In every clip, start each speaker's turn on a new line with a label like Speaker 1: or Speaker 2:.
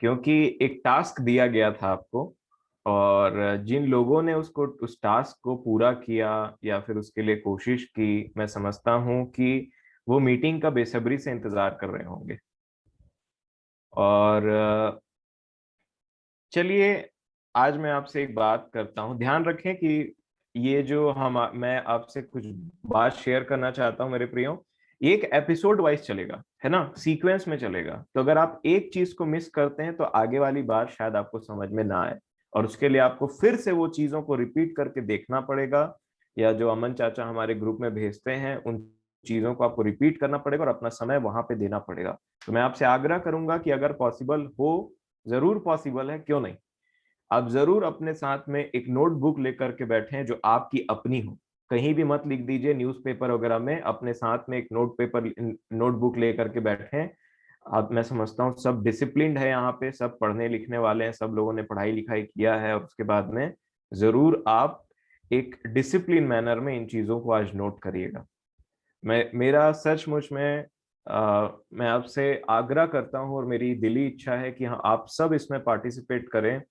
Speaker 1: क्योंकि एक टास्क दिया गया था आपको, और जिन लोगों ने उसको उस टास्क को पूरा किया या फिर उसके लिए कोशिश की, मैं समझता हूँ कि वो मीटिंग का बेसब्री से इंतजार कर रहे होंगे। और चलिए, आज मैं आपसे एक बात करता हूँ। ध्यान रखें कि ये जो हम मैं आपसे कुछ बात शेयर करना चाहता हूँ मेरे प्रियो, ये एक एपिसोड वाइज चलेगा, है ना, सीक्वेंस में चलेगा। तो अगर आप एक चीज को मिस करते हैं तो आगे वाली बात शायद आपको समझ में ना आए, और उसके लिए आपको फिर से वो चीजों को रिपीट करके देखना पड़ेगा, या जो अमन चाचा हमारे ग्रुप में भेजते हैं उन चीजों को आपको रिपीट करना पड़ेगा और अपना समय वहां पे देना पड़ेगा। तो मैं आपसे आग्रह करूंगा कि अगर पॉसिबल हो, जरूर पॉसिबल है, क्यों नहीं, आप जरूर अपने साथ में एक नोटबुक लेकर के बैठें जो आपकी अपनी हो। कहीं भी मत लिख दीजिए न्यूज़पेपर वगैरह में, अपने साथ में एक नोटबुक लेकर के बैठें। अब मैं समझता हूँ सब डिसिप्लिन्ड है यहाँ पे, सब पढ़ने लिखने वाले हैं, सब लोगों ने पढ़ाई लिखाई किया है, और उसके बाद में जरूर आप एक डिसिप्लिन मैनर में इन चीजों को आज नोट करिएगा। मैं मेरा सचमुच में मैं आपसे आग्रह करता हूँ और मेरी दिली इच्छा है कि हाँ, आप सब इसमें पार्टिसिपेट करें,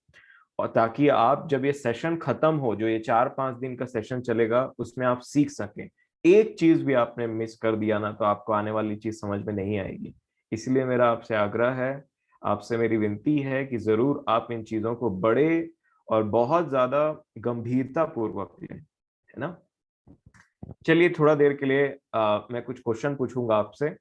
Speaker 1: और ताकि आप जब ये सेशन खत्म हो, जो ये 4-5 दिन का सेशन चलेगा, उसमें आप सीख सकें। एक चीज भी आपने मिस कर दिया ना, तो आपको आने वाली चीज समझ में नहीं आएगी। इसलिए मेरा आपसे आग्रह है, आपसे मेरी विनती है कि जरूर आप इन चीजों को बड़े और बहुत ज्यादा गंभीरता पूर्वक लें, है ना। चलिए, थोड़ा देर के लिए मैं कुछ क्वेश्चन पूछूंगा आपसे,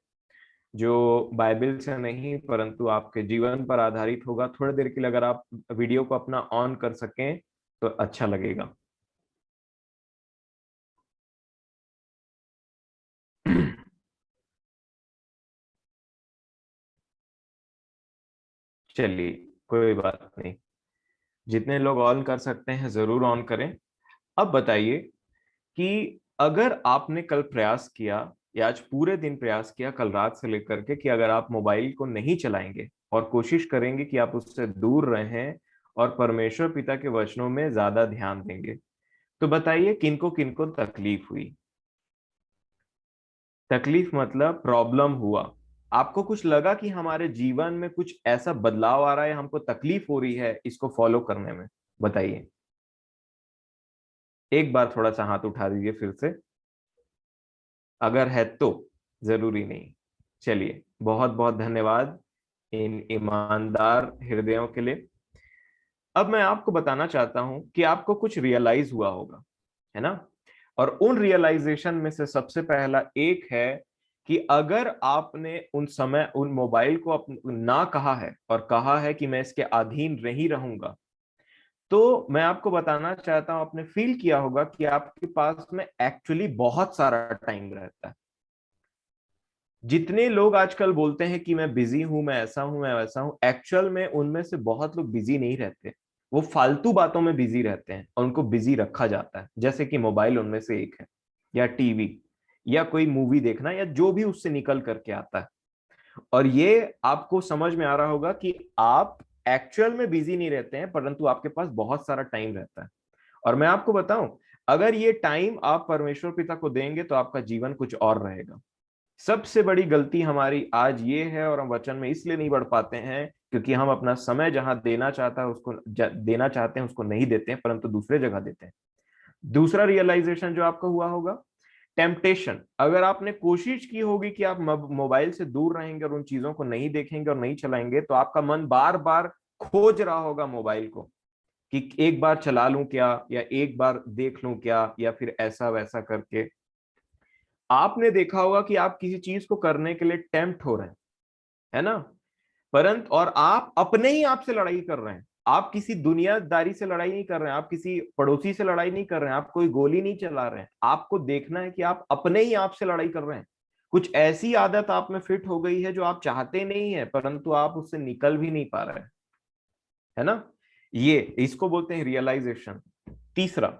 Speaker 1: जो बाइबल से नहीं परंतु आपके जीवन पर आधारित होगा। थोड़ी देर के लिए अगर आप वीडियो को अपना ऑन कर सकें तो अच्छा लगेगा। चलिए, कोई बात नहीं, जितने लोग ऑन कर सकते हैं जरूर ऑन करें। अब बताइए कि अगर आपने कल प्रयास किया, या आज पूरे दिन प्रयास किया, कल रात से लेकर के, कि अगर आप मोबाइल को नहीं चलाएंगे और कोशिश करेंगे कि आप उससे दूर रहें और परमेश्वर पिता के वचनों में ज्यादा ध्यान देंगे, तो बताइए किनको किनको तकलीफ हुई। तकलीफ मतलब प्रॉब्लम हुआ। आपको कुछ लगा कि हमारे जीवन में कुछ ऐसा बदलाव आ रहा है, हमको तकलीफ हो रही है इसको फॉलो करने में। बताइए, एक बार थोड़ा सा हाथ उठा दीजिए फिर से, अगर है तो। जरूरी नहीं। चलिए, बहुत बहुत धन्यवाद इन ईमानदार हृदयों के लिए। अब मैं आपको बताना चाहता हूं कि आपको कुछ रियलाइज हुआ होगा, है ना। और उन रियलाइजेशन में से सबसे पहला एक है कि अगर आपने उन समय उन मोबाइल को ना कहा है और कहा है कि मैं इसके अधीन नहीं रहूंगा, तो मैं आपको बताना चाहता हूं, आपने फील किया होगा कि आपके पास में एक्चुअली बहुत सारा टाइम रहता है। जितने लोग आजकल बोलते हैं कि मैं बिजी हूं, मैं ऐसा हूं, मैं वैसा हूं, एक्चुअल में उनमें से बहुत लोग बिजी नहीं रहते। वो फालतू बातों में बिजी रहते हैं और उनको बिजी रखा जाता है, जैसे कि मोबाइल उनमें से एक है, या टीवी, या कोई मूवी देखना, या जो भी उससे निकल करके आता है। और ये आपको समझ में आ रहा होगा कि आप एक्चुअल में बिजी नहीं रहते हैं, परंतु आपके पास बहुत सारा टाइम रहता है। और मैं आपको बताऊं, अगर ये टाइम आप परमेश्वर पिता को देंगे तो आपका जीवन कुछ और रहेगा। सबसे बड़ी गलती हमारी आज ये है, और हम वचन में इसलिए नहीं बढ़ पाते हैं क्योंकि हम अपना समय जहां देना चाहता है उसको देना चाहते हैं उसको नहीं देते हैं, परंतु दूसरे जगह देते हैं। दूसरा रियलाइजेशन जो आपको हुआ होगा, टेम्पटेशन। अगर आपने कोशिश की होगी कि आप मोबाइल से दूर रहेंगे और उन चीजों को नहीं देखेंगे और नहीं चलाएंगे, तो आपका मन बार बार खोज रहा होगा मोबाइल को, कि एक बार चला लूं क्या, या एक बार देख लूं क्या, या फिर ऐसा वैसा करके। आपने देखा होगा कि आप किसी चीज को करने के लिए टेम्प्ट हो रहे हैं, है ना, परंतु और आप अपने ही आप से लड़ाई कर रहे हैं। आप किसी दुनियादारी से लड़ाई नहीं कर रहे हैं, आप किसी पड़ोसी से लड़ाई नहीं कर रहे हैं, आप कोई गोली नहीं चला रहे हैं। आपको देखना है कि आप अपने ही आप से लड़ाई कर रहे हैं। कुछ ऐसी आदत आप में फिट हो गई है जो आप चाहते नहीं है, परंतु आप उससे निकल भी नहीं पा रहे हैं, है ना। ये इसको बोलते हैं रियलाइजेशन। तीसरा,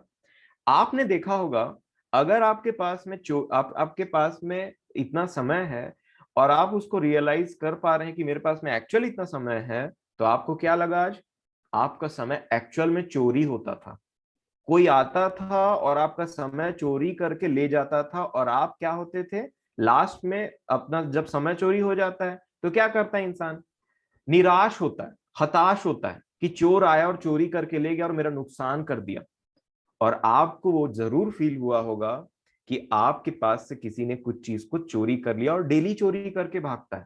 Speaker 1: आपने देखा होगा, अगर आपके पास में आपके पास में इतना समय है और आप उसको रियलाइज कर पा रहे हैं कि मेरे पास में एक्चुअल इतना समय है, तो आपको क्या लगा आज? आपका समय एक्चुअल में चोरी होता था। कोई आता था और आपका समय चोरी करके ले जाता था, और आप क्या होते थे लास्ट में? अपना जब समय चोरी हो जाता है तो क्या करता है इंसान? निराश होता है, हताश होता है कि चोर आया और चोरी करके ले गया और मेरा नुकसान कर दिया। और आपको वो जरूर फील हुआ होगा कि आपके पास से किसी ने कुछ चीज को चोरी कर लिया और डेली चोरी करके भागता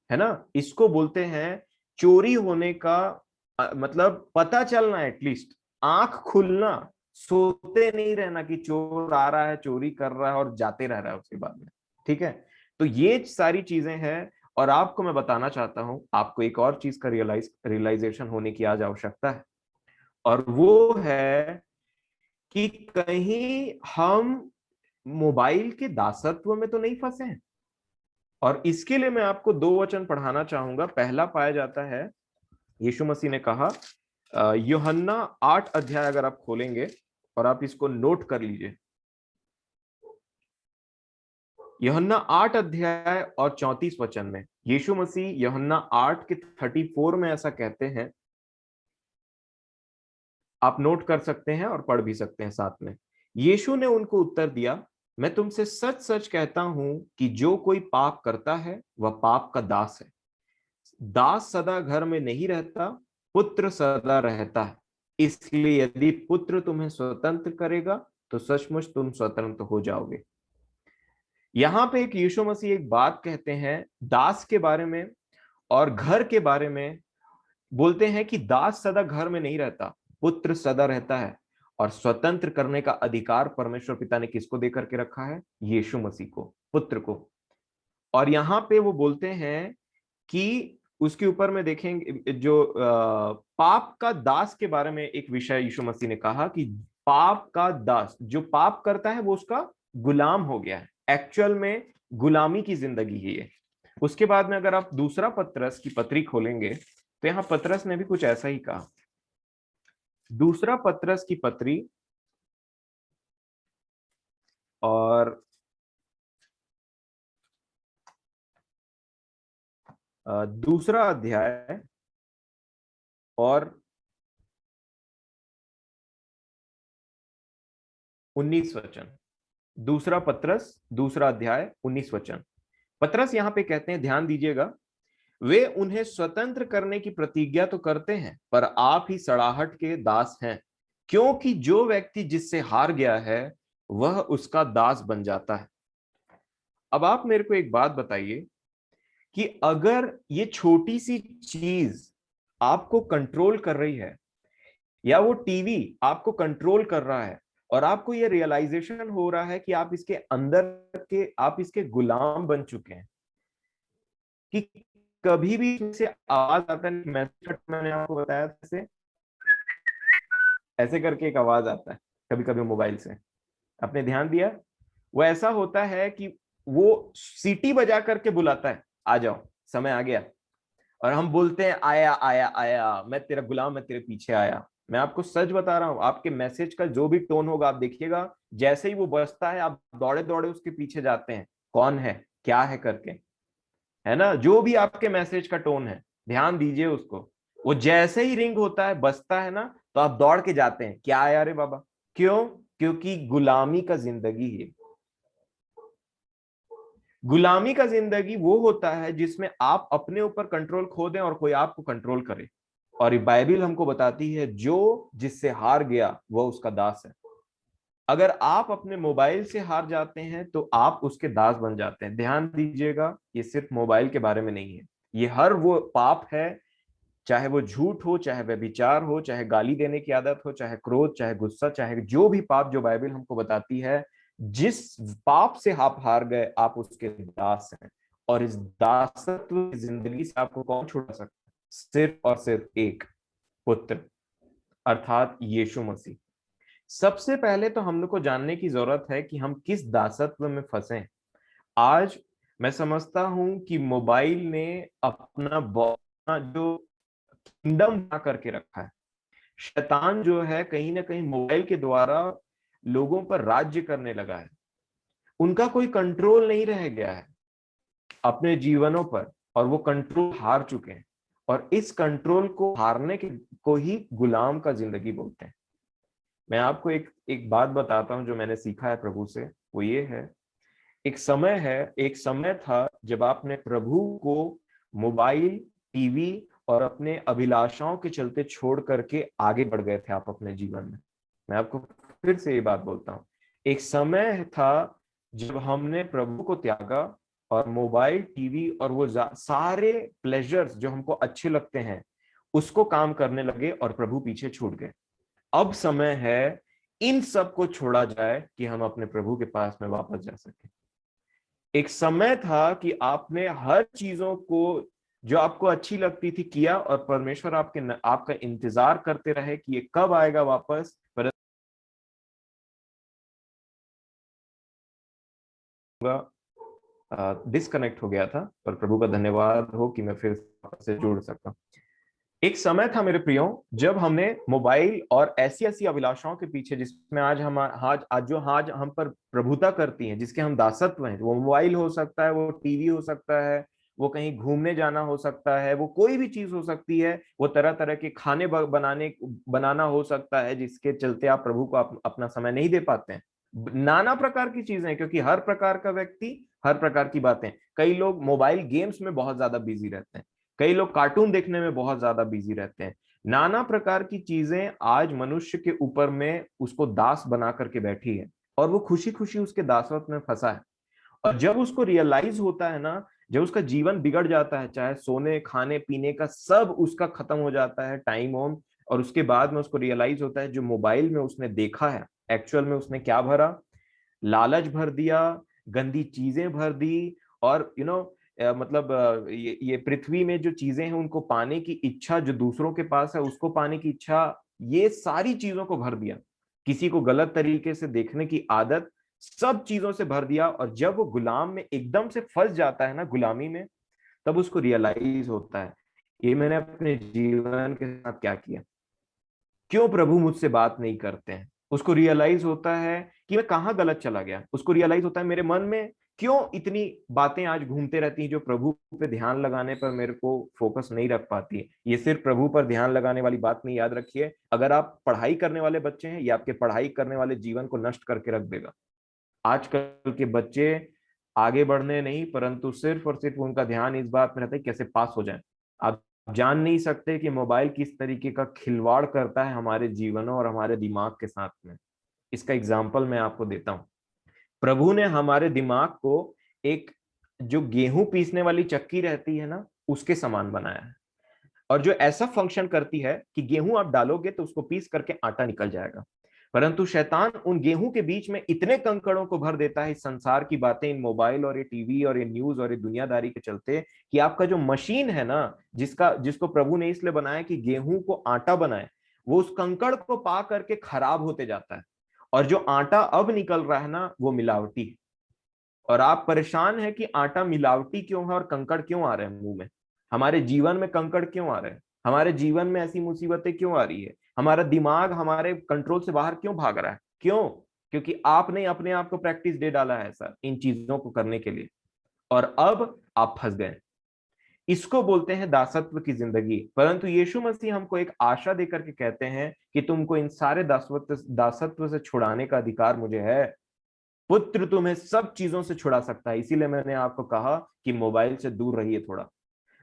Speaker 1: है ना। इसको बोलते हैं चोरी होने का मतलब पता चलना, एटलीस्ट आंख खुलना, सोते नहीं रहना कि चोर आ रहा है, चोरी कर रहा है और जाते रह रहा है उसके बाद में। ठीक है, तो ये सारी चीजें हैं। और आपको मैं बताना चाहता हूं, आपको एक और चीज का रियलाइजेशन होने की आज आवश्यकता है, और वो है कि कहीं हम मोबाइल के दासत्व में तो नहीं फंसे हैं। और इसके लिए मैं आपको दो वचन पढ़ाना चाहूंगा। पहला पाया जाता है, यीशु मसीह ने कहा, यूहन्ना 8 अध्याय अगर आप खोलेंगे और आप इसको नोट कर लीजिए, यूहन्ना 8 अध्याय और 34 वचन में यीशु मसीह यूहन्ना 8 के 34 में ऐसा कहते हैं। आप नोट कर सकते हैं और पढ़ भी सकते हैं साथ में। यीशु ने उनको उत्तर दिया, मैं तुमसे सच सच कहता हूं कि जो कोई पाप करता है वह पाप का दास है। दास सदा घर में नहीं रहता, पुत्र सदा रहता है। इसलिए यदि पुत्र तुम्हें स्वतंत्र करेगा तो सचमुच तुम स्वतंत्र हो जाओगे। यहां पे एक यीशु मसीह एक बात कहते हैं दास के बारे में और घर के बारे में। बोलते हैं कि दास सदा घर में नहीं रहता, पुत्र सदा रहता है। और स्वतंत्र करने का अधिकार परमेश्वर पिता ने किसको दे करके रखा है? यीशु मसीह को, पुत्र को। और यहां पे वो बोलते हैं कि उसके ऊपर में देखेंगे जो पाप का दास के बारे में एक विषय यीशु मसीह ने कहा कि पाप का दास जो पाप करता है वो उसका गुलाम हो गया है। एक्चुअल में गुलामी की जिंदगी है ये। उसके बाद में अगर आप दूसरा पत्रस की पत्री खोलेंगे तो यहाँ पत्रस ने भी कुछ ऐसा ही कहा। दूसरा पत्रस की पत्री और दूसरा अध्याय और 19 वचन। दूसरा पत्रस दूसरा अध्याय 19 वचन। पत्रस यहां पे कहते हैं, ध्यान दीजिएगा, वे उन्हें स्वतंत्र करने की प्रतिज्ञा तो करते हैं पर आप ही सड़ाहट के दास हैं, क्योंकि जो व्यक्ति जिससे हार गया है वह उसका दास बन जाता है। अब आप मेरे को एक बात बताइए कि अगर ये छोटी सी चीज आपको कंट्रोल कर रही है, या वो टीवी आपको कंट्रोल कर रहा है, और आपको ये रियलाइजेशन हो रहा है कि आप इसके अंदर के, आप इसके गुलाम बन चुके हैं, कि कभी भी से आवाज आता है, मैसेज मैंने आपको बताया था, ऐसे ऐसे करके एक आवाज आता है कभी कभी मोबाइल से, आपने ध्यान दिया? वो ऐसा होता है कि वो सीटी बजा करके बुलाता है, आ जाओ समय आ गया। और हम बोलते हैं आया आया आया, मैं तेरा गुलाम, मैं तेरे पीछे आया। मैं आपको सच बता रहा हूं, आपके मैसेज का जो भी टोन होगा आप देखिएगा, जैसे ही वो बजता है आप दौड़े दौड़े उसके पीछे जाते हैं, कौन है क्या है करके, है ना। जो भी आपके मैसेज का टोन है ध्यान दीजिए उसको। वो जैसे ही रिंग होता है, बजता है ना, तो आप दौड़ के जाते हैं, क्या आया रे बाबा। क्यों? क्योंकि गुलामी का जिंदगी है। गुलामी का जिंदगी वो होता है जिसमें आप अपने ऊपर कंट्रोल खो दें और कोई आपको कंट्रोल करे। और ये बाइबिल हमको बताती है जो जिससे हार गया वह उसका दास है। अगर आप अपने मोबाइल से हार जाते हैं तो आप उसके दास बन जाते हैं। ध्यान दीजिएगा, ये सिर्फ मोबाइल के बारे में नहीं है, ये हर वो पाप है, चाहे वो झूठ हो, चाहे वह विचार हो, चाहे गाली देने की आदत हो, चाहे क्रोध, चाहे गुस्सा, चाहे जो भी पाप जो बाइबल हमको बताती है, जिस पाप से आप हार गए आप उसके दास हैं। और इस दासत्व की जिंदगी से आपको कौन छुड़ा सकता है? सिर्फ और सिर्फ एक, पुत्र, अर्थात यीशु मसीह। सबसे पहले तो हम लोग को जानने की जरूरत है कि हम किस दासत्व में फंसे हैं। आज मैं समझता हूं कि मोबाइल ने अपना जो किंगडम बना करके रखा है। शैतान जो है कहीं ना कहीं मोबाइल के द्वारा लोगों पर राज्य करने लगा है। उनका कोई कंट्रोल नहीं रह गया है अपने जीवनों पर, और वो कंट्रोल हार चुके हैं। और इस कंट्रोल को हारने के को ही गुलाम का जिंदगी बोलते हैं। मैं आपको एक एक बात बताता हूं जो मैंने सीखा है प्रभु से, वो ये है, एक समय था जब आपने प्रभु को मोबाइल, टीवी और अपने अभिलाषाओं के चलते छोड़ करके आगे बढ़ गए थे आप अपने जीवन में। मैं आपको फिर से ये बात बोलता हूँ, एक समय था जब हमने प्रभु को त्यागा और मोबाइल, टीवी और वो सारे प्लेजर्स जो हमको अच्छे लगते हैं उसको काम करने लगे और प्रभु पीछे छूट गए। अब समय है इन सब को छोड़ा जाए कि हम अपने प्रभु के पास में वापस जा सके। एक समय था कि आपने हर चीजों को जो आपको अच्छी लगती थी किया और परमेश्वर आपका इंतजार करते रहे कि ये कब आएगा वापस, पर डिस्कनेक्ट हो गया था। पर प्रभु का धन्यवाद हो कि मैं फिर से जुड़ सकता। एक समय था मेरे प्रियो जब हमने मोबाइल और ऐसी ऐसी अभिलाषाओं के पीछे जिसमें आज हम पर प्रभुता करती हैं, जिसके हम दासत्व हैं, वो मोबाइल हो सकता है, वो टीवी हो सकता है, वो कहीं घूमने जाना हो सकता है, वो कोई भी चीज हो सकती है, वो तरह तरह के खाने बनाना हो सकता है जिसके चलते आप प्रभु को अपना समय नहीं दे पाते हैं। नाना प्रकार की चीजें, क्योंकि हर प्रकार का व्यक्ति, हर प्रकार की बातें। कई लोग मोबाइल गेम्स में बहुत ज्यादा बिजी रहते हैं, कई लोग कार्टून देखने में बहुत ज्यादा बिजी रहते हैं। नाना प्रकार की चीजें आज मनुष्य के ऊपर में उसको दास बना करके बैठी है और वो खुशी खुशी उसके दासत्व में फंसा है। और जब उसको रियलाइज होता है ना, जब उसका जीवन बिगड़ जाता है, चाहे सोने खाने पीने का सब उसका खत्म हो जाता है टाइम ऑन, और उसके बाद में उसको रियलाइज होता है जो मोबाइल में उसने देखा है एक्चुअल में उसने क्या भरा, लालच भर दिया, गंदी चीजें भर दी, और मतलब ये पृथ्वी में जो चीजें हैं उनको पाने की इच्छा, जो दूसरों के पास है उसको पाने की इच्छा, ये सारी चीजों को भर दिया। किसी को गलत तरीके से देखने की आदत, सब चीजों से भर दिया। और जब वो गुलाम में एकदम से फंस जाता है ना, गुलामी में, तब उसको रियलाइज होता है ये मैंने अपने जीवन के साथ क्या किया, क्यों प्रभु मुझसे बात नहीं करते हैं। उसको रियलाइज होता है कि मैं कहाँ गलत चला गया। उसको रियलाइज होता है मेरे मन में क्यों इतनी बातें आज घूमते रहती हैं जो प्रभु पे ध्यान लगाने पर मेरे को फोकस नहीं रख पाती। ये सिर्फ प्रभु पर ध्यान लगाने वाली बात नहीं, याद रखिए, अगर आप पढ़ाई करने वाले बच्चे हैं, ये आपके पढ़ाई करने वाले जीवन को नष्ट करके रख देगा। आजकल के बच्चे आगे बढ़ने नहीं, परंतु सिर्फ और सिर्फ उनका ध्यान इस बात में रहता है कैसे पास हो जाए। आप जान नहीं सकते कि मोबाइल किस तरीके का खिलवाड़ करता है हमारे जीवनों और हमारे दिमाग के साथ में। इसका एग्जाम्पल मैं आपको देता हूं। प्रभु ने हमारे दिमाग को एक, जो गेहूं पीसने वाली चक्की रहती है ना, उसके समान बनाया है, और जो ऐसा फंक्शन करती है कि गेहूं आप डालोगे तो उसको पीस करके आटा निकल जाएगा। परंतु शैतान उन गेहूं के बीच में इतने कंकड़ों को भर देता है इस संसार की बातें, इन मोबाइल और ये टीवी और ये न्यूज और ये दुनियादारी के चलते, कि आपका जो मशीन है ना, जिसको प्रभु ने इसलिए बनाया कि गेहूं को आटा बनाए, वो उस कंकड़ को पा करके खराब होते जाता है। और जो आटा अब निकल रहा है ना, वो मिलावटी है। और आप परेशान है कि आटा मिलावटी क्यों है और कंकड़ क्यों आ रहे हैं मुंह में। हमारे जीवन में कंकड़ क्यों आ रहे हैं, हमारे जीवन में ऐसी मुसीबतें क्यों आ रही है, हमारा दिमाग हमारे कंट्रोल से बाहर क्यों भाग रहा है, क्यों? क्योंकि आपने अपने आप को प्रैक्टिस दे डाला है सर इन चीजों को करने के लिए, और अब आप फंस गए। इसको बोलते हैं दासत्व की जिंदगी। परंतु यीशु मसीह हमको एक आशा देकर के कहते हैं कि तुमको इन सारे दासत्व से छुड़ाने का अधिकार मुझे है। पुत्र तुम्हें सब चीजों से छुड़ा सकता है। इसीलिए मैंने आपको कहा कि मोबाइल से दूर रहिए थोड़ा।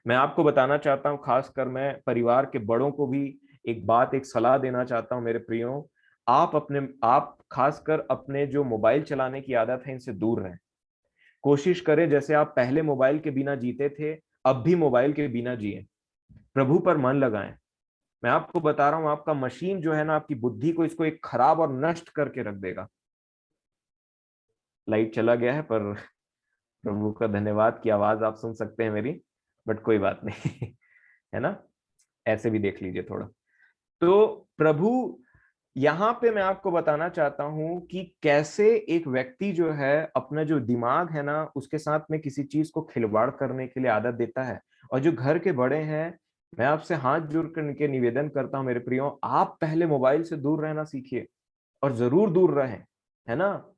Speaker 1: मैं आपको बताना चाहता हूं, खासकर मैं परिवार के बड़ों को भी एक सलाह देना चाहता हूं मेरे प्रियो। आप खासकर अपने जो मोबाइल चलाने की आदत है इनसे दूर रहें। कोशिश करें जैसे आप पहले मोबाइल के बिना जीते थे, अब भी मोबाइल के बिना जिए। प्रभु पर मन लगाएं। मैं आपको बता रहा हूं, आपका मशीन जो है ना, आपकी बुद्धि को इसको एक खराब और नष्ट करके रख देगा। लाइट चला गया है, पर प्रभु का धन्यवाद की आवाज आप सुन सकते हैं मेरी, बट कोई बात नहीं है ना, ऐसे भी देख लीजिए थोड़ा। तो प्रभु, यहां पे मैं आपको बताना चाहता हूं कि कैसे एक व्यक्ति जो है अपना जो दिमाग है ना उसके साथ में किसी चीज को खिलवाड़ करने के लिए आदत देता है। और जो घर के बड़े हैं, मैं आपसे हाथ जोड़ करके निवेदन करता हूं मेरे प्रियो, आप पहले मोबाइल से दूर रहना सीखिए, और जरूर दूर रहें, है ना।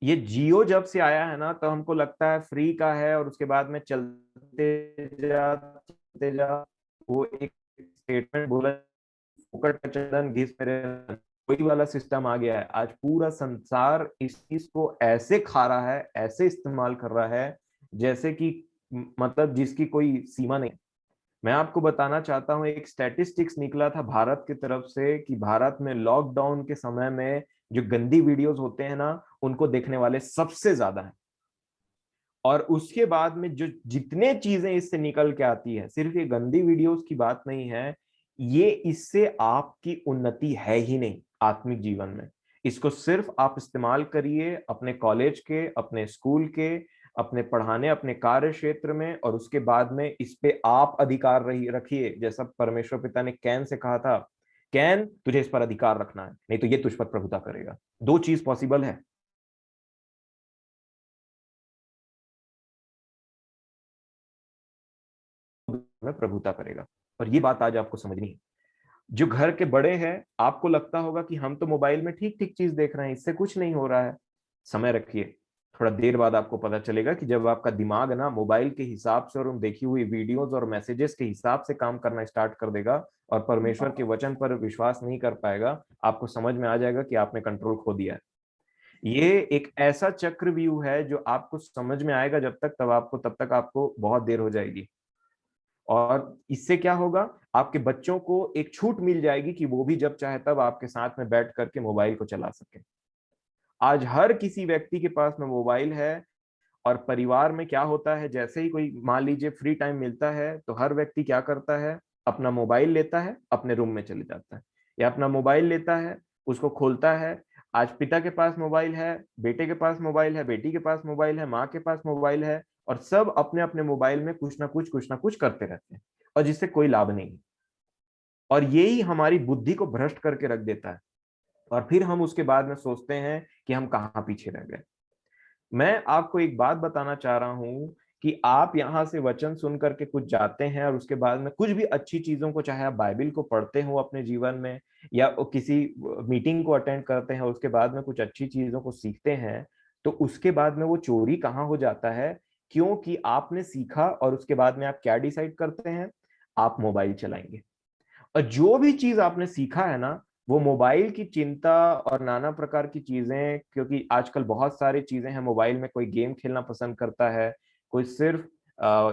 Speaker 1: ये जियो जब से आया है ना, तो हमको लगता है फ्री का है, और उसके बाद में चलते जा वो एक स्टेटमेंट बोला, फुकट का चंदन घिस मेरे, वही वाला सिस्टम आ गया है। आज पूरा संसार इस चीज को ऐसे खा रहा है, ऐसे इस्तेमाल कर रहा है, जैसे कि मतलब जिसकी कोई सीमा नहीं। मैं आपको बताना चाहता हूं, एक स्टैटिस्टिक्स निकला था भारत की तरफ से कि भारत में लॉकडाउन के समय में जो गंदी वीडियोस होते हैं ना, उनको देखने वाले सबसे ज्यादा हैं। और उसके बाद में जो जितने चीजें इससे निकल के आती है, सिर्फ ये गंदी वीडियोस की बात नहीं है, ये इससे आपकी उन्नति है ही नहीं आत्मिक जीवन में। इसको सिर्फ आप इस्तेमाल करिए अपने कॉलेज के, अपने स्कूल के, अपने पढ़ाने, अपने कार्य क्षेत्र में, और उसके बाद में इस पे आप अधिकार रही रखिए। जैसा परमेश्वर पिता ने कैन से कहा था, कैन तुझे इस पर अधिकार रखना है, नहीं तो ये तुझ पर प्रभुता करेगा। दो चीज पॉसिबल है। में प्रभुता करेगा। और ये बात आज आपको समझनी है। जो घर के बड़े हैं, आपको लगता होगा कि हम तो मोबाइल में ठीक ठीक चीज देख रहे हैं, इससे कुछ नहीं हो रहा है। समय रखिए, थोड़ा देर बाद आपको पता चलेगा कि जब आपका दिमाग ना मोबाइल के हिसाब से और उन देखी हुई वीडियोस और मैसेजेस के हिसाब से काम करना स्टार्ट कर देगा और परमेश्वर के वचन पर विश्वास नहीं कर पाएगा, आपको समझ में आ जाएगा कि आपने कंट्रोल खो दिया है। ये एक ऐसा चक्रव्यूह है जो आपको समझ में आएगा जब तक, तब तक आपको बहुत देर हो जाएगी। और इससे क्या होगा, आपके बच्चों को एक छूट मिल जाएगी कि वो भी जब चाहे तब आपके साथ में बैठ करके मोबाइल को चला सके। आज हर किसी व्यक्ति के पास में मोबाइल है। और परिवार में क्या होता है, जैसे ही कोई मान लीजिए फ्री टाइम मिलता है तो हर व्यक्ति क्या करता है, अपना मोबाइल लेता है, अपने रूम में चले जाता है, या अपना मोबाइल लेता है, उसको खोलता है। आज पिता के पास मोबाइल है, बेटे के पास मोबाइल है, बेटी के पास मोबाइल है, माँ के पास मोबाइल है, और सब अपने अपने मोबाइल में कुछ ना कुछ करते रहते हैं, और जिससे कोई लाभ नहीं। और यही हमारी बुद्धि को भ्रष्ट करके रख देता है। और फिर हम उसके बाद में सोचते हैं कि हम कहाँ पीछे रह गए। मैं आपको एक बात बताना चाह रहा हूं कि आप यहां से वचन सुन करके कुछ जाते हैं और उसके बाद में कुछ भी अच्छी चीजों को, चाहे आप बाइबल को पढ़ते हो अपने जीवन में, या किसी मीटिंग को अटेंड करते हैं, उसके बाद में कुछ अच्छी चीजों को सीखते हैं, तो उसके बाद में वो चोरी कहाँ हो जाता है? क्योंकि आपने सीखा और उसके बाद में आप क्या डिसाइड करते हैं? आप मोबाइल चलाएंगे। और जो भी चीज आपने सीखा है ना, वो मोबाइल की चिंता और नाना प्रकार की चीजें, क्योंकि आजकल बहुत सारी चीजें हैं मोबाइल में। कोई गेम खेलना पसंद करता है, कोई सिर्फ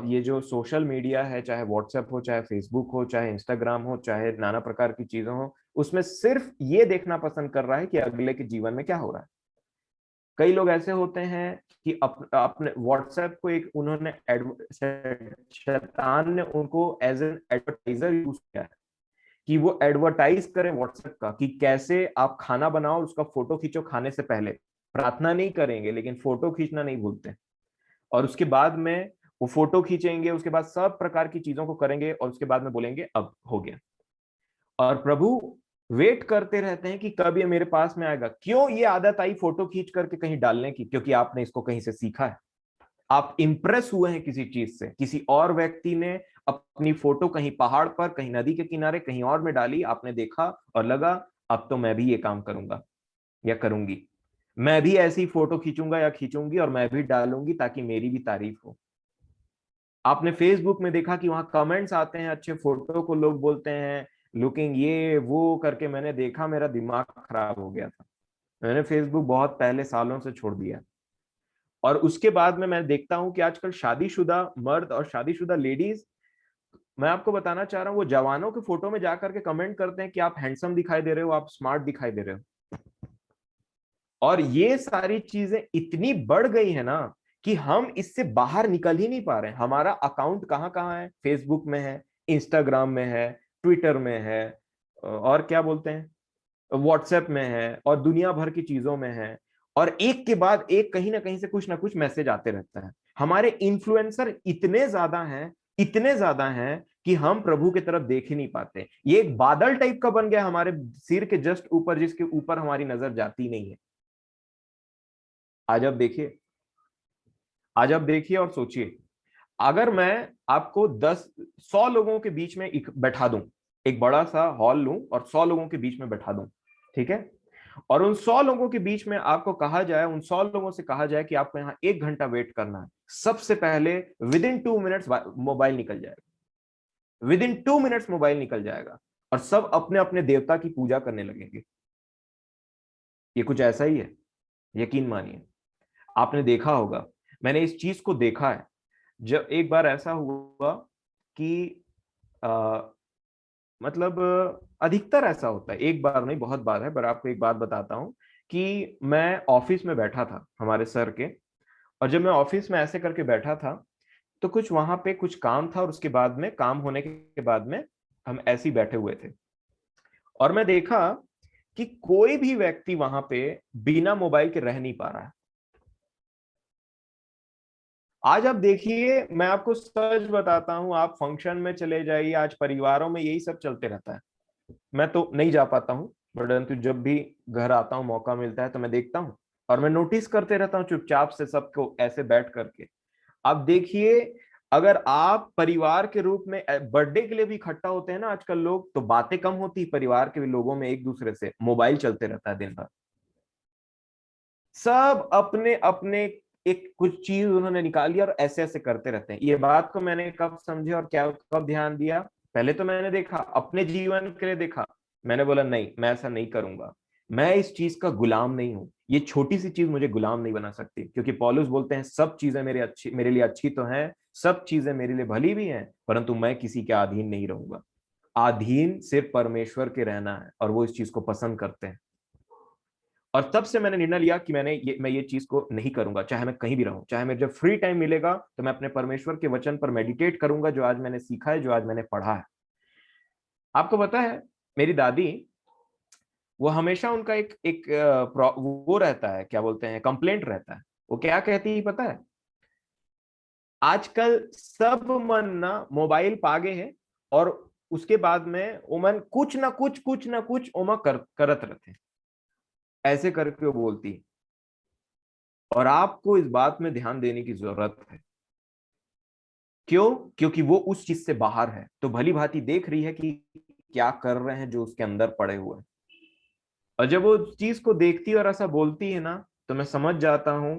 Speaker 1: ये जो सोशल मीडिया है, चाहे व्हाट्सएप हो, चाहे फेसबुक हो, चाहे इंस्टाग्राम हो, चाहे नाना प्रकार की चीजें हो, उसमें सिर्फ ये देखना पसंद कर रहा है कि अगले के जीवन में क्या हो रहा है। कई लोग ऐसे होते हैं कि अपने व्हाट्सएप को एक उन्होंने शैतान ने उनको एज एन एडवर्टाइजर यूज किया है कि वो एडवर्टाइज करें व्हाट्सएप का, कि कैसे आप खाना बनाओ, उसका फोटो खींचो खाने से पहले। प्रार्थना नहीं करेंगे लेकिन फोटो खींचना नहीं भूलते। और उसके बाद में वो फोटो खींचेंगे, उसके बाद सब प्रकार की चीजों को करेंगे, और उसके बाद में बोलेंगे अब हो गया। और प्रभु वेट करते रहते हैं कि कब ये मेरे पास में आएगा। क्यों ये आदत आई फोटो खींच करके कहीं डालने की? क्योंकि आपने इसको कहीं से सीखा है। आप इंप्रेस हुए हैं किसी चीज से, किसी और व्यक्ति ने अपनी फोटो कहीं पहाड़ पर, कहीं नदी के किनारे, कहीं और में डाली, आपने देखा और लगा अब तो मैं भी ये काम करूंगा या करूंगी, मैं भी ऐसी फोटो खींचूंगा या खींचूंगी और मैं भी डालूंगी ताकि मेरी भी तारीफ हो। आपने फेसबुक में देखा कि वहां कमेंट्स आते हैं, अच्छे फोटो को लोग बोलते हैं लुकिंग ये वो करके, मैंने देखा मेरा दिमाग खराब हो गया था। मैंने फेसबुक बहुत पहले सालों से छोड़ दिया। और उसके बाद में मैं देखता हूं कि आजकल शादीशुदा मर्द और शादीशुदा लेडीज, मैं आपको बताना चाह रहा हूँ, वो जवानों के फोटो में जाकर के कमेंट करते हैं कि आप हैंडसम दिखाई दे रहे हो, आप स्मार्ट दिखाई दे रहे हो। और ये सारी चीजें इतनी बढ़ गई है ना कि हम इससे बाहर निकल ही नहीं पा रहे हैं। हमारा अकाउंट कहाँ कहाँ है, फेसबुक में है, इंस्टाग्राम में है, ट्विटर में है, और क्या बोलते हैं, व्हाट्सएप में है, और दुनिया भर की चीजों में है। और एक के बाद एक कहीं ना कुछ ना कुछ मैसेज आते रहता है। हमारे इन्फ्लुएंसर इतने ज्यादा हैं, इतने ज्यादा हैं कि हम प्रभु की तरफ देख ही नहीं पाते। ये एक बादल टाइप का बन गया हमारे सिर के जस्ट ऊपर, जिसके ऊपर हमारी नजर जाती नहीं है। आज आप देखिए, आज आप देखिए और सोचिए, अगर मैं आपको 100 लोगों के बीच में बैठा दूं, एक बड़ा सा हॉल लूं और 100 लोगों के बीच में बैठा दूं, ठीक है, और उन 100 लोगों के बीच में आपको कहा जाए, उन 100 लोगों से कहा जाए कि आपको यहाँ 1 घंटा वेट करना है, सबसे पहले विद इन 2 मिनट्स मोबाइल निकल जाएगा। विद इन 2 मिनट्स मोबाइल निकल जाएगा, और सब अपने अपने देवता की पूजा करने लगेंगे। ये कुछ ऐसा ही है, यकीन मानिए। आपने देखा होगा, मैंने इस चीज को देखा है। जब एक बार ऐसा हुआ कि मतलब अधिकतर ऐसा होता है, एक बार नहीं बहुत बार है, पर आपको एक बात बताता हूँ कि मैं ऑफिस में बैठा था हमारे सर के, और जब मैं ऑफिस में ऐसे करके बैठा था तो कुछ वहां पे कुछ काम था, और उसके बाद में काम होने के बाद में हम ऐसे ही बैठे हुए थे, और मैं देखा कि कोई भी व्यक्ति वहां पे बिना मोबाइल के रह नहीं पा रहा है। आज आप देखिए, मैं आपको सच बताता हूं, आप फंक्शन में चले जाइए, आज परिवारों में यही सब चलते रहता है। मैं तो नहीं जा पाता हूँ, परंतु जब भी घर आता हूँ, मौका मिलता है तो मैं देखता हूँ, और मैं नोटिस करते रहता हूँ चुपचाप से सबको ऐसे बैठ करके। अब देखिए, अगर आप परिवार के रूप में बर्थडे के लिए भी इकट्ठा होते हैं ना आजकल लोग, तो बातें कम होती परिवार के लोगों में, एक दूसरे से मोबाइल चलते रहता है दिन भर। सब अपने अपने एक कुछ चीज उन्होंने निकाल लिया और ऐसे ऐसे करते रहते हैं। ये बात को मैंने कब समझे और क्या कब ध्यान दिया? पहले तो मैंने देखा, अपने जीवन के लिए देखा, मैंने बोला नहीं, मैं ऐसा नहीं करूंगा, मैं इस चीज का गुलाम नहीं हूं, ये छोटी सी चीज मुझे गुलाम नहीं बना सकती, क्योंकि पौलुस बोलते हैं सब चीजें मेरे लिए अच्छी तो हैं, सब चीजें मेरे लिए भली भी हैं, परंतु मैं किसी के अधीन नहीं रहूंगा। अधीन सिर्फ परमेश्वर के रहना है, और वो इस चीज को पसंद करते हैं। और तब से मैंने निर्णय लिया कि मैं ये चीज को नहीं करूंगा, चाहे मैं कहीं भी रहूं, चाहे मेरे जब फ्री टाइम मिलेगा तो मैं अपने परमेश्वर के वचन पर मेडिटेट करूंगा, जो आज मैंने सीखा है, जो आज मैंने पढ़ा है। आपको पता है, मेरी दादी, वो हमेशा उनका एक एक वो रहता है, क्या बोलते हैं, कंप्लेंट रहता है। वो क्या कहती है पता है? आजकल सब मन ना मोबाइल पागे है, और उसके बाद में ओमन कुछ ना कुछ ओमा करत रहते हैं, ऐसे करके वो बोलती है। और आपको इस बात में ध्यान देने की जरूरत है। क्यों? क्योंकि वो उस चीज से बाहर है, तो भली भांति देख रही है कि क्या कर रहे हैं जो उसके अंदर पड़े हुए हैं। और जब वो उस चीज को देखती है और ऐसा बोलती है ना, तो मैं समझ जाता हूं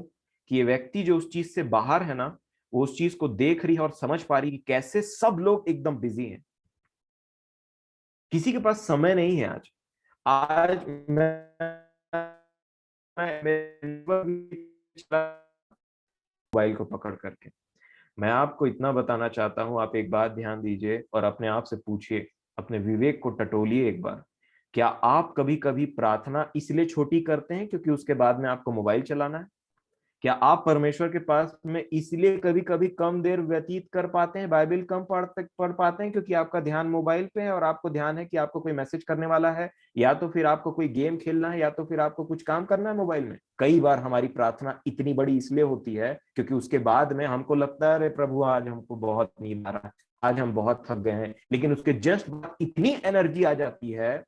Speaker 1: कि ये व्यक्ति जो उस चीज से बाहर है ना, वो उस चीज को देख रही है और समझ पा रही है कि कैसे सब लोग एकदम बिजी हैं, किसी के पास समय नहीं है आज। आज मोबाइल को पकड़ करके, मैं आपको इतना बताना चाहता हूं, आप एक बात ध्यान दीजिए और अपने आप से पूछिए, अपने विवेक को टटोलिए एक बार। क्या आप कभी कभी प्रार्थना इसलिए छोटी करते हैं क्योंकि उसके बाद में आपको मोबाइल चलाना है? क्या आप परमेश्वर के पास में इसलिए कभी कभी कम देर व्यतीत कर पाते हैं, बाइबल कम पढ़ पाते हैं, क्योंकि आपका ध्यान मोबाइल पे है, और आपको ध्यान है कि आपको कोई मैसेज करने वाला है, या तो फिर आपको कोई गेम खेलना है, या तो फिर आपको कुछ काम करना है मोबाइल में? कई बार हमारी प्रार्थना इतनी बड़ी इसलिए होती है क्योंकि उसके बाद में हमको लगता है, अरे प्रभु आज हमको बहुत नींद आ रहा है, आज हम बहुत थक गए हैं, लेकिन उसके जस्ट बाद इतनी एनर्जी आ जाती है।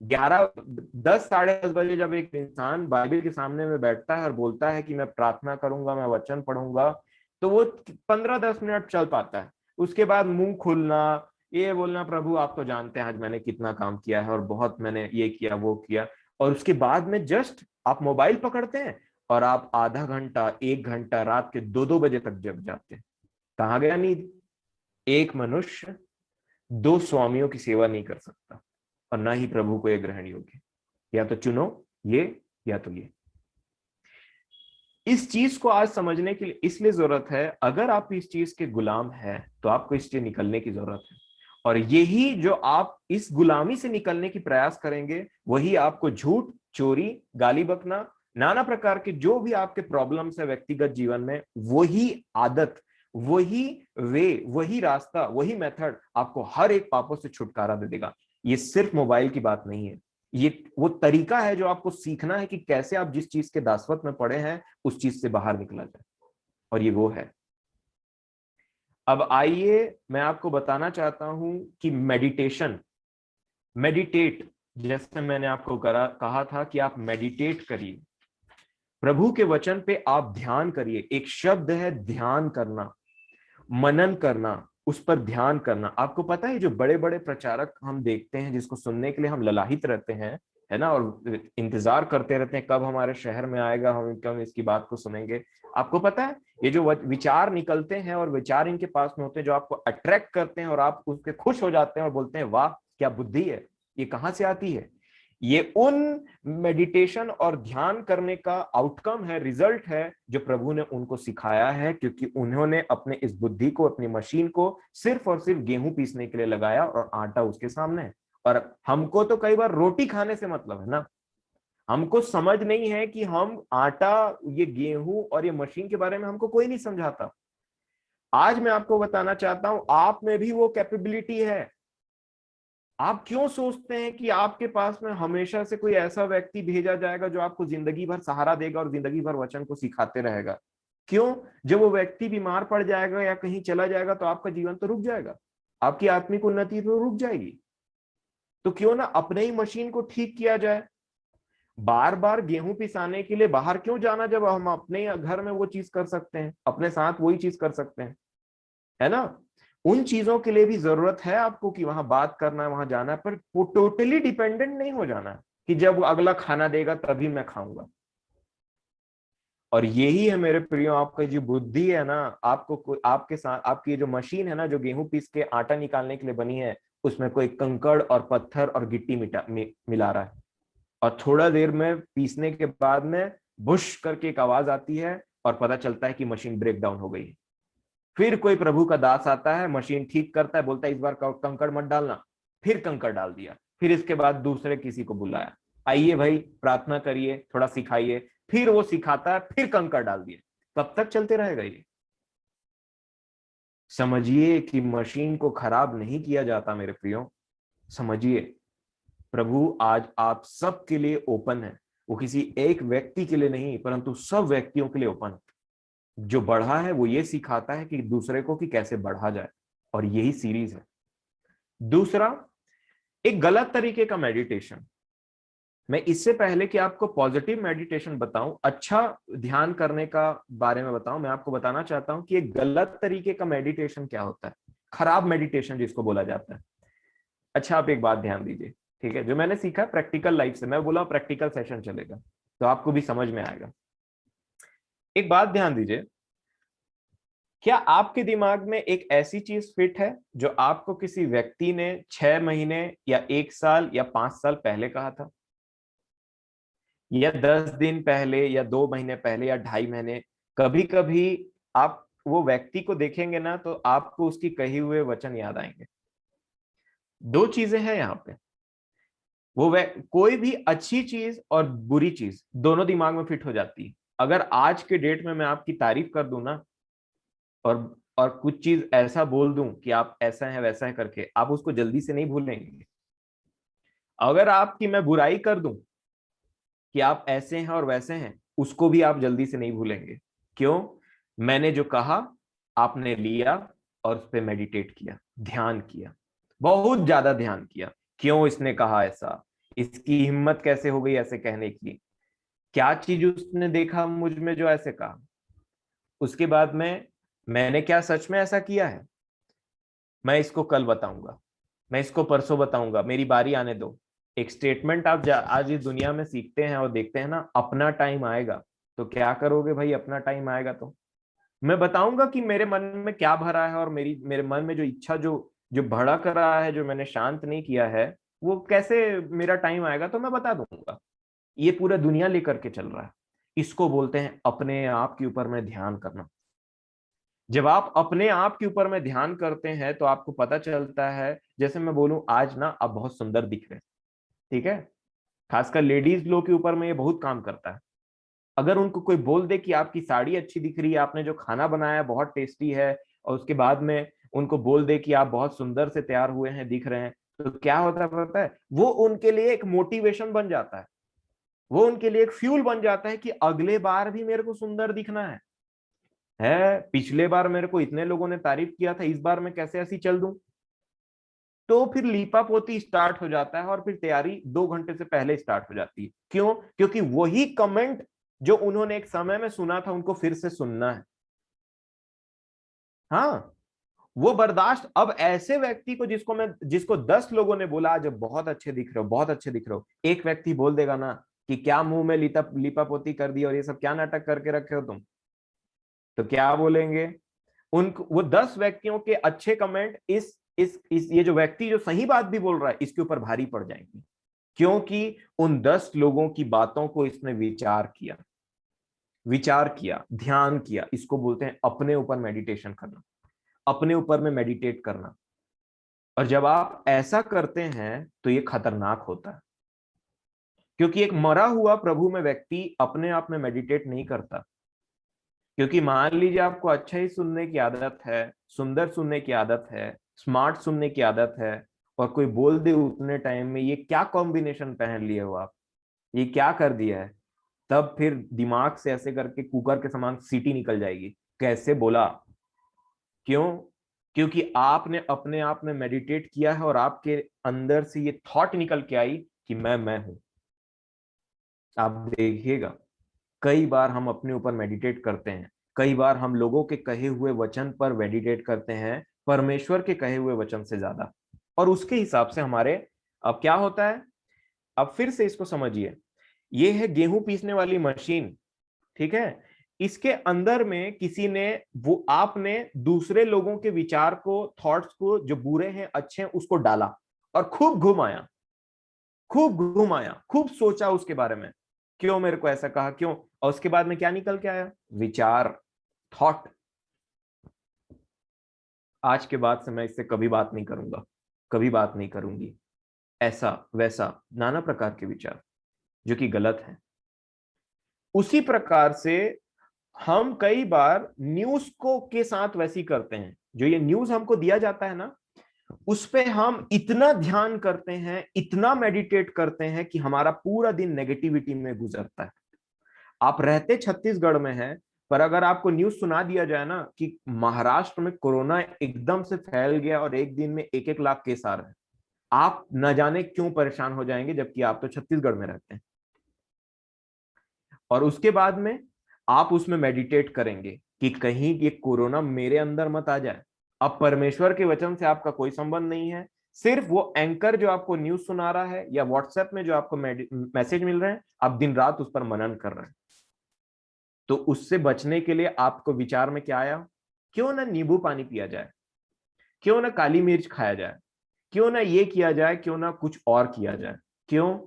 Speaker 1: 10 साढ़े 10 बजे जब एक इंसान बाइबल के सामने में बैठता है और बोलता है कि मैं प्रार्थना करूंगा, मैं वचन पढ़ूंगा, तो वो 15-10 मिनट चल पाता है। उसके बाद मुंह खुलना, ये बोलना, प्रभु आप तो जानते हैं आज मैंने कितना काम किया है, और बहुत मैंने ये किया वो किया, और उसके बाद में जस्ट आप मोबाइल पकड़ते हैं और आप आधा घंटा 1 घंटा रात के 2-2 बजे तक जग जाते हैं। कहाँ गया नींद? एक मनुष्य दो स्वामियों की सेवा नहीं कर सकता, और ना ही प्रभु को ये ग्रहण योग्य। या तो चुनो ये, या तो ये। इस चीज को आज समझने के लिए इसलिए जरूरत है, अगर आप इस चीज के गुलाम हैं तो आपको इससे निकलने की जरूरत है। और यही जो आप इस गुलामी से निकलने की प्रयास करेंगे, वही आपको झूठ, चोरी, गाली बकना, नाना प्रकार के जो भी आपके प्रॉब्लम्स है व्यक्तिगत जीवन में, वही आदत, वही वही रास्ता, वही मेथड आपको हर एक पापों से छुटकारा दे देगा। ये सिर्फ मोबाइल की बात नहीं है, ये वो तरीका है जो आपको सीखना है कि कैसे आप जिस चीज के दासवत में पड़े हैं उस चीज से बाहर निकला जाए, और ये वो है। अब आइए, मैं आपको बताना चाहता हूं कि मेडिटेट, जैसे मैंने आपको कहा था कि आप मेडिटेट करिए, प्रभु के वचन पे आप ध्यान करिए। एक शब्द है ध्यान करना, मनन करना, उस पर ध्यान करना। आपको पता है, जो बड़े बड़े प्रचारक हम देखते हैं, जिसको सुनने के लिए हम ललाहित रहते हैं, है ना, और इंतजार करते रहते हैं कब हमारे शहर में आएगा, हम कब इसकी बात को सुनेंगे। आपको पता है, ये जो विचार निकलते हैं और विचार इनके पास में होते हैं जो आपको अट्रैक्ट करते हैं, और आप उसके खुश हो जाते हैं और बोलते हैं वाह क्या बुद्धि है, ये कहाँ से आती है? ये उन मेडिटेशन और ध्यान करने का आउटकम है, रिजल्ट है, जो प्रभु ने उनको सिखाया है, क्योंकि उन्होंने अपने इस बुद्धि को, अपनी मशीन को सिर्फ और सिर्फ गेहूं पीसने के लिए लगाया और आटा उसके सामने है। और हमको तो कई बार रोटी खाने से मतलब है ना, हमको समझ नहीं है कि हम आटा, ये गेहूं और ये मशीन के बारे में हमको कोई नहीं समझाता। आज मैं आपको बताना चाहता हूं, आप में भी वो कैपेबिलिटी है। आप क्यों सोचते हैं कि आपके पास में हमेशा से कोई ऐसा व्यक्ति भेजा जाएगा जो आपको जिंदगी भर सहारा देगा और जिंदगी भर वचन को सिखाते रहेगा? क्यों? जब वो व्यक्ति बीमार पड़ जाएगा या कहीं चला जाएगा तो आपका जीवन तो रुक जाएगा, आपकी आत्मिक उन्नति तो रुक जाएगी। तो क्यों ना अपने ही मशीन को ठीक किया जाए। बार बार गेहूं पिसाने के लिए बाहर क्यों जाना, जब हम अपने घर में वो चीज कर सकते हैं, अपने साथ वही चीज कर सकते हैं, है ना? उन चीजों के लिए भी जरूरत है आपको कि वहां बात करना है, वहां जाना है, पर टोटली डिपेंडेंट नहीं हो जाना है कि जब वो अगला खाना देगा तभी मैं खाऊंगा। और यही है मेरे प्रियो, आपका जो बुद्धि है ना, आपको आपके साथ आपकी जो मशीन है ना, जो गेहूं पीस के आटा निकालने के लिए बनी है, उसमें कोई कंकड़ और पत्थर और गिट्टी मिला रहा है। और थोड़ा देर में पीसने के बाद में बुश करके एक आवाज आती है और पता चलता है कि मशीन ब्रेक डाउन हो गई। फिर कोई प्रभु का दास आता है, मशीन ठीक करता है, बोलता है इस बार कंकड़ मत डालना, फिर कंकड़ डाल दिया। फिर इसके बाद दूसरे किसी को बुलाया, आइए भाई प्रार्थना करिए, थोड़ा सिखाइए, फिर वो सिखाता है, फिर कंकड़ डाल दिए। कब तक चलते रहेगा ये? समझिए कि मशीन को खराब नहीं किया जाता मेरे प्रियो, समझिए। प्रभु आज आप सबके लिए ओपन है, वो किसी एक व्यक्ति के लिए नहीं परंतु सब व्यक्तियों के लिए ओपन है। जो बढ़ा है वो ये सिखाता है कि दूसरे को कि कैसे बढ़ा जाए, और यही सीरीज है। दूसरा, एक गलत तरीके का मेडिटेशन। मैं इससे पहले कि आपको पॉजिटिव मेडिटेशन बताऊं, अच्छा ध्यान करने का बारे में बताऊं, मैं आपको बताना चाहता हूं कि एक गलत तरीके का मेडिटेशन क्या होता है, खराब मेडिटेशन जिसको बोला जाता है। अच्छा, आप एक बात ध्यान दीजिए, ठीक है? जो मैंने सीखा प्रैक्टिकल लाइफ से, मैं बोला प्रैक्टिकल सेशन चलेगा तो आपको भी समझ में आएगा। एक बात ध्यान दीजिए, क्या आपके दिमाग में एक ऐसी चीज फिट है जो आपको किसी व्यक्ति ने 6 महीने या 1 साल या 5 साल पहले कहा था, या 10 दिन पहले या 2 महीने पहले या 2.5 महीने? कभी कभी आप वो व्यक्ति को देखेंगे ना तो आपको उसकी कही हुए वचन याद आएंगे। दो चीजें हैं यहाँ पे, कोई भी अच्छी चीज और बुरी चीज दोनों दिमाग में फिट हो जाती है। अगर आज के डेट में मैं आपकी तारीफ कर दूं ना, और कुछ चीज ऐसा बोल दूं कि आप ऐसा है वैसा है करके, आप उसको जल्दी से नहीं भूलेंगे। अगर आपकी मैं बुराई कर दूं कि आप ऐसे हैं और वैसे हैं, उसको भी आप जल्दी से नहीं भूलेंगे। क्यों? मैंने जो कहा आपने लिया और उस पर मेडिटेट किया, ध्यान किया, बहुत ज्यादा ध्यान किया। क्यों इसने कहा ऐसा, इसकी हिम्मत कैसे हो गई ऐसे कहने की, क्या चीज उसने देखा मुझ में जो ऐसे कहा। उसके बाद में मैंने क्या सच में ऐसा किया है, मैं इसको कल बताऊंगा, मैं इसको परसों बताऊंगा, मेरी बारी आने दो। एक स्टेटमेंट आप आज इस दुनिया में सीखते हैं और देखते हैं ना, अपना टाइम आएगा। तो क्या करोगे भाई, अपना टाइम आएगा तो मैं बताऊंगा कि मेरे मन में क्या भरा है, और मेरे मन में जो इच्छा, जो जो भड़क रहा है, जो मैंने शांत नहीं किया है, वो कैसे मेरा टाइम आएगा तो मैं बता दूंगा। ये पूरा दुनिया लेकर के चल रहा है। इसको बोलते हैं अपने आप के ऊपर में ध्यान करना। जब आप अपने आप के ऊपर में ध्यान करते हैं तो आपको पता चलता है, जैसे मैं बोलूं आज ना आप बहुत सुंदर दिख रहे हैं, ठीक है? खासकर लेडीज लोग के ऊपर में ये बहुत काम करता है। अगर उनको कोई बोल दे कि आपकी साड़ी अच्छी दिख रही है, आपने जो खाना बनाया बहुत टेस्टी है, और उसके बाद में उनको बोल दे कि आप बहुत सुंदर से तैयार हुए हैं, दिख रहे हैं, तो क्या होता है पता है? वो उनके लिए एक मोटिवेशन बन जाता है, वो उनके लिए एक फ्यूल बन जाता है कि अगले बार भी मेरे को सुंदर दिखना है, पिछले बार मेरे को इतने लोगों ने तारीफ किया था, इस बार मैं कैसे ऐसी चल दूं। तो फिर लीपा पोती स्टार्ट हो जाता है, और फिर तैयारी 2 घंटे से पहले स्टार्ट हो जाती है। क्यों? क्योंकि वही कमेंट जो उन्होंने एक समय में सुना था उनको फिर से सुनना है। हाँ, वो बर्दाश्त अब ऐसे व्यक्ति को, जिसको 10 लोगों ने बोला आज बहुत अच्छे दिख रहे हो, बहुत अच्छे दिख रहे हो, एक व्यक्ति बोल देगा ना कि क्या मुंह में लिपा पोती कर दी और ये सब क्या नाटक करके रखे हो तुम, तो क्या बोलेंगे? उन वो 10 व्यक्तियों के अच्छे कमेंट इस ये जो व्यक्ति जो सही बात भी बोल रहा है इसके ऊपर भारी पड़ जाएंगे। क्योंकि उन 10 लोगों की बातों को इसने विचार किया, ध्यान किया। इसको बोलते हैं अपने ऊपर मेडिटेशन करना, अपने ऊपर में मेडिटेट करना। और जब आप ऐसा करते हैं तो ये खतरनाक होता है, क्योंकि एक मरा हुआ प्रभु में व्यक्ति अपने आप में मेडिटेट नहीं करता। क्योंकि मान लीजिए आपको अच्छा ही सुनने की आदत है, सुंदर सुनने की आदत है, स्मार्ट सुनने की आदत है, और कोई बोल दे उतने टाइम में, ये क्या कॉम्बिनेशन पहन लिए हो आप, ये क्या कर दिया है, तब फिर दिमाग से ऐसे करके कुकर के समान सीटी निकल जाएगी, कैसे बोला। क्यों? क्योंकि आपने अपने आप में मेडिटेट किया है और आपके अंदर से ये थॉट निकल के आई कि मैं हूं। आप देखिएगा, कई बार हम अपने ऊपर मेडिटेट करते हैं, कई बार हम लोगों के कहे हुए वचन पर मेडिटेट करते हैं परमेश्वर के कहे हुए वचन से ज्यादा, और उसके हिसाब से हमारे, अब क्या होता है, अब फिर से इसको समझिए। ये है गेहूं पीसने वाली मशीन, ठीक है। इसके अंदर में किसी ने, वो आपने दूसरे लोगों के विचार को, थॉट्स को, जो बुरे हैं अच्छे हैं, उसको डाला और खूब घुमाया, खूब सोचा उसके बारे में, क्यों मेरे को ऐसा कहा, क्यों, और उसके बाद में क्या निकल के आया, विचार, थॉट। आज के बाद से मैं इससे कभी बात नहीं करूंगा, कभी बात नहीं करूंगी, ऐसा वैसा नाना प्रकार के विचार जो कि गलत है। उसी प्रकार से हम कई बार न्यूज को के साथ वैसी करते हैं, जो ये न्यूज हमको दिया जाता है ना, उस पे हम इतना ध्यान करते हैं, इतना मेडिटेट करते हैं कि हमारा पूरा दिन नेगेटिविटी में गुजरता है। आप रहते छत्तीसगढ़ में हैं, पर अगर आपको न्यूज सुना दिया जाए ना कि महाराष्ट्र में कोरोना एकदम से फैल गया और एक दिन में 1-1 लाख केस आ रहे हैं, आप न जाने क्यों परेशान हो जाएंगे, जबकि आप तो छत्तीसगढ़ में रहते हैं। और उसके बाद में आप उसमें मेडिटेट करेंगे कि कहीं ये कोरोना मेरे अंदर मत आ जाए। अब परमेश्वर के वचन से आपका कोई संबंध नहीं है, सिर्फ वो एंकर जो आपको न्यूज सुना रहा है या व्हाट्सएप में जो आपको मैसेज मिल रहे हैं, आप दिन रात उस पर मनन कर रहे हैं। तो उससे बचने के लिए आपको विचार में क्या आया, क्यों ना नींबू पानी पिया जाए, क्यों ना काली मिर्च खाया जाए, क्यों ना ये किया जाए, क्यों ना कुछ और किया जाए। क्यों?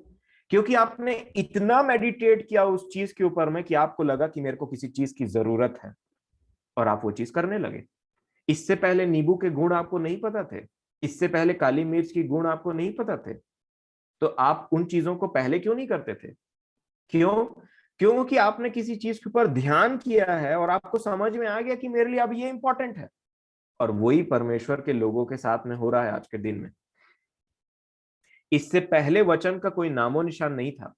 Speaker 1: क्योंकि आपने इतना मेडिटेट किया उस चीज के ऊपर में कि आपको लगा कि मेरे को किसी चीज की जरूरत है, और आप वो चीज करने लगे। इससे पहले नींबू के गुण आपको नहीं पता थे, इससे पहले काली मिर्च की गुण आपको नहीं पता थे, तो आप उन चीजों को पहले क्यों नहीं करते थे? क्यों? क्योंकि आपने किसी चीज के ऊपर ध्यान किया है और आपको समझ में आ गया कि मेरे लिए अब ये इंपॉर्टेंट है। और वही परमेश्वर के लोगों के साथ में हो रहा है आज के दिन में। इससे पहले वचन का कोई नामो निशान नहीं था,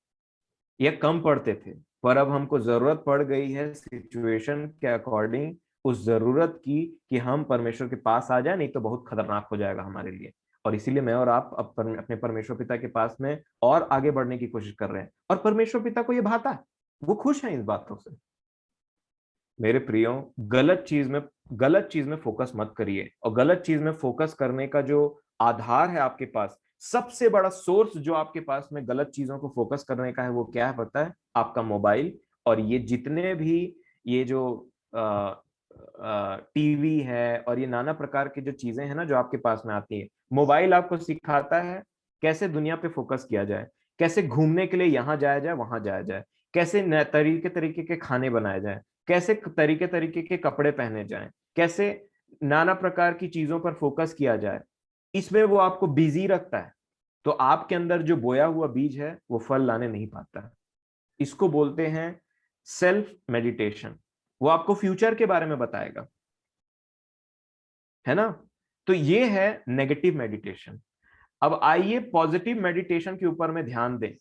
Speaker 1: या कम पढ़ते थे, पर अब हमको जरूरत पड़ गई है सिचुएशन के अकॉर्डिंग, उस जरूरत की कि हम परमेश्वर के पास आ जाए, नहीं तो बहुत खतरनाक हो जाएगा हमारे लिए। और इसीलिए मैं और आप अब अपने परमेश्वर पिता के पास में और आगे बढ़ने की कोशिश कर रहे हैं, और परमेश्वर पिता को ये भाता है, वो खुश है इस बातों से। मेरे प्रियो, गलत चीज में फोकस मत करिए। और गलत चीज में फोकस करने का जो आधार है आपके पास, सबसे बड़ा सोर्स जो आपके पास में गलत चीजों को फोकस करने का है, वो क्या है पता है? आपका मोबाइल। और ये जितने भी, ये जो टीवी है और ये नाना प्रकार की जो चीजें हैं ना जो आपके पास में आती है, मोबाइल आपको सिखाता है कैसे दुनिया पे फोकस किया जाए, कैसे घूमने के लिए यहां जाया जाए, वहां जाया जाए, कैसे नए तरीके तरीके के खाने बनाए जाए, कैसे तरीके तरीके के कपड़े पहने जाएं, कैसे नाना प्रकार की चीजों पर फोकस किया जाए। इसमें वो आपको बिजी रखता है, तो आपके अंदर जो बोया हुआ बीज है वो फल लाने नहीं पाता। इसको बोलते हैं सेल्फ मेडिटेशन। वो आपको फ्यूचर के बारे में बताएगा, है ना। तो ये है नेगेटिव मेडिटेशन। अब आइए पॉजिटिव मेडिटेशन के ऊपर में ध्यान दें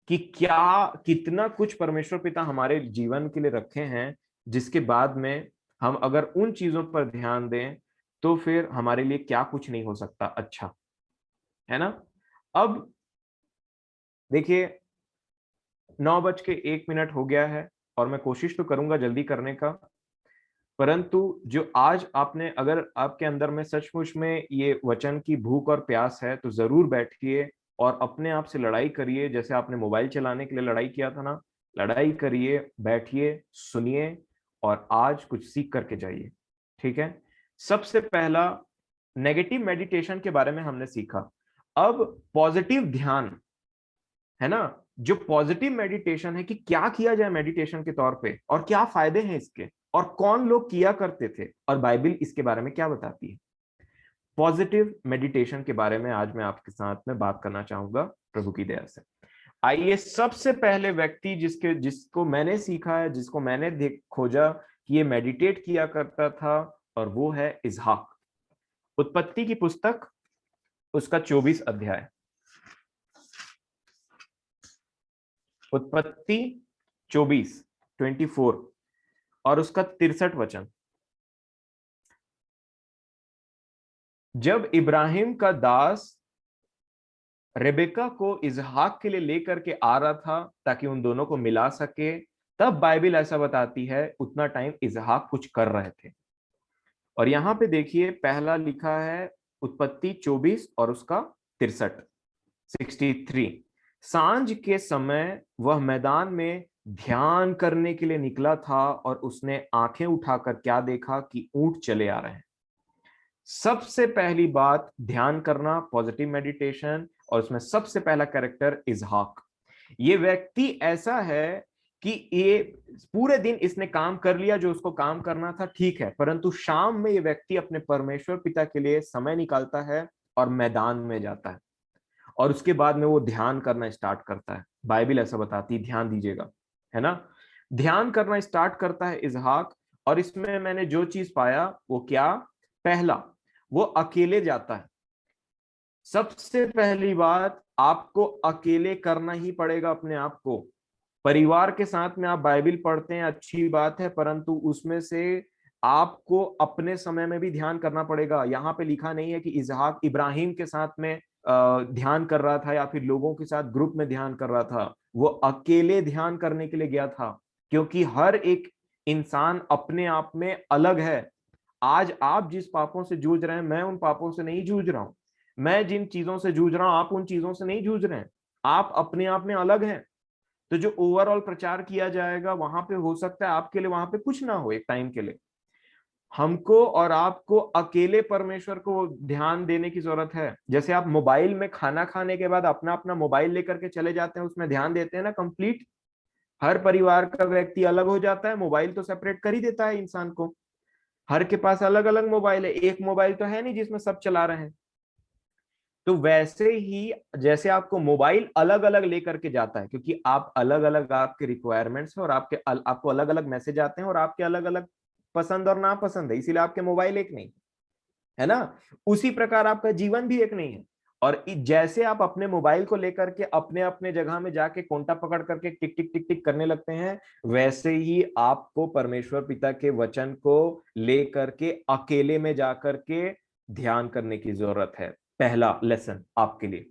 Speaker 1: कि क्या, कितना कुछ परमेश्वर पिता हमारे जीवन के लिए रखे हैं, जिसके बाद में हम अगर उन चीजों पर ध्यान दें तो फिर हमारे लिए क्या कुछ नहीं हो सकता अच्छा, है ना। अब देखिए, 9:01 हो गया है, और मैं कोशिश तो करूंगा जल्दी करने का, परंतु जो आज आपने, अगर आपके अंदर में सचमुच में ये वचन की भूख और प्यास है, तो जरूर बैठिए और अपने आप से लड़ाई करिए, जैसे आपने मोबाइल चलाने के लिए लड़ाई किया था ना। लड़ाई करिए, बैठिए, सुनिए, और आज कुछ सीख करके जाइए, ठीक है। सबसे पहला, नेगेटिव मेडिटेशन के बारे में हमने सीखा। अब पॉजिटिव ध्यान, है ना। जो पॉजिटिव मेडिटेशन है कि क्या किया जाए मेडिटेशन के तौर पे और क्या फायदे हैं इसके और कौन लोग किया करते थे और बाइबल इसके बारे में क्या बताती है। पॉजिटिव मेडिटेशन के बारे में आज मैं आपके साथ में बात करना चाहूंगा प्रभु की दया से। आइए, सबसे पहले व्यक्ति जिसको मैंने सीखा है, जिसको मैंने खोजा कि ये मेडिटेट किया करता था, और वो है इसहाक। उत्पत्ति की पुस्तक, उसका 24 अध्याय। उत्पत्ति 24 और उसका 63 वचन। जब इब्राहिम का दास रेबेका को इसहाक के लिए लेकर के आ रहा था ताकि उन दोनों को मिला सके, तब बाइबल ऐसा बताती है उतना टाइम इसहाक कुछ कर रहे थे। और यहां पे देखिए, पहला लिखा है उत्पत्ति 24 और उसका 63, 63। सांझ के समय वह मैदान में ध्यान करने के लिए निकला था और उसने आंखें उठाकर क्या देखा कि ऊंट चले आ रहे हैं। सबसे पहली बात ध्यान करना, पॉजिटिव मेडिटेशन, और उसमें सबसे पहला कैरेक्टर इसहाक। ये व्यक्ति ऐसा है कि ये पूरे दिन इसने काम कर लिया जो उसको काम करना था, ठीक है, परंतु शाम में ये व्यक्ति अपने परमेश्वर पिता के लिए समय निकालता है और मैदान में जाता है, और उसके बाद में वो ध्यान करना स्टार्ट करता है। बाइबल ऐसा बताती है, ध्यान दीजिएगा, है ना। ध्यान करना स्टार्ट करता है इसहाक। और इसमें मैंने जो चीज पाया वो क्या, पहला, वो अकेले जाता है। सबसे पहली बात, आपको अकेले करना ही पड़ेगा अपने आप को। परिवार के साथ में आप बाइबल पढ़ते हैं, अच्छी बात है, परंतु उसमें से आपको अपने समय में भी ध्यान करना पड़ेगा। यहाँ पे लिखा नहीं है कि इसहाक इब्राहिम के साथ में ध्यान कर रहा था या फिर लोगों के साथ ग्रुप में ध्यान कर रहा था। वो अकेले ध्यान करने के लिए गया था, क्योंकि हर एक इंसान अपने आप में अलग है। आज आप जिस पापों से जूझ रहे हैं, मैं उन पापों से नहीं जूझ रहा हूं। मैं जिन चीजों से जूझ रहा हूं, आप उन चीजों से नहीं जूझ रहे हैं। आप अपने आप में अलग हैं। तो जो ओवरऑल प्रचार किया जाएगा वहां पे, हो सकता है आपके लिए वहां पे कुछ ना हो एक टाइम के लिए। हमको और आपको अकेले परमेश्वर को ध्यान देने की जरूरत है। जैसे आप मोबाइल में खाना खाने के बाद अपना अपना मोबाइल लेकर के चले जाते हैं, उसमें ध्यान देते हैं ना कंप्लीट। हर परिवार का व्यक्ति अलग हो जाता है, मोबाइल तो सेपरेट कर ही देता है इंसान को। हर के पास अलग अलग मोबाइल है, एक मोबाइल तो है नहीं जिसमें सब चला रहे हैं। तो वैसे ही जैसे आपको मोबाइल अलग अलग लेकर के जाता है, क्योंकि आप अलग अलग, आपके रिक्वायरमेंट्स है और आपको अलग अलग मैसेज आते हैं और आपके अलग अलग पसंद और नापसंद है, इसीलिए आपके मोबाइल एक नहीं है ना। उसी प्रकार आपका जीवन भी एक नहीं है। और जैसे आप अपने मोबाइल को लेकर के अपने अपने जगह में जाके कोंटा पकड़ करके टिक टिक टिक टिक करने लगते हैं, वैसे ही आपको परमेश्वर पिता के वचन को लेकर के अकेले में जाकर के ध्यान करने की जरूरत है। पहला लेसन आपके लिए,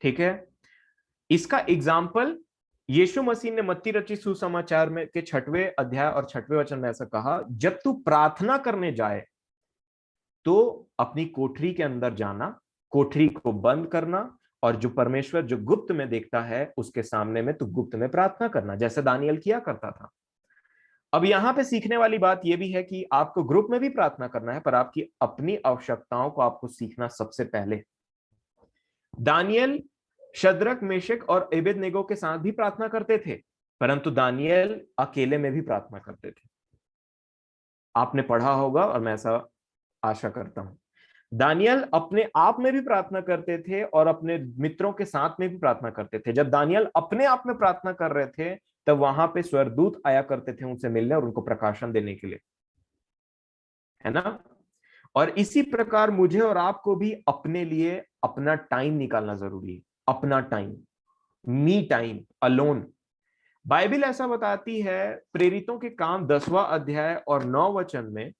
Speaker 1: ठीक है। इसका एग्जाम्पल यीशु मसीह ने मत्ती रचित सुसमाचार में के 6वें अध्याय और 6वें वचन में ऐसा कहा, जब तू प्रार्थना करने जाए तो अपनी कोठरी के अंदर जाना, कोठरी को बंद करना, और जो परमेश्वर जो गुप्त में देखता है उसके सामने में तू गुप्त में प्रार्थना करना, जैसे दानियल किया करता था। अब यहां पे सीखने वाली बात यह भी है कि आपको ग्रुप में भी प्रार्थना करना है, पर आपकी अपनी आवश्यकताओं को आपको सीखना सबसे पहले। दानियल शद्रक, मेशक और एबेदनेगो के साथ भी प्रार्थना करते थे, परंतु दानियल अकेले में भी प्रार्थना करते थे। आपने पढ़ा होगा और मैं ऐसा आशा करता हूं। दानियल अपने आप में भी प्रार्थना करते थे और अपने मित्रों के साथ में भी प्रार्थना करते थे। जब दानियल अपने आप में प्रार्थना कर रहे थे, तब वहां पे स्वर्गदूत आया करते थे उनसे मिलने और उनको प्रकाशन देने के लिए, है ना। और इसी प्रकार मुझे और आपको भी अपने लिए अपना टाइम निकालना जरूरी है। अपना time, me time, alone. Bible ऐसा बताती है प्रेरितों के काम 10वां अध्याय और 9 वचन में,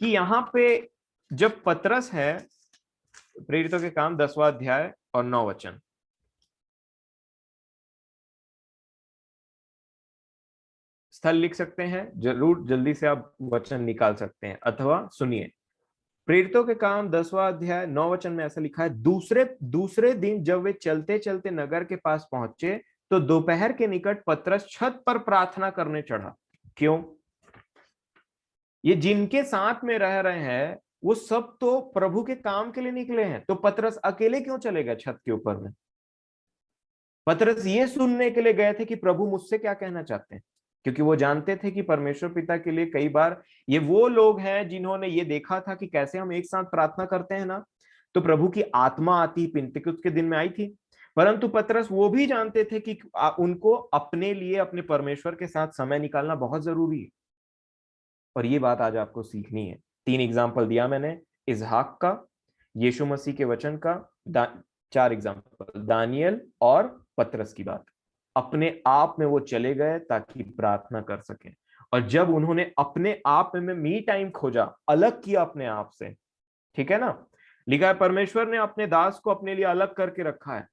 Speaker 1: कि यहां पे जब पतरस है, प्रेरितों के काम 10वां अध्याय और 9 वचन, स्थल लिख सकते हैं जरूर, जल्दी से आप वचन निकाल सकते हैं अथवा सुनिए। प्रेरितों के काम 10वां अध्याय 9 वचन में ऐसा लिखा है, दूसरे दूसरे दिन जब वे चलते चलते नगर के पास पहुंचे, तो दोपहर के निकट पतरस छत पर प्रार्थना करने चढ़ा। क्यों? ये जिनके साथ में रह रहे हैं वो सब तो प्रभु के काम के लिए निकले हैं, तो पतरस अकेले क्यों चले गए छत के ऊपर में? पतरस ये सुनने के लिए गए थे कि प्रभु मुझसे क्या कहना चाहते हैं, क्योंकि वो जानते थे कि परमेश्वर पिता के लिए कई बार ये वो लोग हैं जिन्होंने ये देखा था कि कैसे हम एक साथ प्रार्थना करते हैं ना, तो प्रभु की आत्मा आती पिन्तेकुस्त के दिन में आई थी। परंतु पतरस वो भी जानते थे कि उनको अपने लिए अपने परमेश्वर के साथ समय निकालना बहुत जरूरी है। और ये बात आज आपको सीखनी है। 3 एग्जाम्पल दिया मैंने, इसहाक का, यीशु मसीह के वचन का, 4 एग्जाम्पल, दानियल और पतरस की बात। अपने आप में वो चले गए ताकि प्रार्थना कर सकें। और जब उन्होंने अपने आप में मी टाइम खोजा, अलग किया अपने आप से, ठीक है ना, लिखा है परमेश्वर ने अपने दास को अपने लिए अलग करके रखा है।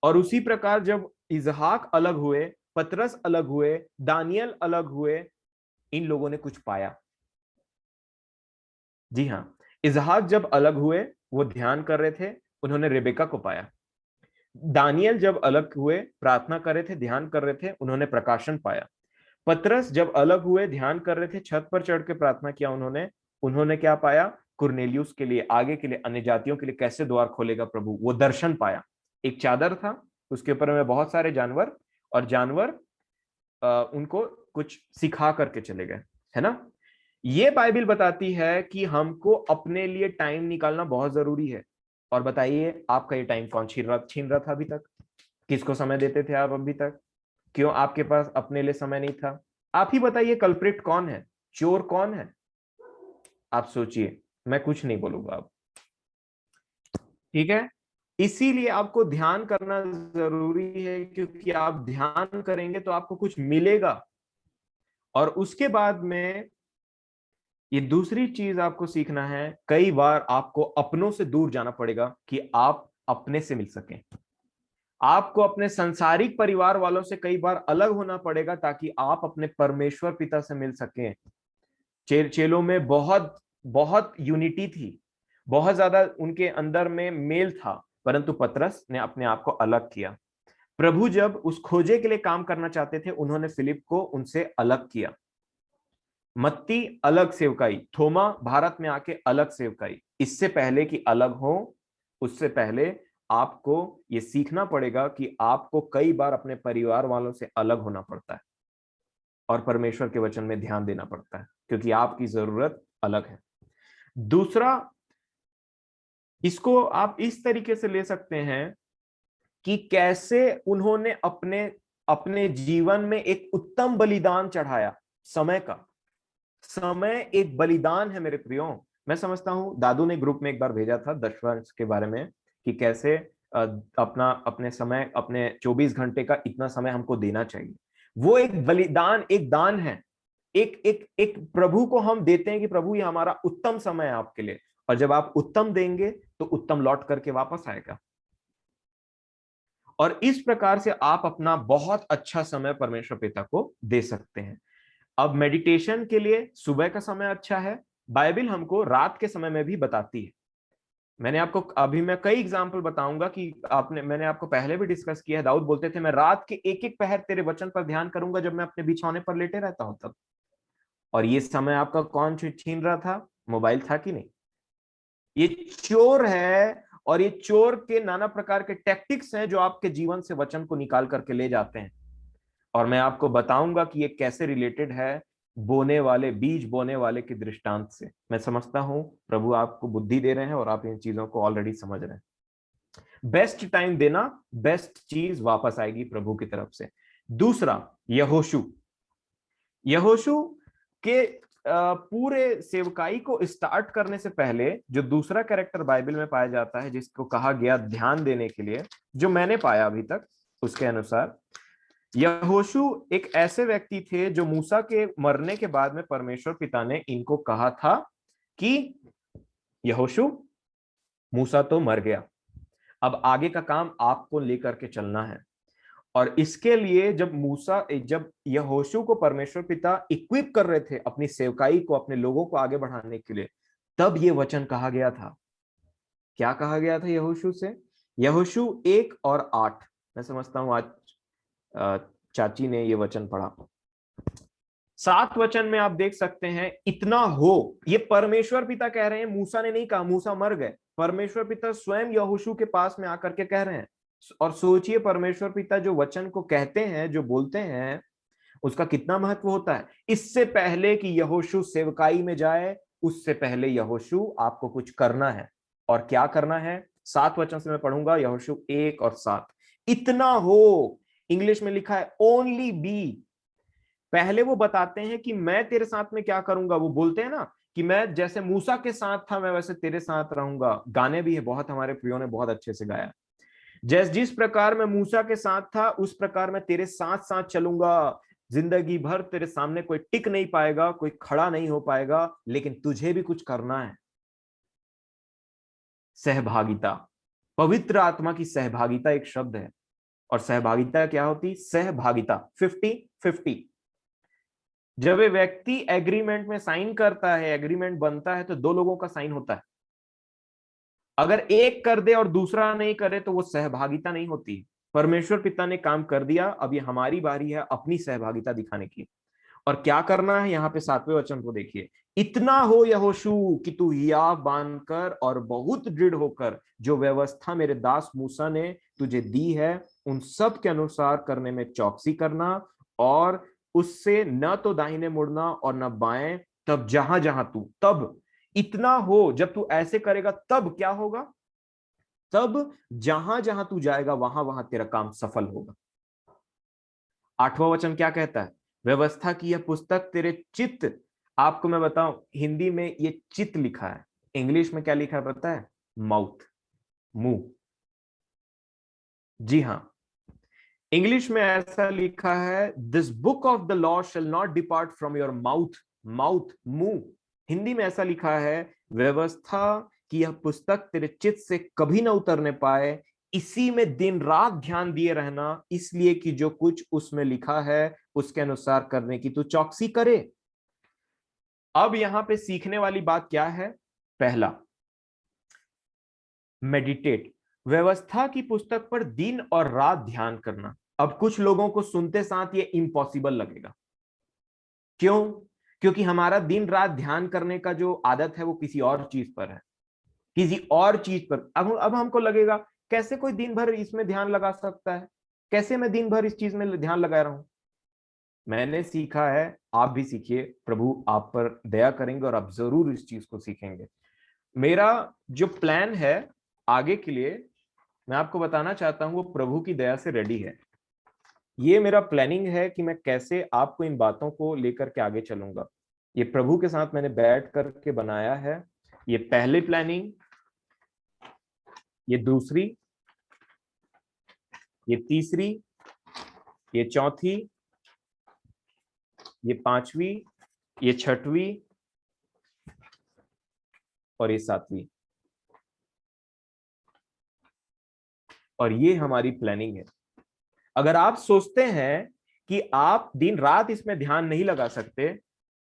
Speaker 1: और उसी प्रकार जब इसहाक अलग हुए, पतरस अलग हुए, दानियल अलग हुए, इन लोगों ने कुछ पाया। जी हाँ, इसहाक जब अलग हुए, वो ध्यान कर रहे थे, उन्होंने रेबेका को पाया। दानियल जब अलग हुए, प्रार्थना कर रहे थे, ध्यान कर रहे थे, उन्होंने प्रकाशन पाया। पतरस जब अलग हुए, ध्यान कर रहे थे, छत पर चढ़ के प्रार्थना किया उन्होंने, उन्होंने क्या पाया? कुरनेलियुस के लिए, आगे के लिए, अन्य जातियों के लिए कैसे द्वार खोलेगा प्रभु, वो दर्शन पाया। एक चादर था, उसके ऊपर में बहुत सारे जानवर, और जानवर उनको कुछ सिखा करके चले गए, है ना। ये बाइबल बताती है कि हमको अपने लिए टाइम निकालना बहुत जरूरी है। और बताइए, आपका ये टाइम कौन छीन रहा था अभी तक? किसको समय देते थे आप अभी तक? क्यों आपके पास अपने लिए समय नहीं था? आप ही बताइए, कल्प्रिट कौन है, चोर कौन है? आप सोचिए, मैं कुछ नहीं बोलूंगा अब, ठीक है। इसीलिए आपको ध्यान करना जरूरी है, क्योंकि आप ध्यान करेंगे तो आपको कुछ मिलेगा। और उसके बाद में ये दूसरी चीज आपको सीखना है, कई बार आपको अपनों से दूर जाना पड़ेगा कि आप अपने से मिल सकें। आपको अपने सांसारिक परिवार वालों से कई बार अलग होना पड़ेगा ताकि आप अपने परमेश्वर पिता से मिल सकें। चेलों में बहुत बहुत यूनिटी थी, बहुत ज्यादा उनके अंदर में मेल था, परंतु पतरस ने अपने आप को अलग किया। प्रभु जब उस खोजे के लिए काम करना चाहते थे, उन्होंने फिलिप को उनसे अलग किया। मत्ती अलग सेवकाई, थोमा भारत में आके अलग सेवकाई। इससे पहले कि अलग हो, उससे पहले आपको यह सीखना पड़ेगा कि आपको कई बार अपने परिवार वालों से अलग होना पड़ता है और परमेश्वर के वचन में ध्यान देना पड़ता है, क्योंकि आपकी जरूरत अलग है। दूसरा, इसको आप इस तरीके से ले सकते हैं कि कैसे उन्होंने अपने अपने जीवन में एक उत्तम बलिदान चढ़ाया। समय का, समय एक बलिदान है मेरे प्रियो। मैं समझता हूं, दादू ने ग्रुप में एक बार भेजा था दशवंश के बारे में, कि कैसे अपना अपने समय, अपने 24 घंटे का इतना समय हमको देना चाहिए। वो एक बलिदान, एक दान है। एक एक एक प्रभु को हम देते हैं कि प्रभु ये हमारा उत्तम समय है आपके लिए, और जब आप उत्तम देंगे तो उत्तम लौट करके वापस आएगा। और इस प्रकार से आप अपना बहुत अच्छा समय परमेश्वर पिता को दे सकते हैं। अब मेडिटेशन के लिए सुबह का समय अच्छा है, बाइबल हमको रात के समय में भी बताती है। मैंने आपको अभी मैं कई एग्जाम्पल बताऊंगा कि मैंने आपको पहले भी डिस्कस किया है, दाऊद बोलते थे मैं रात के एक एक पहर तेरे वचन पर ध्यान करूंगा जब मैं अपने बिछौने पर लेटे रहता हूं तब। और ये समय आपका कौन छीन रहा था? मोबाइल था कि नहीं? ये चोर है, और ये चोर के नाना प्रकार के टैक्टिक्स हैं जो आपके जीवन से वचन को निकाल करके ले जाते हैं। और मैं आपको बताऊंगा कि ये कैसे रिलेटेड है बोने वाले, बीज बोने वाले के दृष्टांत से। मैं समझता हूं प्रभु आपको बुद्धि दे रहे हैं और आप इन चीजों को ऑलरेडी समझ रहे हैं। बेस्ट टाइम देना, बेस्ट चीज वापस आएगी प्रभु की तरफ से। दूसरा, यहोशू। यहोशू के पूरे सेवकाई को स्टार्ट करने से पहले जो दूसरा कैरेक्टर बाइबल में पाया जाता है, जिसको कहा गया ध्यान देने के लिए, जो मैंने पाया अभी तक उसके अनुसार, यहोशू एक ऐसे व्यक्ति थे जो मूसा के मरने के बाद में परमेश्वर पिता ने इनको कहा था कि यहोशू, मूसा तो मर गया, अब आगे का काम आपको लेकर के चलना है। और इसके लिए जब यहोशू को परमेश्वर पिता इक्विप कर रहे थे अपनी सेवकाई को, अपने लोगों को आगे बढ़ाने के लिए, तब ये वचन कहा गया था। क्या कहा गया था यहोशू से? यहोशू 1:8। मैं समझता हूं आज चाची ने ये वचन पढ़ा। 7 वचन में आप देख सकते हैं, इतना हो, ये परमेश्वर पिता कह रहे हैं, मूसा ने नहीं कहा, मूसा मर गए। परमेश्वर पिता स्वयं यहोशू के पास में आकर के कह रहे हैं और सोचिए परमेश्वर पिता जो वचन को कहते हैं, जो बोलते हैं, उसका कितना महत्व होता है। इससे पहले कि यहोशू सेवकाई में जाए, उससे पहले यहोशू आपको कुछ करना है। और क्या करना है? 7 वचन से मैं पढ़ूंगा, यहोशू 1 और 7। इतना हो, इंग्लिश में लिखा है ओनली बी। पहले वो बताते हैं कि मैं तेरे साथ में क्या करूंगा। वो बोलते हैं ना कि मैं जैसे मूसा के साथ था, मैं वैसे तेरे साथ रहूंगा। गाने भी है बहुत, हमारे प्रियो ने बहुत अच्छे से गाया। जिस प्रकार मैं मूसा के साथ था, उस प्रकार मैं तेरे साथ साथ चलूंगा। जिंदगी भर तेरे सामने कोई टिक नहीं पाएगा, कोई खड़ा नहीं हो पाएगा, लेकिन तुझे भी कुछ करना है। सहभागिता, पवित्र आत्मा की सहभागिता एक शब्द है। और सहभागिता क्या होती? सहभागिता 50-50। जब ये व्यक्ति एग्रीमेंट में साइन करता है, एग्रीमेंट बनता है, तो दो लोगों का साइन होता है। अगर एक कर दे और दूसरा नहीं करे तो वो सहभागिता नहीं होती। परमेश्वर पिता ने काम कर दिया, अब ये हमारी बारी है अपनी सहभागिता दिखाने की। और क्या करना है? यहाँ पे 7वें वचन को देखिए। इतना हो यहोशू कि तू हियाव बांधकर और बहुत दृढ़ होकर जो व्यवस्था मेरे दास मूसा ने तुझे दी है, उन सब के अनुसार करने में चौकसी करना, और उससे न तो दाहिने मुड़ना और न बाएं। तब जहां जहां तू, तब इतना हो, जब तू ऐसे करेगा तब क्या होगा? तब जहां जहां तू जाएगा वहां वहां तेरा काम सफल होगा। 8वां वचन क्या कहता है? व्यवस्था की यह पुस्तक तेरे चित्त, आपको मैं बताऊं, हिंदी में ये चित्त लिखा है, इंग्लिश में क्या लिखा है पता है? माउथ, मुंह। जी हाँ, इंग्लिश में ऐसा लिखा है, this book of the law shall not depart from your mouth. Mouth, मुंह। हिंदी में ऐसा लिखा है, व्यवस्था की यह पुस्तक तेरे चित्त से कभी ना उतरने पाए, इसी में दिन रात ध्यान दिए रहना, इसलिए कि जो कुछ उसमें लिखा है उसके अनुसार करने की तू चौकसी करे। अब यहां पे सीखने वाली बात क्या है? पहला, मेडिटेट, व्यवस्था की पुस्तक पर दिन और रात ध्यान करना। अब कुछ लोगों को सुनते साथ ये इम्पॉसिबल लगेगा। क्यों? क्योंकि हमारा दिन रात ध्यान करने का जो आदत है वो किसी और चीज पर है, किसी और चीज पर। अब हमको लगेगा कैसे कोई दिन भर इसमें ध्यान लगा सकता है, कैसे मैं दिन भर इस चीज में ध्यान लगा रहा हूं। मैंने सीखा है, आप भी सीखिए, प्रभु आप पर दया करेंगे और आप जरूर इस चीज को सीखेंगे। मेरा जो प्लान है आगे के लिए, मैं आपको बताना चाहता हूं, वो प्रभु की दया से रेडी है। ये मेरा प्लानिंग है कि मैं कैसे आपको इन बातों को लेकर के आगे चलूंगा। ये प्रभु के साथ मैंने बैठ करके बनाया है। ये पहली प्लानिंग, ये दूसरी, ये तीसरी, ये चौथी, ये पांचवी, ये छठवीं और ये सातवीं। और ये हमारी प्लानिंग है। अगर आप सोचते हैं कि आप दिन रात इसमें ध्यान नहीं लगा सकते,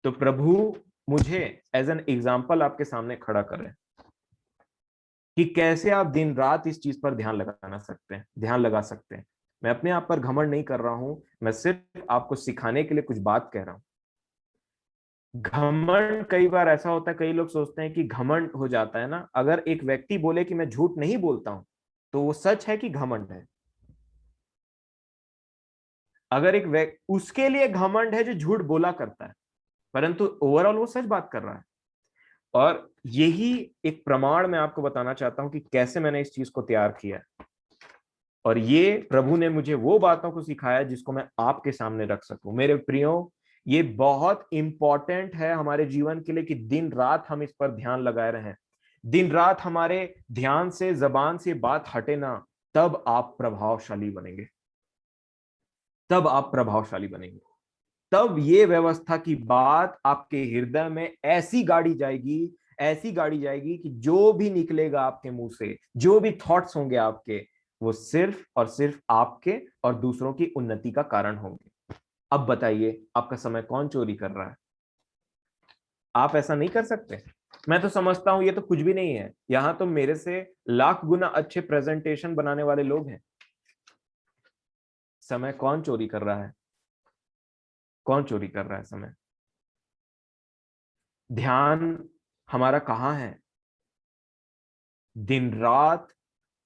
Speaker 1: तो प्रभु मुझे एज एन एग्जाम्पल आपके सामने खड़ा कर रहे हैं कि कैसे आप दिन रात इस चीज पर ध्यान लगाना सकते हैं, ध्यान लगा सकते हैं। मैं अपने आप पर घमंड नहीं कर रहा हूं, मैं सिर्फ आपको सिखाने के लिए कुछ बात कह रहा हूं। घमंड कई बार ऐसा होता है, कई लोग सोचते हैं कि घमंड हो जाता है ना, अगर एक व्यक्ति बोले कि मैं झूठ नहीं बोलता हूं, तो वो सच है कि घमंड है? अगर एक व्यक्ति, उसके लिए घमंड है जो झूठ बोला करता है, परंतु ओवरऑल वो सच बात कर रहा है। और यही एक प्रमाण मैं आपको बताना चाहता हूं कि कैसे मैंने इस चीज को तैयार किया है। और ये प्रभु ने मुझे वो बातों को सिखाया जिसको मैं आपके सामने रख सकूं। मेरे प्रियो, ये बहुत इंपॉर्टेंट है हमारे जीवन के लिए कि दिन रात हम इस पर ध्यान लगाए रहें। दिन रात हमारे ध्यान से, जबान से बात हटे ना, तब आप प्रभावशाली बनेंगे। तब आप प्रभावशाली बनेंगे। तब ये व्यवस्था की बात आपके हृदय में ऐसी गाड़ी जाएगी, ऐसी गाड़ी जाएगी कि जो भी निकलेगा आपके मुंह से, जो भी थॉट्स होंगे आपके, वो सिर्फ और सिर्फ आपके और दूसरों की उन्नति का कारण होंगे। अब बताइए, आपका समय कौन चोरी कर रहा है? आप ऐसा नहीं कर सकते। मैं तो समझता हूं ये तो कुछ भी नहीं है, यहां तो मेरे से लाख गुना अच्छे प्रेजेंटेशन बनाने वाले लोग हैं। समय कौन चोरी कर रहा है? कौन चोरी कर रहा है समय? ध्यान हमारा कहाँ है? दिन रात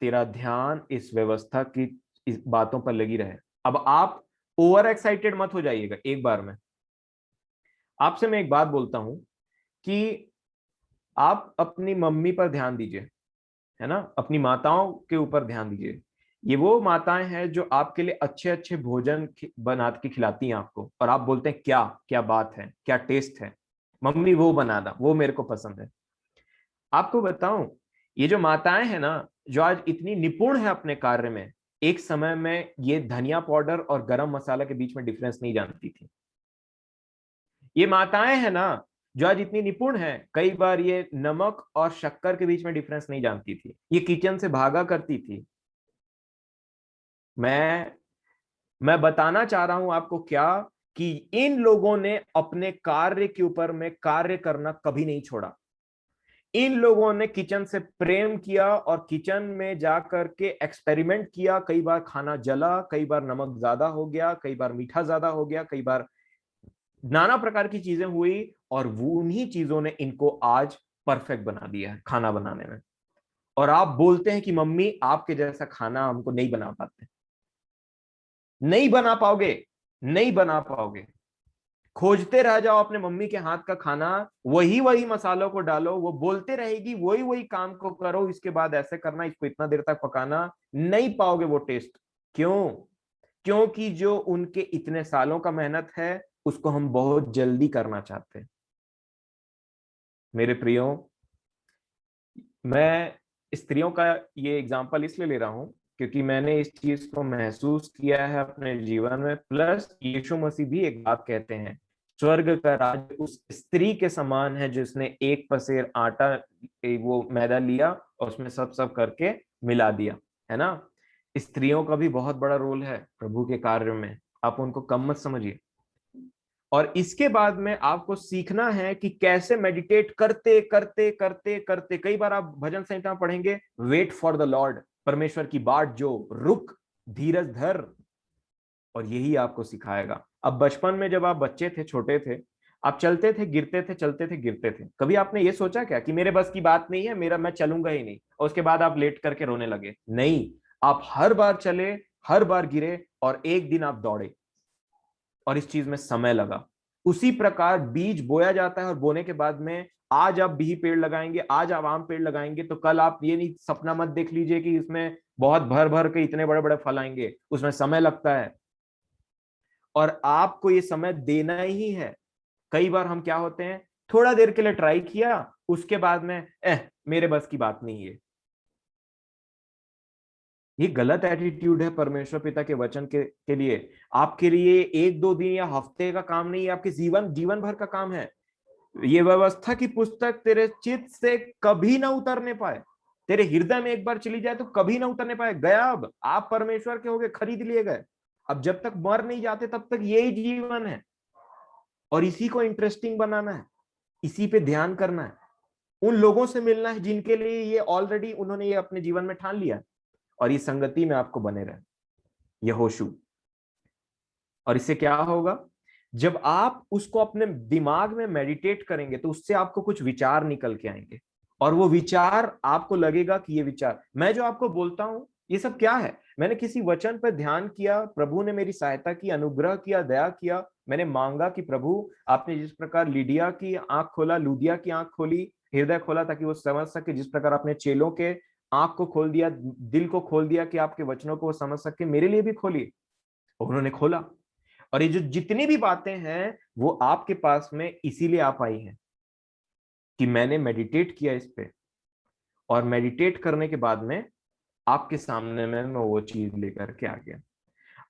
Speaker 1: तेरा ध्यान इस व्यवस्था की इस बातों पर लगी रहे। अब आप ओवर एक्साइटेड मत हो जाइएगा एक बार में। आपसे मैं एक बात बोलता हूं कि आप अपनी मम्मी पर ध्यान दीजिए, है ना, अपनी माताओं के ऊपर ध्यान दीजिए। ये वो माताएं हैं जो आपके लिए अच्छे अच्छे भोजन बना के खिलाती हैं आपको, और आप बोलते हैं क्या क्या बात है, क्या टेस्ट है, मम्मी वो बनाना, वो मेरे को पसंद है। आपको बताऊं, ये जो माताएं हैं ना, जो आज इतनी निपुण है अपने कार्य में, एक समय में ये धनिया पाउडर और गरम मसाला के बीच में डिफरेंस नहीं जानती थी। ये माताएं हैं ना, जो आज इतनी निपुण है, कई बार ये नमक और शक्कर के बीच में डिफरेंस नहीं जानती थी, ये किचन से भागा करती थी। मैं मैं बताना चाह रहा हूं आपको क्या, कि इन लोगों ने अपने कार्य के ऊपर में कार्य करना कभी नहीं छोड़ा। इन लोगों ने किचन से प्रेम किया और किचन में जाकर के एक्सपेरिमेंट किया। कई बार खाना जला, कई बार नमक ज्यादा हो गया, कई बार मीठा ज्यादा हो गया, कई बार नाना प्रकार की चीजें हुई, और वो उन्हीं चीजों ने इनको आज परफेक्ट बना दिया है खाना बनाने में। और आप बोलते हैं कि मम्मी आपके जैसा खाना हमको नहीं बना पाते। नहीं बना पाओगे, नहीं बना पाओगे। खोजते रह जाओ अपने मम्मी के हाथ का खाना, वही वही मसालों को डालो, वो बोलते रहेगी वही वही काम को करो, इसके बाद ऐसे करना, इसको इतना देर तक पकाना, नहीं पाओगे वो टेस्ट। क्यों? क्योंकि जो उनके इतने सालों का मेहनत है, उसको हम बहुत जल्दी करना चाहते हैं। मेरे प्रियो, मैं स्त्रियों का ये एग्जाम्पल इसलिए ले रहा हूं क्योंकि मैंने इस चीज को महसूस किया है अपने जीवन में। प्लस यीशु मसीह भी एक बात कहते हैं, स्वर्ग का राज्य उस स्त्री के समान है जिसने एक पसेर आटा, वो मैदा लिया और उसमें सब सब करके मिला दिया, है ना। स्त्रियों का भी बहुत बड़ा रोल है प्रभु के कार्य में, आप उनको कम मत समझिए। और इसके बाद में आपको सीखना है कि कैसे मेडिटेट करते करते करते करते, कई बार आप भजन संहिता पढ़ेंगे, वेट फॉर द लॉर्ड, परमेश्वर की बाट जो, रुक, धीरज धर, और यही आपको सिखाएगा। अब बचपन में जब आप बच्चे थे, छोटे थे, आप चलते थे गिरते थे, चलते थे गिरते थे, कभी आपने ये सोचा क्या कि मेरे बस की बात नहीं है, मेरा, मैं चलूंगा ही नहीं, और उसके बाद आप लेट करके रोने लगे? नहीं, आप हर बार चले, हर बार गिरे, और एक दिन आप दौड़े, और इस चीज में समय लगा। उसी प्रकार बीज बोया जाता है, और बोने के बाद में आज आप बिही पेड़ लगाएंगे, आज आप आम पेड़ लगाएंगे, तो कल आप ये नहीं सपना मत देख लीजिए कि इसमें बहुत भर भर के इतने बड़े बड़े फल आएंगे, उसमें समय लगता है, और आपको ये समय देना ही है। कई बार हम क्या होते हैं, थोड़ा देर के लिए ट्राई किया, उसके बाद में मेरे बस की बात नहीं है। ये गलत एटीट्यूड है परमेश्वर पिता के वचन के लिए। आपके लिए एक दो दिन या हफ्ते का काम नहीं है, आपके जीवन जीवन भर का काम है। ये व्यवस्था की पुस्तक तेरे चित्त से कभी ना उतरने पाए, तेरे हृदय में एक बार चली जाए तो कभी ना उतरने पाए। गया, अब आप परमेश्वर के हो गए, खरीद लिए गए। अब जब तक मर नहीं जाते तब तक यही जीवन है, और इसी को इंटरेस्टिंग बनाना है, इसी पे ध्यान करना है, उन लोगों से मिलना है जिनके लिए ये ऑलरेडी उन्होंने ये अपने जीवन में ठान लिया, और इस संगति में आपको बने रहे। यहोशू। और इससे क्या होगा, जब आप उसको अपने दिमाग में मेडिटेट करेंगे तो उससे आपको कुछ विचार निकल के आएंगे, और वो विचार आपको लगेगा कि ये विचार मैं जो आपको बोलता हूं ये सब क्या है। मैंने किसी वचन पर ध्यान किया, प्रभु ने मेरी सहायता की, अनुग्रह किया, दया किया, मैंने मांगा कि प्रभु आपने जिस प्रकार लिडिया की आंख खोला, लूदिया की आंख खोली, हृदय खोला, ताकि वो समझ सके, जिस प्रकार आपने चेलों के आंख को खोल दिया, दिल को खोल दिया कि आपके वचनों को वो समझ सके, मेरे लिए भी खोली। उन्होंने खोला, और ये जो जितनी भी बातें हैं वो आपके पास में इसीलिए आ पाई हैं कि मैंने मेडिटेट किया इस पे, और मेडिटेट करने के बाद में आपके सामने में मैं वो चीज लेकर के आ गया।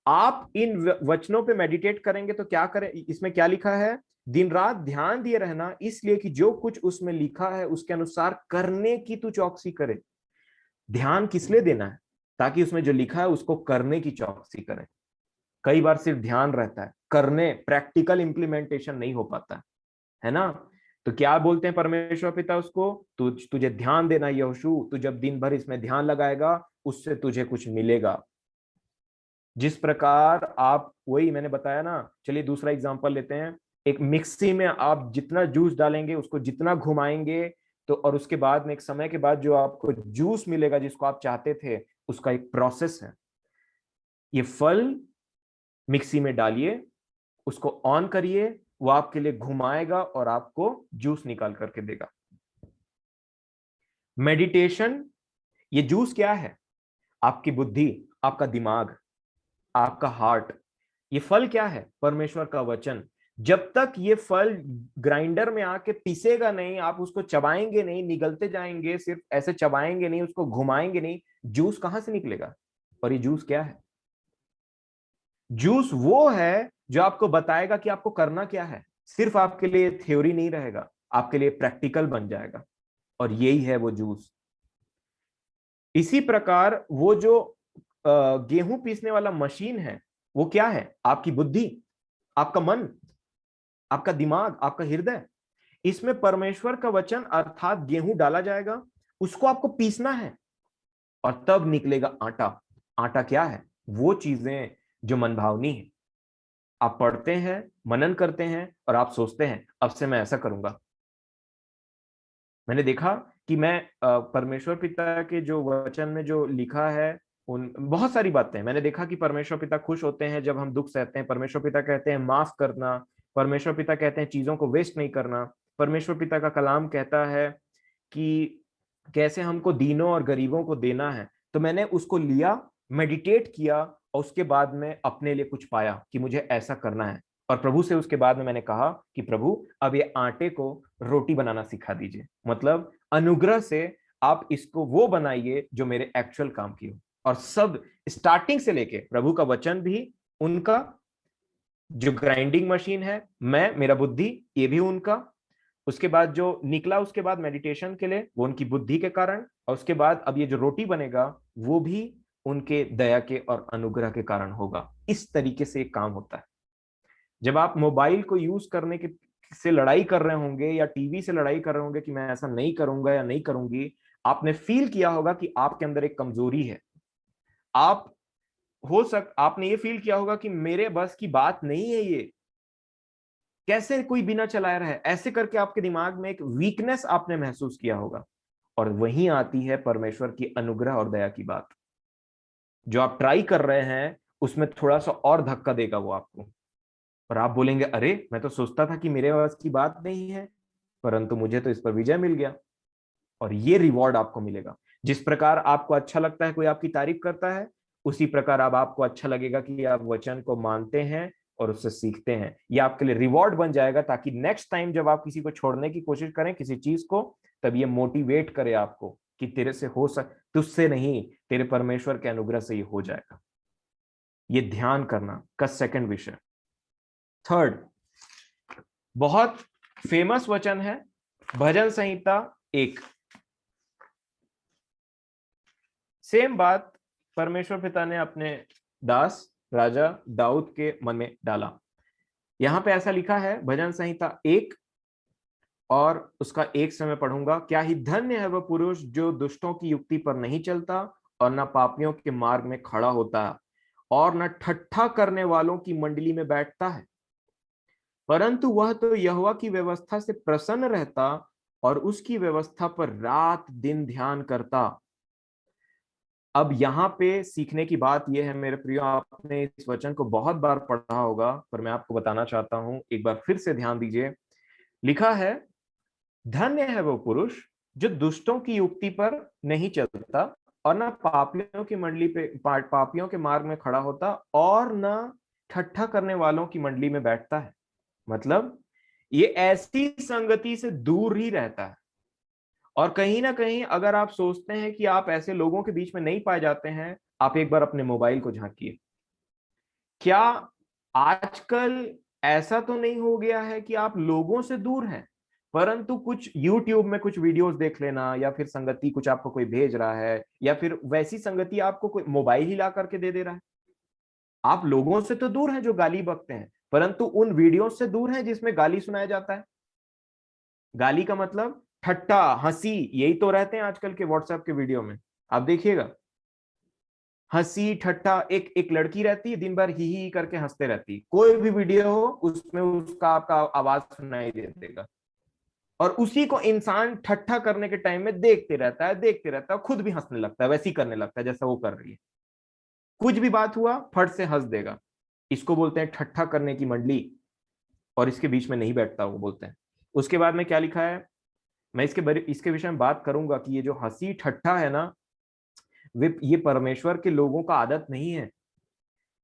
Speaker 1: आप इन वचनों पे मेडिटेट करेंगे तो क्या करें, इसमें क्या लिखा है, दिन रात ध्यान दिए रहना, इसलिए कि जो कुछ उसमें लिखा है उसके अनुसार करने की तू चौकसी करे। ध्यान किस लिए देना है? ताकि उसमें जो लिखा है उसको करने की चौकसी करें। कई बार सिर्फ ध्यान रहता है, करने, प्रैक्टिकल इंप्लीमेंटेशन नहीं हो पाता है ना। तो क्या बोलते हैं परमेश्वर पिता उसको, तुझे ध्यान देना यहोशू, तू जब दिन भर इसमें ध्यान लगाएगा उससे तुझे कुछ मिलेगा। जिस प्रकार आप, वही मैंने बताया ना, चलिए दूसरा एग्जांपल लेते हैं। एक मिक्सी में आप जितना जूस डालेंगे, उसको जितना घुमाएंगे, तो और उसके बाद में एक समय के बाद जो आपको जूस मिलेगा जिसको आप चाहते थे, उसका एक प्रोसेस है। ये फल मिक्सी में डालिए, उसको ऑन करिए, वो आपके लिए घुमाएगा और आपको जूस निकाल करके देगा। मेडिटेशन, ये जूस क्या है? आपकी बुद्धि, आपका दिमाग, आपका हार्ट। ये फल क्या है? परमेश्वर का वचन। जब तक ये फल ग्राइंडर में आके पिसेगा नहीं, आप उसको चबाएंगे नहीं, निगलते जाएंगे, सिर्फ ऐसे चबाएंगे नहीं, उसको घुमाएंगे नहीं, जूस कहां से निकलेगा? और ये जूस क्या है? जूस वो है जो आपको बताएगा कि आपको करना क्या है। सिर्फ आपके लिए थ्योरी नहीं रहेगा, आपके लिए प्रैक्टिकल बन जाएगा, और यही है वो जूस। इसी प्रकार वो जो गेहूं पीसने वाला मशीन है, वो क्या है? आपकी बुद्धि, आपका मन, आपका दिमाग, आपका हृदय। इसमें परमेश्वर का वचन अर्थात गेहूं डाला जाएगा, उसको आपको पीसना है, और तब निकलेगा आटा। आटा क्या है? वो चीजें जो मनभावनी है। आप पढ़ते हैं, मनन करते हैं, और आप सोचते हैं अब से मैं ऐसा करूंगा। मैंने देखा कि मैं परमेश्वर पिता के जो वचन में जो लिखा है, उन बहुत सारी बातें मैंने देखा कि परमेश्वर पिता खुश होते हैं जब हम दुख सहते हैं। परमेश्वर पिता कहते हैं माफ करना। परमेश्वर पिता कहते हैं चीजों को वेस्ट नहीं करना। परमेश्वर पिता का कलाम कहता है कि कैसे हमको दीनों और गरीबों को देना है। तो मैंने उसको लिया, मेडिटेट किया, और उसके बाद में अपने लिए कुछ पाया कि मुझे ऐसा करना है। और प्रभु से उसके बाद में मैंने कहा कि प्रभु अब ये आटे को रोटी बनाना सिखा दीजिए। मतलब अनुग्रह से आप इसको वो बनाइए जो मेरे एक्चुअल काम की हो। और सब स्टार्टिंग से लेके प्रभु का वचन भी उनका, जो ग्राइंडिंग मशीन है मैं, मेरा बुद्धि, ये भी उनका। उसके बाद जो निकला उसके बाद मेडिटेशन के लिए, वो उनकी बुद्धि के कारण। और उसके बाद अब ये जो रोटी बनेगा वो भी उनके दया के और अनुग्रह के कारण होगा। इस तरीके से एक काम होता है। जब आप मोबाइल को यूज करने के से लड़ाई कर रहे होंगे या टीवी से लड़ाई कर रहे होंगे कि मैं ऐसा नहीं करूंगा या नहीं करूंगी, आपने फील किया होगा कि आपके अंदर एक कमजोरी है। आप आपने ये फील किया होगा कि मेरे बस की बात नहीं है ये, कैसे कोई बिना चलाए रहे, ऐसे करके आपके दिमाग में एक वीकनेस आपने महसूस किया होगा। और वहीं आती है परमेश्वर की अनुग्रह और दया की बात। जो आप ट्राई कर रहे हैं उसमें थोड़ा सा और धक्का देगा वो आपको, और आप बोलेंगे अरे मैं तो सोचता था कि मेरे बस की बात नहीं है, परंतु मुझे तो इस पर विजय मिल गया। और ये रिवॉर्ड आपको मिलेगा। जिस प्रकार आपको अच्छा लगता है कोई आपकी तारीफ करता है, उसी प्रकार अब आपको अच्छा लगेगा कि आप वचन को मानते हैं और उससे सीखते हैं। ये आपके लिए रिवॉर्ड बन जाएगा, ताकि नेक्स्ट टाइम जब आप किसी को छोड़ने की कोशिश करें किसी चीज को, तब ये मोटिवेट करे आपको कि तेरे से हो तुझसे नहीं, तेरे परमेश्वर के अनुग्रह से ये हो जाएगा। ये ध्यान करना का सेकंड विषय। थर्ड, बहुत फेमस वचन है, भजन संहिता 1। सेम बात परमेश्वर पिता ने अपने दास राजा दाऊद के मन में डाला। यहां पे ऐसा लिखा है, भजन संहिता 1 और उसका 1 से मैं पढ़ूंगा। क्या ही धन्य है वह पुरुष जो दुष्टों की युक्ति पर नहीं चलता और न पापियों के मार्ग में खड़ा होता है और न ठट्ठा करने वालों की मंडली में बैठता है, परंतु वह तो यहोवा की व्यवस्था से प्रसन्न रहता और उसकी व्यवस्था पर रात दिन ध्यान करता। अब यहाँ पे सीखने की बात यह है मेरे प्रियो, आपने इस वचन को बहुत बार पढ़ा होगा, पर मैं आपको बताना चाहता हूं, एक बार फिर से ध्यान दीजिए। लिखा है, धन्य है वो पुरुष जो दुष्टों की युक्ति पर नहीं चलता और न पापियों की मंडली पे पापियों के मार्ग में खड़ा होता और न ठट्ठा करने वालों की मंडली में बैठता है। मतलब ये ऐसी संगति से दूर ही रहता है। और कहीं ना कहीं अगर आप सोचते हैं कि आप ऐसे लोगों के बीच में नहीं पाए जाते हैं, आप एक बार अपने मोबाइल को झांकिए। क्या आजकल ऐसा तो नहीं हो गया है कि आप लोगों से दूर हैं, परंतु कुछ YouTube में कुछ वीडियोस देख लेना, या फिर संगति कुछ आपको कोई भेज रहा है, या फिर वैसी संगति आपको कोई मोबाइल ही ला करके दे दे रहा है। आप लोगों से तो दूर हैं जो गाली बकते हैं, परंतु उन वीडियो से दूर हैं जिसमें गाली सुनाया जाता है। गाली का मतलब ठट्टा, हंसी, यही तो रहते हैं आजकल के व्हाट्सएप के वीडियो में। आप देखिएगा, हंसी ठट्टा, एक एक लड़की रहती है दिन भर ही करके हंसते रहती है, कोई भी वीडियो हो उसमें उसका आपका आवाज सुनाई दे देगा। और उसी को इंसान ठट्ठा करने के टाइम में देखते रहता है, देखते रहता है, खुद भी हंसने लगता है, वैसे ही करने लगता है जैसा वो कर रही है। कुछ भी बात हुआ फट से हंस देगा। इसको बोलते हैं ठट्ठा करने की मंडली, और इसके बीच में नहीं बैठता वो बोलते हैं। उसके बाद में क्या लिखा है, मैं इसके विषय में बात करूंगा कि ये जो हंसी ठट्ठा है ना, वे ये परमेश्वर के लोगों का आदत नहीं है।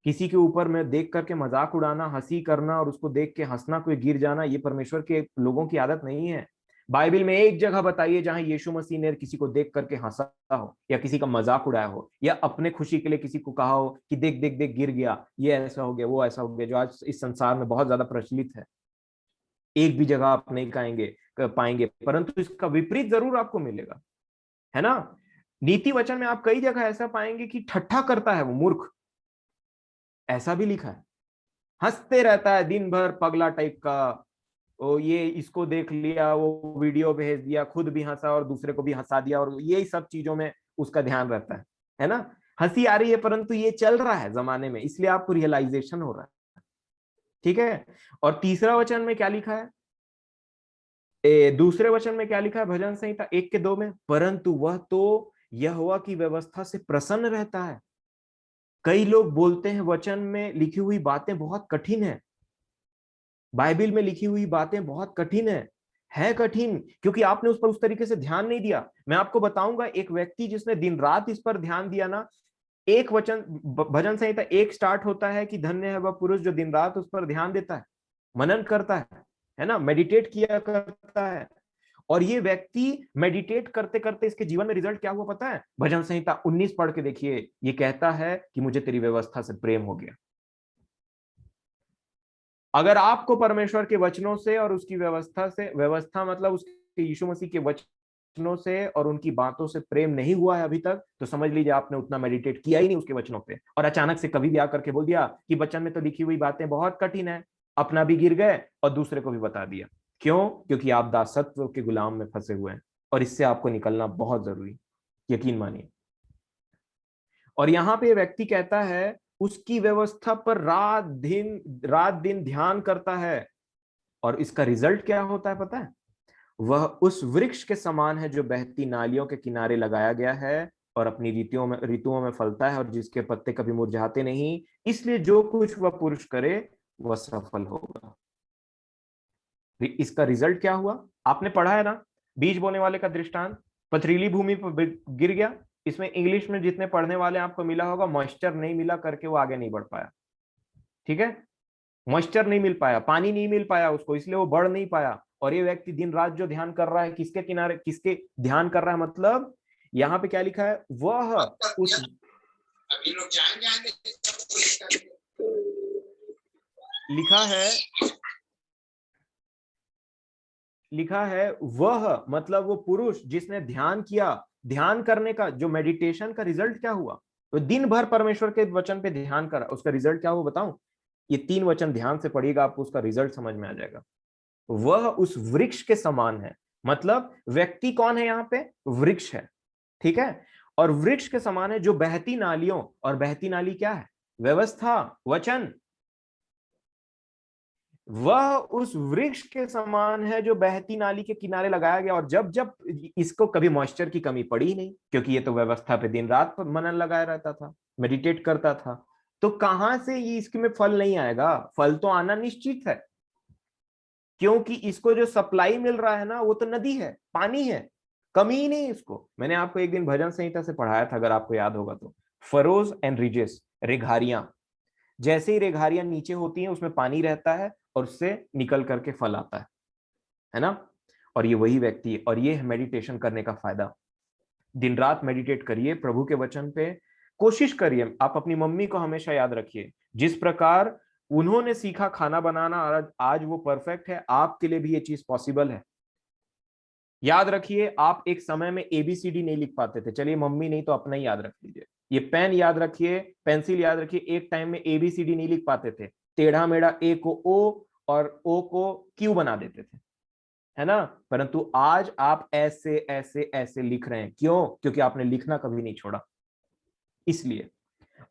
Speaker 1: किसी के ऊपर में देख करके मजाक उड़ाना, हंसी करना और उसको देख के हंसना, कोई गिर जाना, ये परमेश्वर के लोगों की आदत नहीं है। बाइबल में एक जगह बताइए जहां यीशु मसीह ने किसी को देख करके हंसा हो, या किसी का मजाक उड़ाया हो, या अपने खुशी के लिए किसी को कहा हो कि देख देख देख गिर गया, ये ऐसा हो गया, वो ऐसा हो गया, जो आज इस संसार में बहुत ज्यादा प्रचलित है। एक भी जगह आप नहीं पाएंगे, परंतु इसका विपरीत जरूर आपको मिलेगा, है ना। नीति वचन में आप कई जगह ऐसा पाएंगे कि ठट्ठा करता है वो मूर्ख, ऐसा भी लिखा है। हंसते रहता है दिन भर, पगला टाइप का। वो ये इसको देख लिया, वो वीडियो भेज दिया, खुद भी हंसा और दूसरे को भी हंसा दिया, और यही सब चीजों में उसका ध्यान रहता है ना। हंसी आ रही है परंतु ये चल रहा है जमाने में, इसलिए आपको रियलाइजेशन हो रहा है। ठीक है। और तीसरा वचन में क्या लिखा है, दूसरे वचन में क्या लिखा है, भजन संहिता 1 के 2 में, परंतु वह तो यहोवा की व्यवस्था से प्रसन्न रहता है। कई लोग बोलते हैं वचन में लिखी हुई बातें बहुत कठिन है, बाइबल में लिखी हुई बातें बहुत कठिन है कठिन, क्योंकि आपने उस पर उस तरीके से ध्यान नहीं दिया। मैं आपको बताऊंगा, एक व्यक्ति जिसने दिन रात इस पर ध्यान दिया ना, एक वचन, भजन संहिता 1 स्टार्ट होता है कि धन्य है वह पुरुष जो दिन रात उस पर ध्यान देता है, मनन करता है ना, मेडिटेट किया करता है। और ये व्यक्ति मेडिटेट करते करते इसके जीवन में रिजल्ट क्या हुआ पता है, भजन संहिता 19 पढ़ के देखिए, ये कहता है कि मुझे तेरी व्यवस्था से प्रेम हो गया। अगर आपको परमेश्वर के वचनों से और उसकी व्यवस्था से, व्यवस्था मतलब उसके यीशु मसीह के वचनों से और उनकी बातों से प्रेम नहीं हुआ है अभी तक, तो समझ लीजिए आपने उतना मेडिटेट किया ही नहीं उसके वचनों पे, और अचानक से कभी भी आकर के बोल दिया कि वचन में तो लिखी हुई बातें बहुत कठिन है, अपना भी गिर गए और दूसरे को भी बता दिया। क्यों? क्योंकि आप दासत्व के गुलाम में फंसे हुए हैं, और इससे आपको निकलना बहुत जरूरी, यकीन मानिए। और यहां पे व्यक्ति कहता है उसकी व्यवस्था पर रात दिन ध्यान करता है, और इसका रिजल्ट क्या होता है पता है, वह उस वृक्ष के समान है जो बहती नालियों के किनारे लगाया गया है और अपनी ऋतुओं में फलता है, और जिसके पत्ते कभी मुरझाते नहीं, इसलिए जो कुछ वह पुरुष करे वह सफल होगा। इसका रिजल्ट क्या हुआ, आपने पढ़ा है ना, बीज बोने वाले का दृष्टांत, पथरीली भूमि पर गिर गया। इसमें इंग्लिश में जितने पढ़ने वाले आपको मिला होगा, मॉइस्चर नहीं मिला करके वो आगे नहीं बढ़ पाया। ठीक है, मॉइस्चर नहीं मिल पाया, पानी नहीं मिल पाया उसको, इसलिए वो बढ़ नहीं पाया। और ये व्यक्ति दिन रात जो ध्यान कर रहा है, किसके किनारे, किसके ध्यान कर रहा है, मतलब यहाँ पे क्या लिखा है, वह उस, अभी लोग जाएंगे, लिखा है वह मतलब वो पुरुष जिसने ध्यान किया। ध्यान करने का जो मेडिटेशन का रिजल्ट क्या हुआ, तो दिन भर परमेश्वर के वचन पे ध्यान करा, उसका रिजल्ट क्या हुआ बताऊं, ये 3 वचन ध्यान से पढ़िएगा, आपको उसका रिजल्ट समझ में आ जाएगा। वह उस वृक्ष के समान है, मतलब व्यक्ति कौन है यहाँ पे, वृक्ष है। ठीक है, और वृक्ष के समान है जो बहती नालियों, और बहती नाली क्या है, व्यवस्था, वचन। वह उस वृक्ष के समान है जो बहती नाली के किनारे लगाया गया, और जब जब इसको कभी मॉइस्चर की कमी पड़ी ही नहीं, क्योंकि ये तो व्यवस्था पे दिन रात मनन लगाया रहता था, मेडिटेट करता था, तो कहां से ये इसके में फल नहीं आएगा, फल तो आना निश्चित है, क्योंकि इसको जो सप्लाई मिल रहा है ना, वो तो नदी है, पानी है, कमी ही नहीं इसको। मैंने आपको एक दिन भजन संहिता से पढ़ाया था, अगर आपको याद होगा तो, फरोज एंड रिजेस, रेघारियां, जैसे ही रेघारियां नीचे होती हैं उसमें पानी रहता है, और उससे निकल करके फल आता है ना। और ये वही व्यक्ति है, और ये है मेडिटेशन करने का फायदा। दिन रात मेडिटेट करिए प्रभु के वचन पे, कोशिश करिए, आप अपनी मम्मी को हमेशा याद रखिए, जिस प्रकार उन्होंने सीखा खाना बनाना और आज वो परफेक्ट है, आपके लिए भी ये चीज पॉसिबल है। याद रखिए, आप एक समय में एबीसीडी नहीं लिख पाते थे, चलिए मम्मी नहीं तो अपना ही याद रख लीजिए, ये पेन याद रखिए, पेंसिल याद रखिए, एक टाइम में एबीसीडी नहीं लिख पाते थे, टेढ़ा मेढ़ा ए को ओ और ओ को क्यू बना देते थे, है ना। परंतु आज आप ऐसे ऐसे ऐसे लिख रहे हैं, क्यों? क्योंकि आपने लिखना कभी नहीं छोड़ा। इसलिए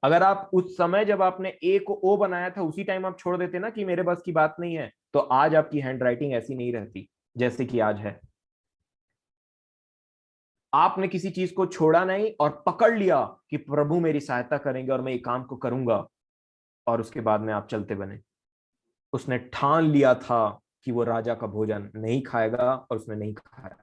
Speaker 1: अगर आप उस समय जब आपने ए को ओ बनाया था उसी टाइम आप छोड़ देते ना कि मेरे बस की बात नहीं है, तो आज आपकी हैंड राइटिंग ऐसी नहीं रहती। जैसे कि आज है। आपने किसी चीज को छोड़ा नहीं और पकड़ लिया कि प्रभु मेरी सहायता करेंगे और मैं ये काम को करूंगा, और उसके बाद में आप चलते बने। उसने ठान लिया था कि वो राजा का भोजन नहीं खाएगा और उसने नहीं खाया।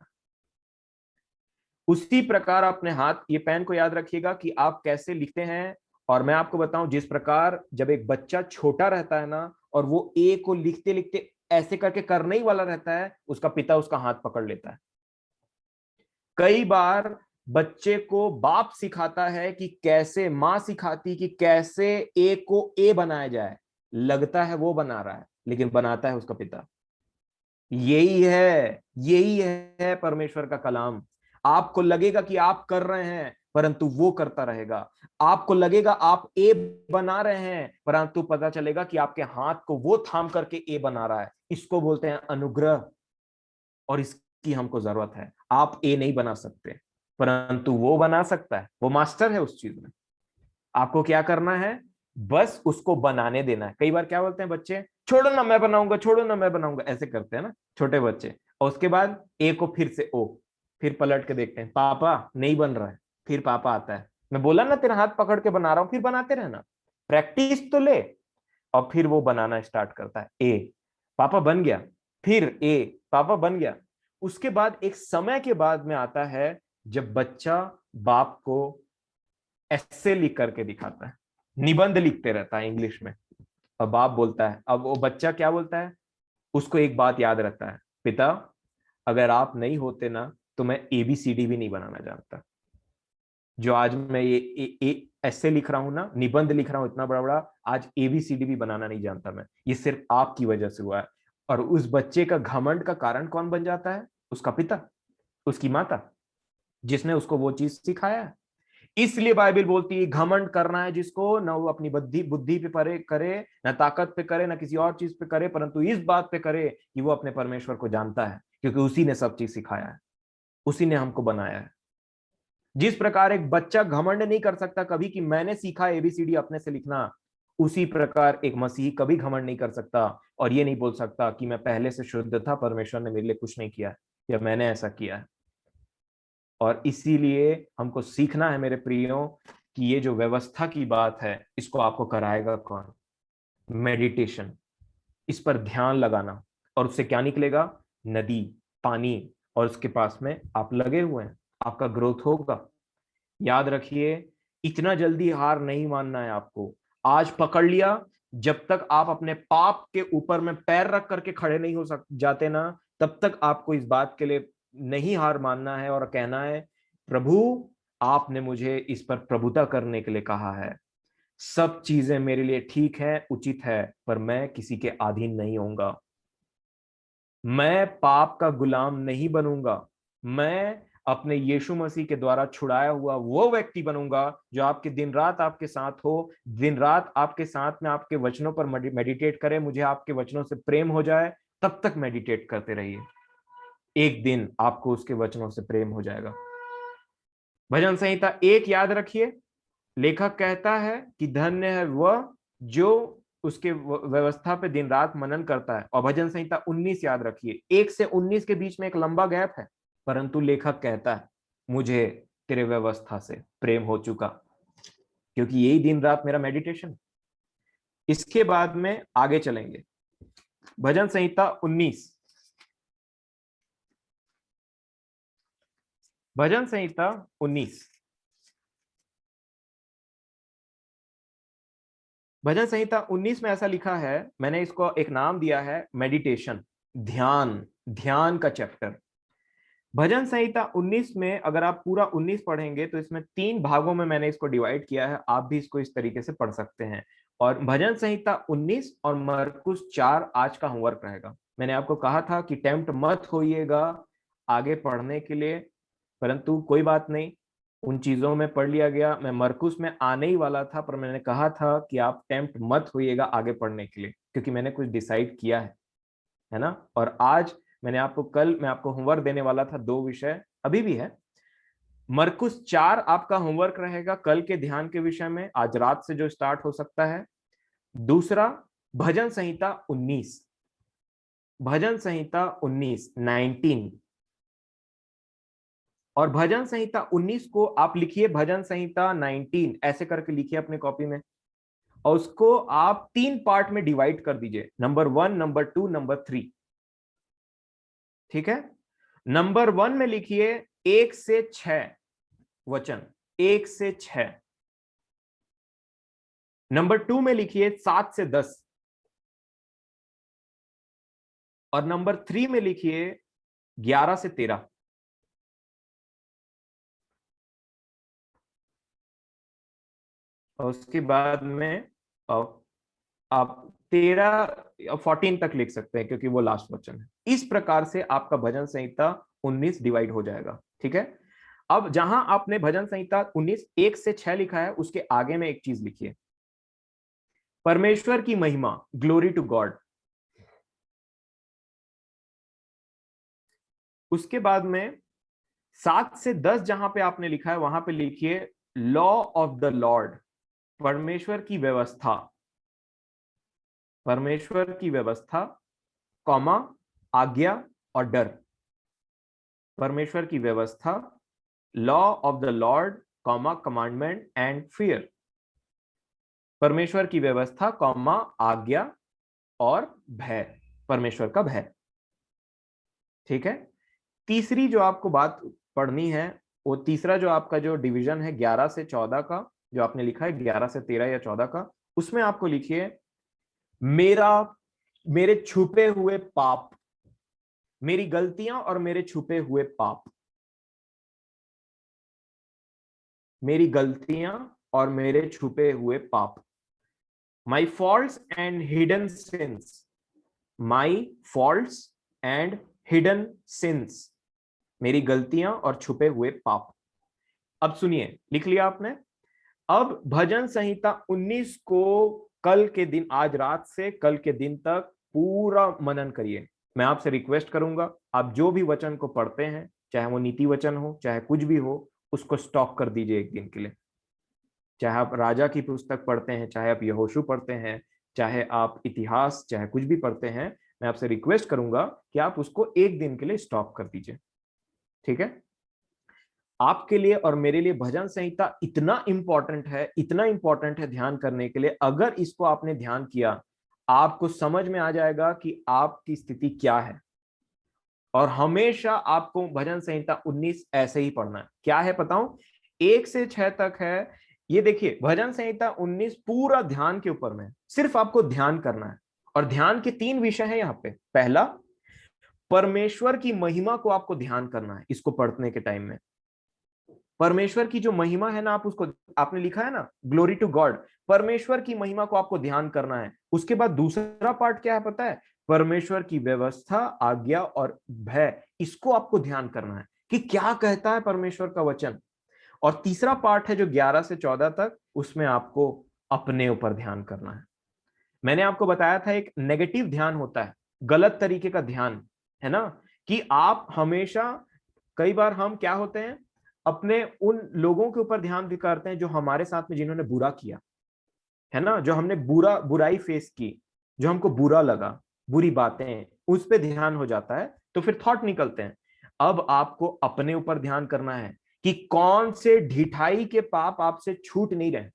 Speaker 1: उसी प्रकार अपने हाथ, ये पेन को याद रखिएगा कि आप कैसे लिखते हैं। और मैं आपको बताऊं, जिस प्रकार जब एक बच्चा छोटा रहता है ना, और वो ए को लिखते लिखते ऐसे करके करने ही वाला रहता है, उसका पिता उसका हाथ पकड़ लेता है। कई बार बच्चे को बाप सिखाता है कि कैसे, मां सिखाती कि कैसे ए को ए बनाया जाए। लगता है वो बना रहा है, लेकिन बनाता है उसका पिता। यही है परमेश्वर का कलाम। आपको लगेगा कि आप कर रहे हैं, परंतु वो करता रहेगा। आपको लगेगा आप ए बना रहे हैं, परंतु पता चलेगा कि आपके हाथ को वो थाम करके ए बना रहा है। इसको बोलते हैं अनुग्रह, और इसकी हमको जरूरत है। आप ए नहीं बना सकते, परंतु वो बना सकता है। वो मास्टर है उस चीज में। आपको क्या करना है? बस उसको बनाने देना है। कई बार क्या बोलते हैं बच्चे, छोड़ो ना मैं बनाऊंगा, छोड़ो ना मैं बनाऊंगा, ऐसे करते हैं ना छोटे बच्चे। और उसके बाद ए को फिर से ओ, फिर पलट के देखते हैं, पापा नहीं बन रहा है। फिर पापा आता है, मैं बोला ना तेरा हाथ पकड़ के बना रहा हूं, फिर बनाते रहना, प्रैक्टिस तो ले। और फिर वो बनाना स्टार्ट करता है, ए पापा बन गया, फिर ए पापा बन गया। उसके बाद एक समय के बाद में आता है जब बच्चा बाप को ऐसे लिख करके दिखाता है, निबंध लिखते रहता है इंग्लिश में। अब बाप बोलता है, अब वो बच्चा क्या बोलता है, उसको एक बात याद रहता है, पिता अगर आप नहीं होते ना, तो मैं एबीसीडी भी नहीं बनाना जानता। जो आज मैं ये ऐसे लिख रहा हूं ना, निबंध लिख रहा हूं इतना बड़ा बड़ा, आज एबीसीडी भी बनाना नहीं जानता मैं। ये सिर्फ आपकी वजह से हुआ है। और उस बच्चे का घमंड का कारण कौन बन जाता है? उसका पिता, उसकी माता, जिसने उसको वो चीज सिखाया है। इसलिए बाइबल बोलती है घमंड करना है जिसको, ना वो अपनी बुद्धि बुद्धि पे परे करे, ना ताकत पे करे, ना किसी और चीज पे करे, परंतु इस बात पे करे कि वो अपने परमेश्वर को जानता है, क्योंकि उसी ने सब चीज सिखाया है, उसी ने हमको बनाया है। जिस प्रकार एक बच्चा घमंड नहीं कर सकता कभी कि मैंने सीखा एबीसीडी अपने से लिखना, उसी प्रकार एक मसीही कभी घमंड नहीं कर सकता और ये नहीं बोल सकता कि मैं पहले से शुद्ध था, परमेश्वर ने मेरे लिए कुछ नहीं किया या मैंने ऐसा किया है। और इसीलिए हमको सीखना है मेरे प्रियो कि ये जो व्यवस्था की बात है, इसको आपको कराएगा कौन? मेडिटेशन, इस पर ध्यान लगाना। और उससे क्या निकलेगा? नदी, पानी, और उसके पास में आप लगे हुए हैं, आपका ग्रोथ होगा। याद रखिए, इतना जल्दी हार नहीं मानना है आपको। आज पकड़ लिया, जब तक आप अपने पाप के ऊपर में पैर रख करके खड़े नहीं हो जाते ना, तब तक आपको इस बात के लिए नहीं हार मानना है और कहना है, प्रभु आपने मुझे इस पर प्रभुता करने के लिए कहा है। सब चीजें मेरे लिए ठीक है, उचित है, पर मैं किसी के अधीन नहीं होऊंगा। मैं पाप का गुलाम नहीं बनूंगा। मैं अपने यीशु मसीह के द्वारा छुड़ाया हुआ वो व्यक्ति बनूंगा जो आपके दिन रात आपके साथ हो, दिन रात आपके साथ में आपके वचनों पर मेडिटेट करे। मुझे आपके वचनों से प्रेम हो जाए, तब तक मेडिटेट करते रहिए। एक दिन आपको उसके वचनों से प्रेम हो जाएगा। भजन संहिता 1 याद रखिए। लेखक कहता है कि धन्य है वह जो उसके व्यवस्था पे दिन रात मनन करता है। और भजन संहिता 19 याद रखिए, 1 से 19 के बीच में एक लंबा गैप है, परंतु लेखक कहता है मुझे तेरे व्यवस्था से प्रेम हो चुका, क्योंकि यही दिन रात मेरा मेडिटेशन। इसके बाद में आगे चलेंगे। भजन संहिता 19, भजन संहिता 19, भजन संहिता 19 में ऐसा लिखा है, मैंने इसको एक नाम दिया है मेडिटेशन, ध्यान, ध्यान का चैप्टर। भजन संहिता 19 में अगर आप पूरा 19 पढ़ेंगे तो इसमें 3 भागों में मैंने इसको डिवाइड किया है। आप भी इसको इस तरीके से पढ़ सकते हैं। और भजन संहिता 19 और मरकुस 4 आज का होमवर्क रहेगा। मैंने आपको कहा था कि टेम्प्ट मत होइएगा आगे पढ़ने के लिए, परंतु कोई बात नहीं, उन चीजों में पढ़ लिया गया। मैं मरकुस में आने ही वाला था, पर मैंने कहा था कि आप टेम्प्ट मत होइएगा आगे पढ़ने के लिए, क्योंकि मैंने कुछ डिसाइड किया है ना। और आज मैंने आपको, कल मैं आपको होमवर्क देने वाला था, 2 विषय अभी भी है। मरकुस 4 आपका होमवर्क रहेगा कल के ध्यान के विषय में, आज रात से जो स्टार्ट हो सकता है। दूसरा, भजन संहिता 19, भजन संहिता 19 और भजन संहिता 19 को आप लिखिए भजन संहिता 19 ऐसे करके लिखिए अपने कॉपी में, और उसको आप 3 पार्ट में डिवाइड कर दीजिए, नंबर 1, नंबर 2, नंबर 3। ठीक है। नंबर 1 में लिखिए 1 से 6 वचन, 1 से 6। नंबर 2 में लिखिए 7 से 10, और नंबर 3 में लिखिए 11 से 13। और उसके बाद में आप 13 14 तक लिख सकते हैं क्योंकि वो लास्ट वचन है। इस प्रकार से आपका भजन संहिता 19 डिवाइड हो जाएगा। ठीक है। अब जहां आपने भजन संहिता 19 1 से 6 लिखा है, उसके आगे में एक चीज लिखिए, परमेश्वर की महिमा, ग्लोरी टू गॉड। उसके बाद में 7 से 10 जहां पे आपने लिखा है वहां पे लिखिए लॉ ऑफ द लॉर्ड, परमेश्वर की व्यवस्था, परमेश्वर की व्यवस्था, कॉमा, आज्ञा और डर। परमेश्वर की व्यवस्था, law of the Lord, comma, commandment and fear. परमेश्वर की व्यवस्था, कॉमा, आज्ञा और भय, परमेश्वर का भय। ठीक है। तीसरी जो आपको बात पढ़नी है, वो तीसरा जो आपका जो डिवीजन है 11 से 14 का, जो आपने लिखा है 11 से 13 या 14 का, उसमें आपको लिखिए मेरा, मेरे छुपे हुए पाप, मेरी गलतियां और मेरे छुपे हुए पाप, मेरी गलतियां और मेरे छुपे हुए पाप, my faults and hidden sins, my faults and hidden sins, मेरी गलतियां और छुपे हुए पाप। अब सुनिए, लिख लिया आपने। अब भजन संहिता 19 को कल के दिन, आज रात से कल के दिन तक पूरा मनन करिए। मैं आपसे रिक्वेस्ट करूंगा, आप जो भी वचन को पढ़ते हैं, चाहे वो नीति वचन हो, चाहे कुछ भी हो, उसको स्टॉप कर दीजिए एक दिन के लिए। चाहे आप राजा की पुस्तक पढ़ते हैं, चाहे आप यहोशू पढ़ते हैं, चाहे आप इतिहास, चाहे कुछ भी पढ़ते हैं, मैं आपसे रिक्वेस्ट करूंगा कि आप उसको एक दिन के लिए स्टॉप कर दीजिए। ठीक है। आपके लिए और मेरे लिए भजन संहिता इतना इंपॉर्टेंट है, इतना इंपॉर्टेंट है ध्यान करने के लिए। अगर इसको आपने ध्यान किया, आपको समझ में आ जाएगा कि आपकी स्थिति क्या है। और हमेशा आपको भजन संहिता 19 ऐसे ही पढ़ना है। क्या है बताऊं, 1 से 6 तक है। ये देखिए भजन संहिता 19 पूरा ध्यान के ऊपर में, सिर्फ आपको ध्यान करना है। और ध्यान के 3 विषय हैं यहाँ पे। पहला, परमेश्वर की महिमा को आपको ध्यान करना है इसको पढ़ने के टाइम में। परमेश्वर की जो महिमा है ना, आप उसको, आपने लिखा है ना ग्लोरी टू गॉड, परमेश्वर की महिमा को आपको ध्यान करना है। उसके बाद दूसरा पार्ट क्या है पता है, परमेश्वर की व्यवस्था, आज्ञा और भय, इसको आपको ध्यान करना है कि क्या कहता है परमेश्वर का वचन। और तीसरा पार्ट है जो 11 से 14 तक, उसमें आपको अपने ऊपर ध्यान करना है। मैंने आपको बताया था एक नेगेटिव ध्यान होता है, गलत तरीके का ध्यान, है ना, कि आप हमेशा, कई बार हम क्या होते हैं, अपने उन लोगों के ऊपर ध्यान भी करते हैं जो हमारे साथ में जिन्होंने बुरा किया, है ना, जो हमने बुराई फेस की, जो हमको बुरा लगा, बुरी बातें, उस पे ध्यान हो जाता है, तो फिर थॉट निकलते हैं। अब आपको अपने ऊपर ध्यान करना है कि कौन से ढिठाई के पाप आपसे छूट नहीं रहे,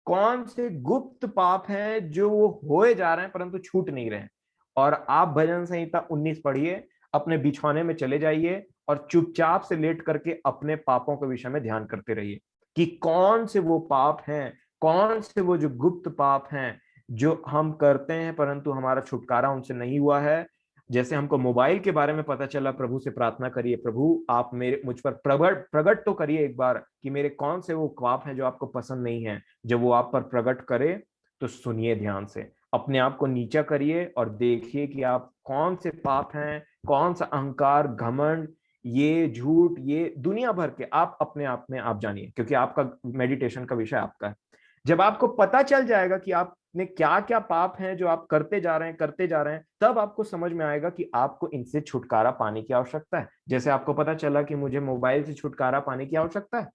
Speaker 1: कौन से गुप्त पाप हैं जो वो होए जा रहे हैं परंतु छूट नहीं रहे हैं। और आप भजन संहिता 19 पढ़िए, अपने बिछौने में चले जाइए और चुपचाप से लेट करके अपने पापों के विषय में ध्यान करते रहिए कि कौन से वो पाप हैं, कौन से वो जो गुप्त पाप हैं जो हम करते हैं परंतु हमारा छुटकारा उनसे नहीं हुआ है। जैसे हमको मोबाइल के बारे में पता चला, प्रभु से प्रार्थना करिए, प्रभु आप मेरे मुझ पर प्रगट तो करिए एक बार कि मेरे कौन से वो पाप हैं जो आपको पसंद नहीं है। जब वो आप पर प्रकट करे तो सुनिए ध्यान से, अपने आप को नीचा करिए और देखिए कि आप कौन से पाप हैं, कौन सा अहंकार, घमंड, ये झूठ, ये दुनिया भर के आप अपने आप में आप जानिए, क्योंकि आपका मेडिटेशन का विषय आपका है। जब आपको पता चल जाएगा कि आपने क्या क्या पाप हैं जो आप करते जा रहे हैं, करते जा रहे हैं, तब आपको समझ में आएगा कि आपको इनसे छुटकारा पाने की आवश्यकता है। जैसे आपको पता चला कि मुझे मोबाइल से छुटकारा पाने की आवश्यकता है।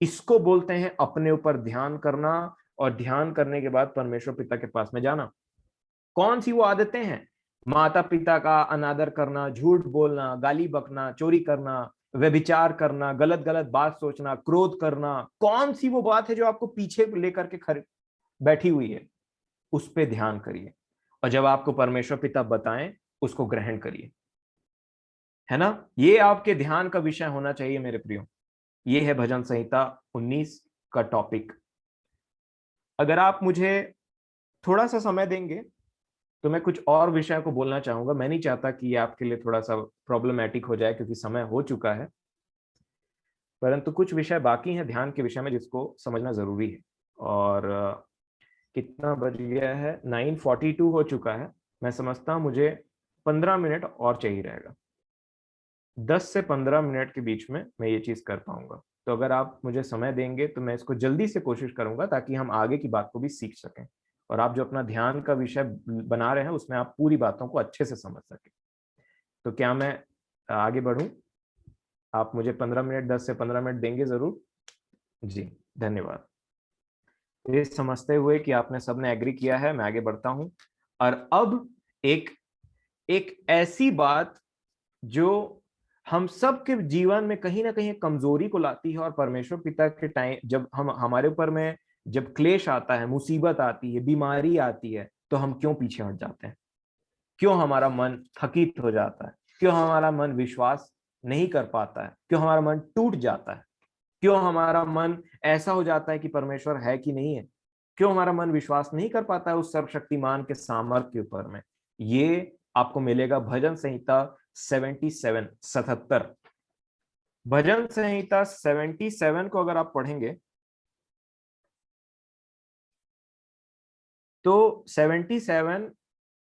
Speaker 1: इसको बोलते हैं अपने ऊपर ध्यान करना, और ध्यान करने के बाद परमेश्वर पिता के पास में जाना। कौन सी वो आदतें हैं, माता पिता का अनादर करना, झूठ बोलना, गाली बकना, चोरी करना, व्यभिचार करना, गलत गलत बात सोचना, क्रोध करना, कौन सी वो बात है जो आपको पीछे लेकर के बैठी हुई है, उस पे ध्यान करिए। और जब आपको परमेश्वर पिता बताएं, उसको ग्रहण करिए, है ना। ये आपके ध्यान का विषय होना चाहिए मेरे प्रियो। ये है भजन संहिता 19 का टॉपिक। अगर आप मुझे थोड़ा सा समय देंगे तो मैं कुछ और विषय को बोलना चाहूंगा। मैं नहीं चाहता कि ये आपके लिए थोड़ा सा प्रॉब्लमैटिक हो जाए, क्योंकि समय हो चुका है, परंतु कुछ विषय बाकी हैं ध्यान के विषय में जिसको समझना जरूरी है। और कितना बज गया है? 9:42 हो चुका है। मैं समझता हूँ मुझे 15 मिनट और चाहिए रहेगा। 10 से 15 मिनट के बीच में मैं ये चीज कर पाऊंगा। तो अगर आप मुझे समय देंगे तो मैं इसको जल्दी से कोशिश करूंगा, ताकि हम आगे की बात को भी सीख सकें, और आप जो अपना ध्यान का विषय बना रहे हैं उसमें आप पूरी बातों को अच्छे से समझ सकें। तो क्या मैं आगे बढ़ूं? आप मुझे 15 मिनट, 10 से 15 मिनट देंगे जरूर? जी, धन्यवाद। ये समझते हुए कि आपने सबने एग्री किया है, मैं आगे बढ़ता हूं। और अब एक एक ऐसी बात जो हम सब के जीवन में कहीं ना कहीं कमजोरी को लाती है, और परमेश्वर पिता के टाइम जब हम हमारे ऊपर में जब क्लेश आता है, मुसीबत आती है, बीमारी आती है, तो हम क्यों पीछे हट जाते हैं? क्यों हमारा मन थकित हो जाता है? क्यों हमारा मन विश्वास नहीं कर पाता है? क्यों हमारा मन टूट जाता है? क्यों हमारा मन ऐसा हो जाता है कि परमेश्वर है कि नहीं है? क्यों हमारा मन विश्वास नहीं कर पाता है उस सर्वशक्तिमान के सामर्थ्य के ऊपर में? ये आपको मिलेगा भजन संहिता 77। भजन संहिता 77 को अगर आप पढ़ेंगे तो 77,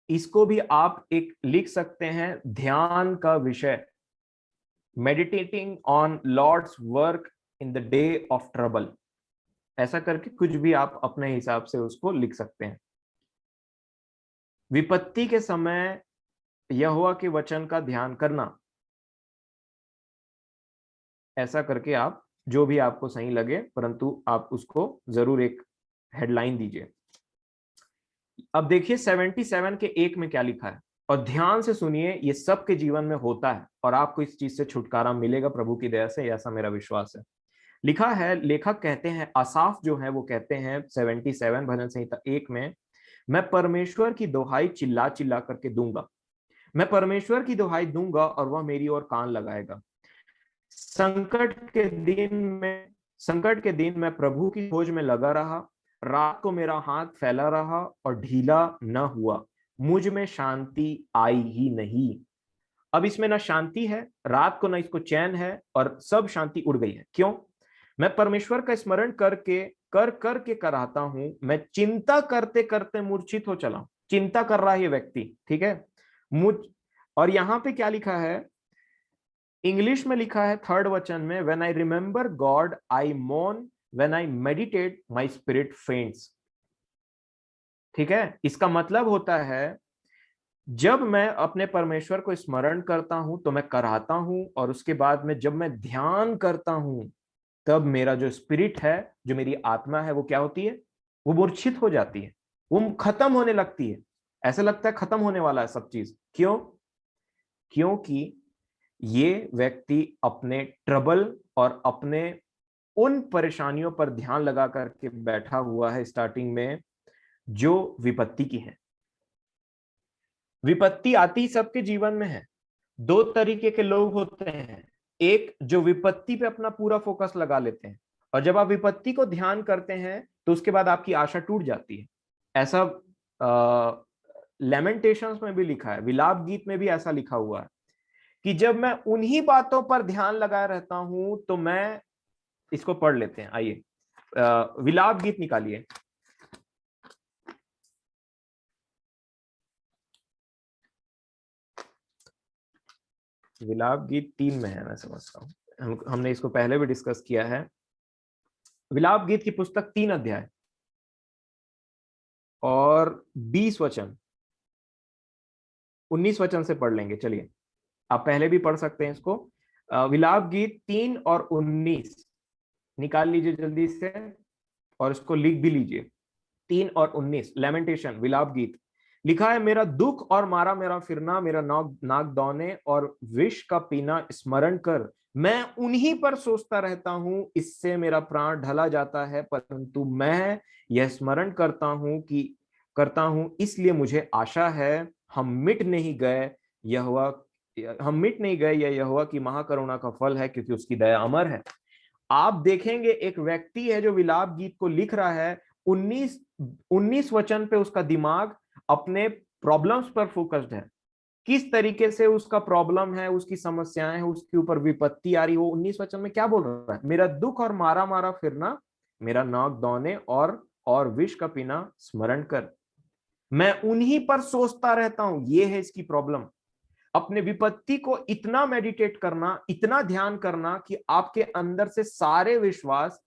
Speaker 1: इसको भी आप एक लिख सकते हैं ध्यान का विषय, meditating on Lord's work in the day of trouble. ऐसा करके कुछ भी आप अपने हिसाब से उसको लिख सकते हैं। विपत्ति के समय यहोवा के वचन का ध्यान करना, ऐसा करके आप जो भी आपको सही लगे, परंतु आप उसको जरूर एक हेडलाइन दीजिए। अब देखिए 77 के 1 में क्या लिखा है, और ध्यान से सुनिए, ये सबके जीवन में होता है और आपको इस चीज से छुटकारा मिलेगा प्रभु की दया से, ऐसा मेरा विश्वास है। लिखा है, लेखक कहते हैं, आसाफ जो है वो कहते हैं 77 भजन संहिता 1 में, मैं परमेश्वर की दुहाई चिल्ला चिल्ला करके दूंगा, मैं परमेश्वर की दुहाई दूंगा और वह मेरी ओर कान लगाएगा। संकट के दिन में संकट के दिन मैं प्रभु की खोज में लगा रहा, रात को मेरा हाथ फैला रहा और ढीला न हुआ, मुझ में शांति आई ही नहीं। अब इसमें ना शांति है रात को, ना इसको चैन है, और सब शांति उड़ गई है। क्यों? मैं परमेश्वर का स्मरण करके कराता हूं, मैं चिंता करते करते मूर्छित हो चला। चिंता कर रहा है ये व्यक्ति, ठीक है। मुझ और यहां पे क्या लिखा है? इंग्लिश में लिखा है 3rd वचन में, when I remember God I मोर्न, when I meditate my spirit फेंट्स। ठीक है, इसका मतलब होता है जब मैं अपने परमेश्वर को स्मरण करता हूं तो मैं कराता हूं, और उसके बाद में जब मैं ध्यान करता हूं तब मेरा जो स्पिरिट है, जो मेरी आत्मा है, वो क्या होती है? वो मूर्छित हो जाती है, वो खत्म होने लगती है। ऐसा लगता है खत्म होने वाला है सब चीज। क्यों? क्योंकि ये व्यक्ति अपने ट्रबल और अपने उन परेशानियों पर ध्यान लगा करके बैठा हुआ है स्टार्टिंग में, जो विपत्ति की है। विपत्ति आती सबके जीवन में है। दो तरीके के लोग होते हैं, एक जो विपत्ति पे अपना पूरा फोकस लगा लेते हैं, और जब आप विपत्ति को ध्यान करते हैं तो उसके बाद आपकी आशा टूट जाती है। ऐसा लेमेंटेशंस में भी लिखा है, विलाप गीत में भी ऐसा लिखा हुआ है कि जब मैं उन्हीं बातों पर ध्यान लगाए रहता हूं तो मैं, इसको पढ़ लेते हैं, आइए विलाप गीत निकालिए। विलाप गीत 3 में है, मैं समझता हूँ। हमने इसको पहले भी डिस्कस किया है। विलाप गीत की पुस्तक 3 अध्याय और 20 वचन, 19 वचन से पढ़ लेंगे। चलिए, आप पहले भी पढ़ सकते हैं इसको। विलाप गीत 3 और 19 निकाल लीजिए जल्दी से, और इसको लिख भी लीजिए। 3 और 19, लेमेंटेशन, विलाप गीत। लिखा है, मेरा दुख और मारा मेरा फिरना, मेरा नाक नाक दौने और विष का पीना स्मरण कर, मैं उन्हीं पर सोचता रहता हूं, इससे मेरा प्राण ढला जाता है, परंतु मैं यह स्मरण करता हूं, इसलिए मुझे आशा है, हम मिट नहीं गए, यहोवा हम मिट नहीं गए, यह यहोवा की महाकरुणा का फल है, क्योंकि उसकी दया अमर है। आप देखेंगे एक व्यक्ति है जो विलाप गीत को लिख रहा है, 19 वचन पे उसका दिमाग अपने प्रॉब्लम्स पर फोकस्ड है, किस तरीके से उसका प्रॉब्लम है, उसकी समस्याएं हैं, उसके ऊपर विपत्ति आ रही। वो 19 वचन में क्या बोल रहा है, मेरा दुख और मारा मारा फिरना, मेरा नाक दौने और विष का पीना स्मरण कर, मैं उन्हीं पर सोचता रहता हूं। ये है इसकी प्रॉब्लम। अपने विपत्ति को इतना मेडिटेट करना, इतना ध्यान करना कि आपके अंदर से सारे विश्वास,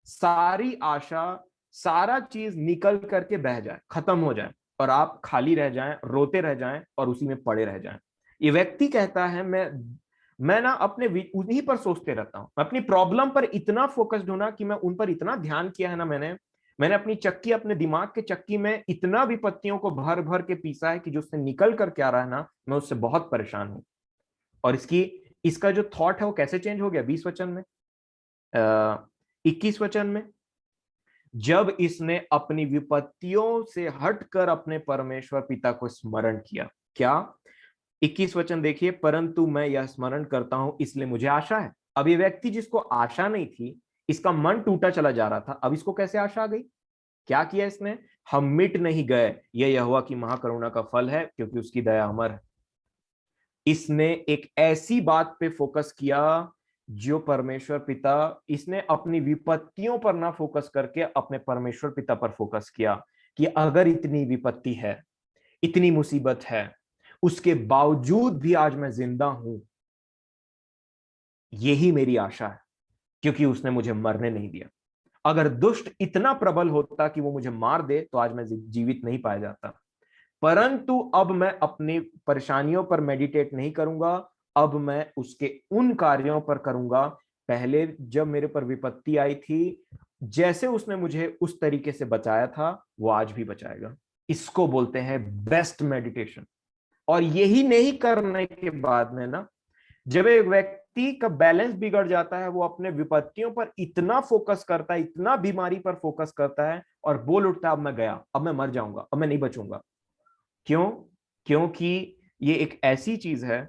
Speaker 1: सारी आशा, सारा चीज निकल करके बह जाए, खत्म हो जाए, और आप खाली रह जाएं, रोते रह जाएं और उसी में पड़े रह जाएं। ये व्यक्ति कहता है, मैं ना अपने उन्हीं पर सोचते रहता हूं, अपनी प्रॉब्लम पर इतना फोकस्ड होना कि मैं उन पर इतना ध्यान किया है ना, मैंने अपनी चक्की, अपने दिमाग के चक्की में इतना विपत्तियों को भर भर के पीसा है कि जो उससे निकल कर क्या रहा है ना, मैं उससे बहुत परेशान हूं। और इसका जो थॉट है वो कैसे चेंज हो गया 20 वचन में, 21 वचन में, जब इसने अपनी विपत्तियों से हटकर अपने परमेश्वर पिता को स्मरण किया। क्या? 21 वचन देखिए, परंतु मैं यह स्मरण करता हूं, इसलिए मुझे आशा है। अब ये व्यक्ति जिसको आशा नहीं थी, इसका मन टूटा चला जा रहा था, अब इसको कैसे आशा आ गई? क्या किया इसने? हम मिट नहीं गए, यह यहोवा की महाकरुणा का फल है, क्योंकि उसकी दया अमर है। इसने एक ऐसी बात पे फोकस किया जो परमेश्वर पिता, इसने अपनी विपत्तियों पर ना फोकस करके अपने परमेश्वर पिता पर फोकस किया, कि अगर इतनी विपत्ति है, इतनी मुसीबत है, उसके बावजूद भी आज मैं जिंदा हूं, यही मेरी आशा है, क्योंकि उसने मुझे मरने नहीं दिया। अगर दुष्ट इतना प्रबल होता कि वो मुझे मार दे, तो आज मैं जीवित नहीं पाया जाता। परंतु अब मैं अपनी परेशानियों पर मेडिटेट नहीं करूंगा, अब मैं उसके उन कार्यों पर करूंगा, पहले जब मेरे पर विपत्ति आई थी, जैसे उसने मुझे उस तरीके से बचाया था, वो आज भी बचाएगा। इसको बोलते हैं बेस्ट मेडिटेशन। और यही नहीं करने के बाद में ना, जब एक व्यक्ति का बैलेंस बिगड़ जाता है, वो अपने विपत्तियों पर इतना फोकस करता है, इतना बीमारी पर फोकस करता है, और बोल उठता है, अब मैं गया, अब मैं मर जाऊंगा, अब मैं नहीं बचूंगा। क्यों? क्योंकि ये एक ऐसी चीज है,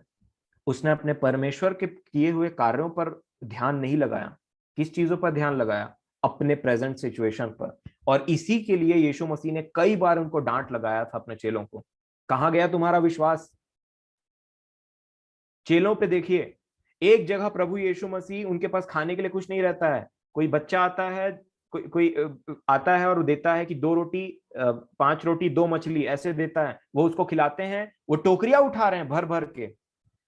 Speaker 1: उसने अपने परमेश्वर के किए हुए कार्यों पर ध्यान नहीं लगाया। किस चीजों पर ध्यान लगाया? अपने प्रेजेंट सिचुएशन पर। और इसी के लिए यीशु मसीह ने कई बार उनको डांट लगाया था अपने चेलों को। कहां गया तुम्हारा विश्वास? चेलों पे देखिए, एक जगह प्रभु यीशु मसीह, उनके पास खाने के लिए कुछ नहीं रहता है, कोई बच्चा आता है, कोई आता है और देता है कि 2 रोटी, 5 रोटी 2 मछली ऐसे देता है, वो उसको खिलाते हैं, वो टोकरियां उठा रहे हैं भर भर के,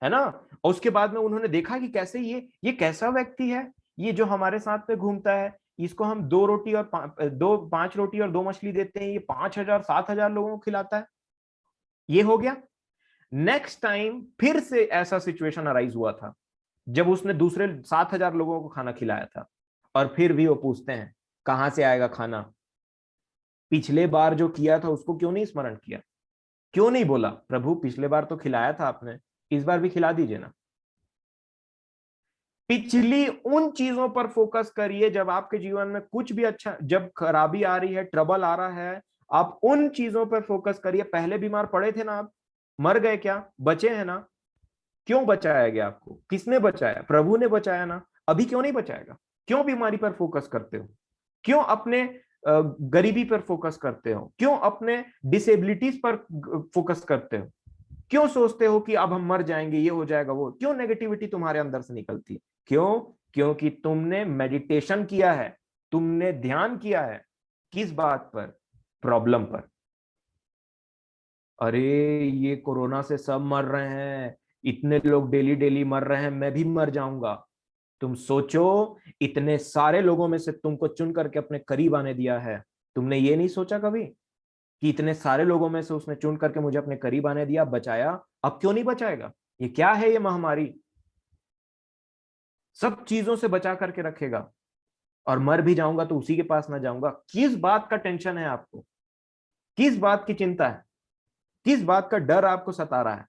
Speaker 1: है ना। और उसके बाद में उन्होंने देखा कि कैसे ये कैसा व्यक्ति है, ये जो हमारे साथ में घूमता है, इसको हम 5 रोटी और 2 मछली देते हैं, ये 5,000 7,000 लोगों को खिलाता है। ये हो गया। नेक्स्ट टाइम फिर से ऐसा सिचुएशन अराइज हुआ था, जब उसने दूसरे 7,000 लोगों को खाना खिलाया था, और फिर भी वो पूछते हैं, कहां से आएगा खाना? पिछले बार जो किया था उसको क्यों नहीं स्मरण किया? क्यों नहीं बोला, प्रभु पिछले बार तो खिलाया था आपने, इस बार भी खिला दीजिए ना। पिछली उन चीजों पर फोकस करिए, जब आपके जीवन में कुछ भी अच्छा, जब खराबी आ रही है, ट्रबल आ रहा है, आप उन चीजों पर फोकस करिए। पहले बीमार पड़े थे ना आप, मर गए क्या? बचे हैं ना? क्यों बचाया गया आपको? किसने बचाया? प्रभु ने बचाया ना। अभी क्यों नहीं बचाएगा? क्यों बीमारी पर फोकस करते हो? क्यों अपने गरीबी पर फोकस करते हो? क्यों अपने डिसेबिलिटीज पर फोकस करते हो? क्यों सोचते हो कि अब हम मर जाएंगे, ये हो जाएगा, वो? क्यों नेगेटिविटी तुम्हारे अंदर से निकलती है? क्यों? क्योंकि तुमने मेडिटेशन किया है, तुमने ध्यान किया है। किस बात पर? प्रॉब्लम पर। अरे, ये कोरोना से सब मर रहे हैं, इतने लोग डेली डेली मर रहे हैं, मैं भी मर जाऊंगा। तुम सोचो, इतने सारे लोगों में से तुमको चुन करके अपने करीब आने दिया है। तुमने ये नहीं सोचा कभी कि इतने सारे लोगों में से उसने चुन करके मुझे अपने करीब आने दिया, बचाया, अब क्यों नहीं बचाएगा? ये क्या है? ये महामारी सब चीजों से बचा करके रखेगा, और मर भी जाऊंगा तो उसी के पास ना जाऊंगा। किस बात का टेंशन है आपको? किस बात की चिंता है? किस बात का डर आपको सता रहा है?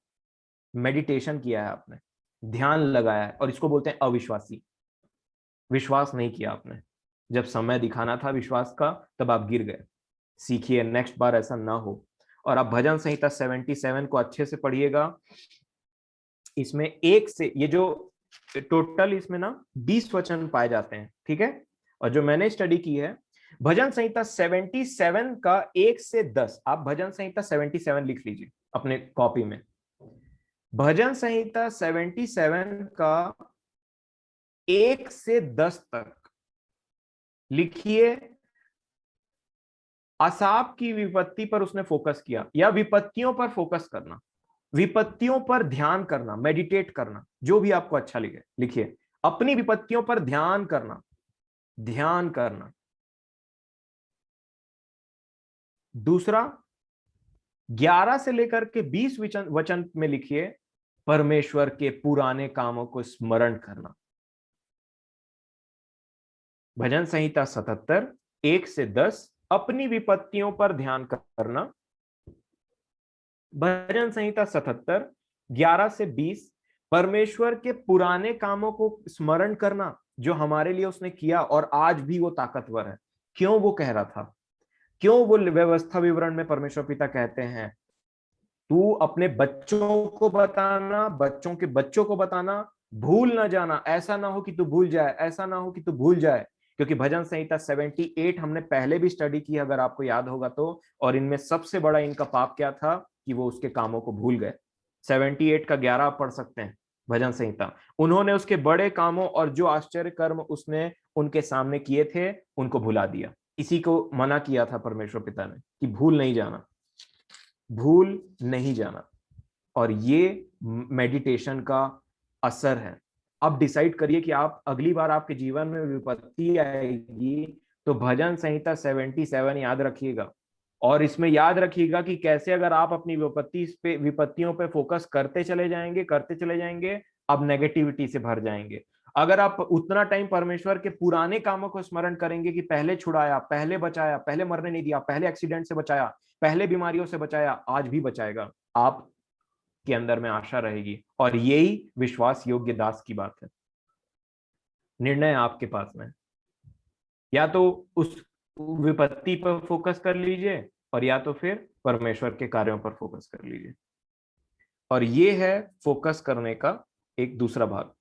Speaker 1: मेडिटेशन किया है आपने, ध्यान लगाया है, और इसको बोलते हैं अविश्वासी। विश्वास नहीं किया आपने, जब समय दिखाना था विश्वास का तब आप गिर गए। सीखिए, नेक्स्ट बार ऐसा ना हो। और आप भजन संहिता 77 को अच्छे से पढ़िएगा। इसमें एक से ये जो टोटल इसमें ना 20 वचन पाए जाते हैं, ठीक है। और जो मैंने स्टडी की है भजन संहिता 77 का 1 से 10, आप भजन संहिता 77 लिख लीजिए अपने कॉपी में। भजन संहिता 77 का 1 से 10 तक लिखिए। असाप की विपत्ति पर उसने फोकस किया, या विपत्तियों पर फोकस करना, विपत्तियों पर ध्यान करना, मेडिटेट करना, जो भी आपको अच्छा लगे लिखिए। अपनी विपत्तियों पर ध्यान करना, ध्यान करना। दूसरा, 11 से लेकर के 20 वचन में लिखिए परमेश्वर के पुराने कामों को स्मरण करना। भजन संहिता 77 1 से 10 अपनी विपत्तियों पर ध्यान करना। भजन संहिता 77 11 से 20 परमेश्वर के पुराने कामों को स्मरण करना, जो हमारे लिए उसने किया और आज भी वो ताकतवर है। क्यों वो कह रहा था, क्यों वो व्यवस्था विवरण में परमेश्वर पिता कहते हैं तू अपने बच्चों को बताना, बच्चों के बच्चों को बताना, भूल ना जाना, ऐसा ना हो कि तू भूल जाए, ऐसा ना हो कि तू भूल जाए। क्योंकि भजन संहिता 78 हमने पहले भी स्टडी की, अगर आपको याद होगा तो। और इनमें सबसे बड़ा इनका पाप क्या था कि वो उसके कामों को भूल गए। 78 का 11 आप पढ़ सकते हैं भजन संहिता। उन्होंने उसके बड़े कामों और जो आश्चर्य कर्म उसने उनके सामने किए थे उनको भुला दिया। इसी को मना किया था परमेश्वर पिता ने कि भूल नहीं जाना, भूल नहीं जाना। और ये मेडिटेशन का असर है। अब डिसाइड करिए कि आप अगली बार आपके जीवन में विपत्ति आएगी तो भजन संहिता 77 याद रखिएगा। और इसमें याद रखिएगा कि कैसे अगर आप अपनी विपत्तियों पे फोकस करते चले जाएंगे, अब नेगेटिविटी से भर जाएंगे। अगर आप उतना टाइम परमेश्वर के पुराने कामों को स्मरण करेंगे कि पहले छुड़ाया, पहले बचाया, पहले मरने नहीं दिया, पहले एक्सीडेंट से बचाया, पहले बीमारियों से बचाया, आज भी बचाएगा, आप के अंदर में आशा रहेगी। और यही विश्वास योग्य दास की बात है। निर्णय आपके पास में, या तो उस विपत्ति पर फोकस कर लीजिए और या तो फिर परमेश्वर के कार्यों पर फोकस कर लीजिए। और ये है फोकस करने का एक दूसरा भाग।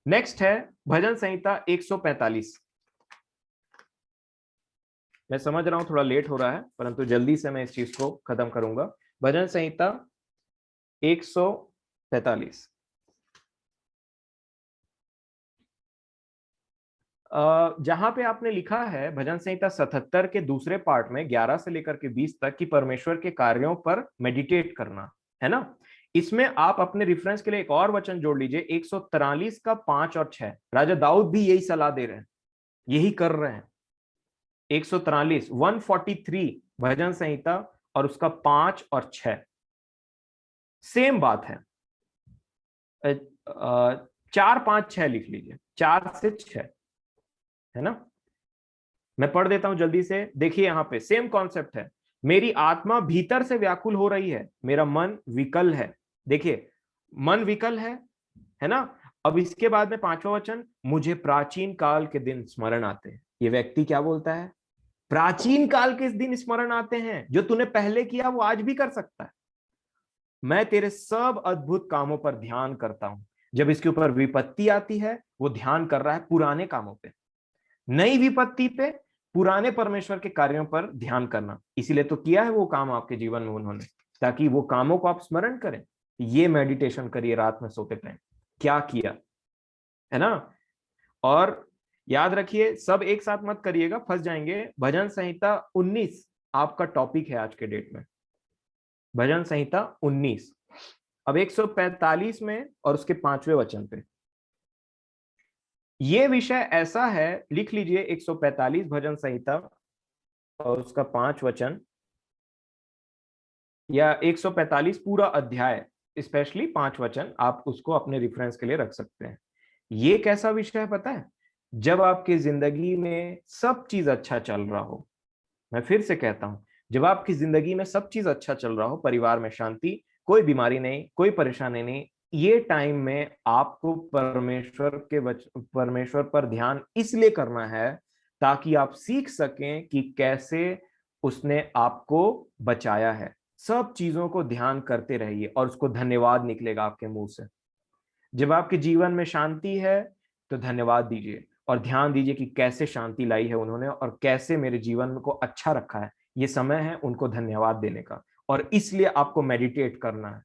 Speaker 1: नेक्स्ट है भजन संहिता 145। मैं समझ रहा हूं थोड़ा लेट हो रहा है, परंतु जल्दी से मैं इस चीज को खत्म करूंगा। भजन संहिता 145 जहां पे आपने लिखा है भजन संहिता 77 के दूसरे पार्ट में 11 से लेकर के 20 तक कि परमेश्वर के कार्यों पर मेडिटेट करना है ना। इसमें आप अपने रेफरेंस के लिए एक और वचन जोड़ लीजिए 143 का 5 और 6। राजा दाऊद भी यही सलाह दे रहे हैं, यही कर रहे हैं। 143 143 भजन संहिता और उसका 5 और 6 सेम बात है। 4 5 6 लिख लीजिए, 4 से 6 है ना। मैं पढ़ देता हूं जल्दी से, देखिए यहां पे सेम कॉन्सेप्ट है। मेरी आत्मा भीतर से व्याकुल हो रही है, मेरा मन विकल है। देखिए मन विकल है ना। अब इसके बाद में 5वां वचन, मुझे प्राचीन काल के दिन स्मरण आते हैं। ये व्यक्ति क्या बोलता है, प्राचीन काल के दिन स्मरण आते हैं, जो तूने पहले किया वो आज भी कर सकता है। मैं तेरे सब अद्भुत कामों पर ध्यान करता हूं। जब इसके ऊपर विपत्ति आती है वो ध्यान कर रहा है पुराने कामों पे, नई विपत्ति पे पुराने परमेश्वर के कार्यों पर ध्यान करना। इसीलिए तो किया है वो काम आपके जीवन में उन्होंने, ताकि वो कामों को आप स्मरण करें। ये मेडिटेशन करिए रात में सोते टाइम, क्या किया है ना। और याद रखिए सब एक साथ मत करिएगा, फंस जाएंगे। भजन संहिता 19 आपका टॉपिक है आज के डेट में, भजन संहिता 19। अब 145 में और उसके 5वें वचन पे ये विषय ऐसा है, लिख लीजिए 145 भजन संहिता और उसका 5 वचन, या 145 पूरा अध्याय, स्पेशली 5 वचन आप उसको अपने रेफरेंस के लिए रख सकते हैं। ये कैसा विषय है पता है, जब आपकी जिंदगी में सब चीज अच्छा चल रहा हो। मैं फिर से कहता हूं, जब आपकी जिंदगी में सब चीज अच्छा चल रहा हो, परिवार में शांति, कोई बीमारी नहीं, कोई परेशानी नहीं, ये टाइम में आपको परमेश्वर पर ध्यान इसलिए करना है ताकि आप सीख सकें कि कैसे उसने आपको बचाया है। सब चीजों को ध्यान करते रहिए और उसको धन्यवाद निकलेगा आपके मुंह से। जब आपके जीवन में शांति है तो धन्यवाद दीजिए और ध्यान दीजिए कि कैसे शांति लाई है उन्होंने और कैसे मेरे जीवन को अच्छा रखा है। ये समय है उनको धन्यवाद देने का। और इसलिए आपको मेडिटेट करना है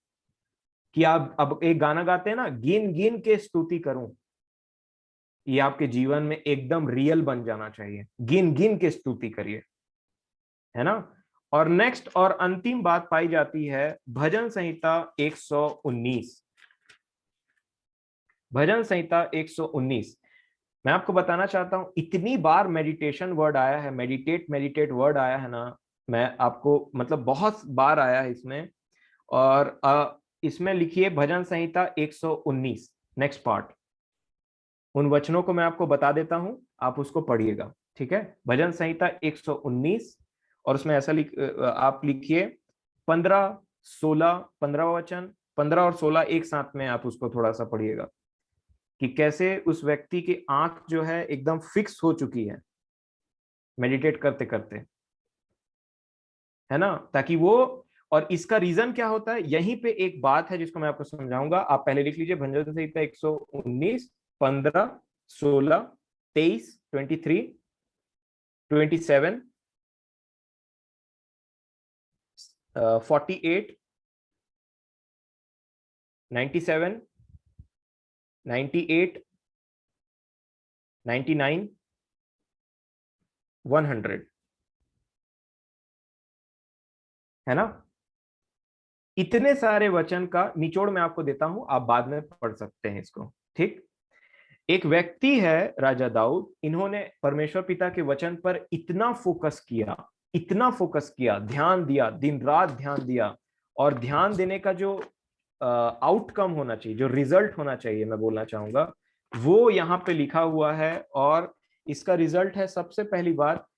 Speaker 1: कि आप अब एक गाना गाते हैं ना, गिन गिन के स्तुति करूं, ये आपके जीवन में एकदम रियल बन जाना चाहिए। गिन गिन के स्तुति करिए, है ना। और नेक्स्ट और अंतिम बात पाई जाती है भजन संहिता 119। भजन संहिता 119 मैं आपको बताना चाहता हूं, इतनी बार मेडिटेशन वर्ड आया है, मेडिटेट मेडिटेट वर्ड आया है ना, मैं आपको मतलब बहुत बार आया है इसमें। और इसमें लिखिए भजन संहिता 119 नेक्स्ट पार्ट। उन वचनों को मैं आपको बता देता हूं, आप उसको पढ़िएगा, ठीक है। भजन संहिता 119 और उसमें ऐसा आप लिखिए 15, 16, 15 वचन, 15 और 16 एक साथ में आप उसको थोड़ा सा पढ़िएगा कि कैसे उस व्यक्ति की आंख जो है एकदम फिक्स हो चुकी है मेडिटेट करते करते, है ना, ताकि वो। और इसका रीजन क्या होता है, यहीं पे एक बात है जिसको मैं आपको समझाऊंगा। आप पहले लिख लीजिए भजन संहिता 119, 15, 16, 23, 23, 27, 48, 97, 98, 99, 100, है ना। इतने सारे वचन का निचोड़ मैं आपको देता हूं, आप बाद में पढ़ सकते हैं इसको, ठीक। एक व्यक्ति है राजा दाऊद, इन्होंने परमेश्वर पिता के वचन पर इतना फोकस किया, इतना फोकस किया, ध्यान दिया, दिन रात ध्यान दिया। और ध्यान देने का जो आउटकम होना चाहिए, जो रिजल्ट होना चाहिए, मैं बोलना चाहूंगा वो यहां पे लिखा हुआ है। और इसका रिजल्ट है, सबसे पहली बात,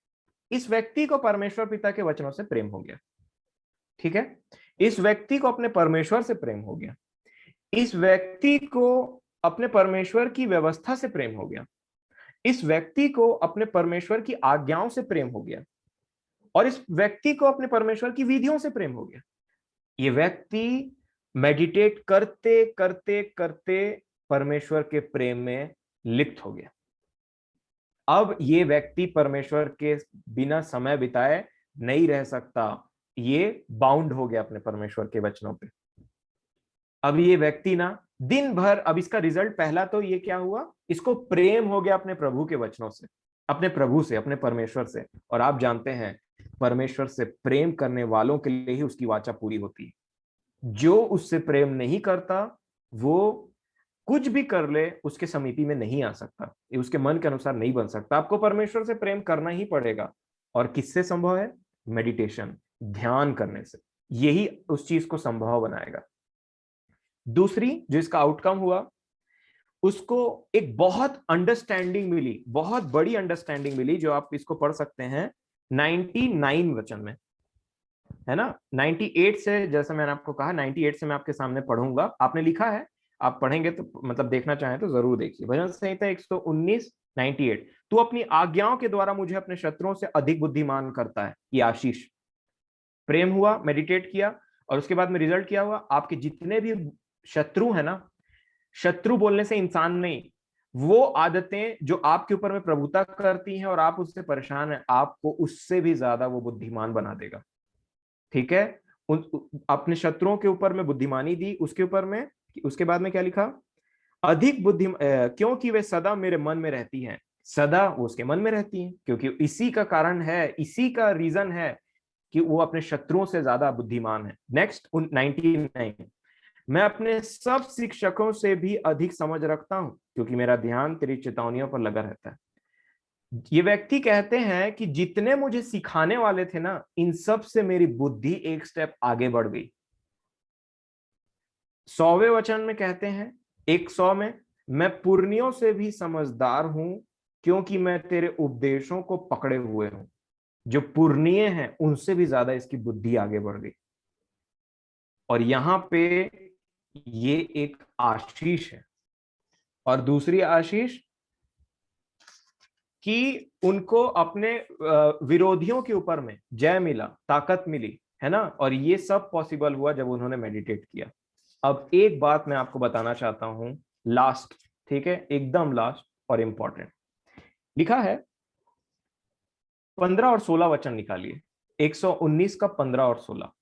Speaker 1: इस व्यक्ति को परमेश्वर पिता के वचनों से प्रेम हो गया, ठीक है। इस व्यक्ति को अपने परमेश्वर से प्रेम हो गया, इस व्यक्ति को अपने परमेश्वर की व्यवस्था से प्रेम हो गया, इस व्यक्ति को अपने परमेश्वर की आज्ञाओं से प्रेम हो गया, और इस व्यक्ति को अपने परमेश्वर की विधियों से प्रेम हो गया। ये व्यक्ति मेडिटेट करते करते करते परमेश्वर के प्रेम में लिप्त हो गया। अब ये व्यक्ति परमेश्वर के बिना समय बिताए नहीं रह सकता, ये बाउंड हो गया अपने परमेश्वर के वचनों पे। अब ये व्यक्ति ना दिन भर, अब इसका रिजल्ट पहला तो ये क्या हुआ, इसको प्रेम हो गया अपने प्रभु के वचनों से, अपने प्रभु से, अपने परमेश्वर से। और आप जानते हैं परमेश्वर से प्रेम करने वालों के लिए ही उसकी वाचा पूरी होती है। जो उससे प्रेम नहीं करता वो कुछ भी कर ले उसके समीपी में नहीं आ सकता, ये उसके मन के अनुसार नहीं बन सकता। आपको परमेश्वर से प्रेम करना ही पड़ेगा। और किससे संभव है, मेडिटेशन, ध्यान करने से, यही उस चीज को संभव बनाएगा। दूसरी जो इसका आउटकम हुआ, उसको एक बहुत अंडरस्टैंडिंग मिली, बहुत बड़ी अंडरस्टैंडिंग मिली, जो आप इसको पढ़ सकते हैं 99 वचन में, है ना। 98 से, जैसे मैंने आपको कहा 98 से मैं आपके सामने पढ़ूंगा, आपने लिखा है, आप पढ़ेंगे तो मतलब देखना चाहें तो जरूर देखिए। भजन संहिता 119, 98। तू अपनी आज्ञाओं के द्वारा मुझे अपने शत्रुओं से अधिक बुद्धिमान करता है, ये आशीष। प्रेम हुआ, मेडिटेट किया, और उसके बाद में रिजल्ट क्या हुआ, आपके जितने भी शत्रु है ना, शत्रु बोलने से इंसान नहीं, वो आदतें जो आपके ऊपर में प्रभुता करती हैं और आप उससे परेशान हैं, आपको उससे भी ज्यादा वो बुद्धिमान बना देगा, ठीक है। अपने शत्रुओं के ऊपर में बुद्धिमानी दी, उसके ऊपर में, उसके बाद में क्या लिखा, अधिक बुद्धि क्योंकि वे सदा मेरे मन में रहती हैं। सदा वो उसके मन में रहती हैं, क्योंकि इसी का कारण है, इसी का रीजन है कि वो अपने शत्रुओं से ज्यादा बुद्धिमान है। नेक्स्ट 99, मैं अपने सब शिक्षकों से भी अधिक समझ रखता हूं क्योंकि मेरा ध्यान तेरी चेतावनियों पर लगा रहता है। ये व्यक्ति कहते हैं कि जितने मुझे सिखाने वाले थे ना, इन सब से मेरी बुद्धि एक स्टेप आगे बढ़ गई। 100वें वचन में कहते हैं, 100 में, मैं पुरनियों से भी समझदार हूं क्योंकि मैं तेरे उपदेशों को पकड़े हुए हूं। जो पूर्णीय हैं उनसे भी ज्यादा इसकी बुद्धि आगे बढ़ गई। और यहां पे ये एक आशीष है। और दूसरी आशीष कि उनको अपने विरोधियों के ऊपर में जय मिला, ताकत मिली, है ना। और ये सब पॉसिबल हुआ जब उन्होंने मेडिटेट किया। अब एक बात मैं आपको बताना चाहता हूं, लास्ट, ठीक है, एकदम लास्ट और इंपॉर्टेंट। लिखा है 15 और 16 वचन निकालिए। 119 का 15 और 16।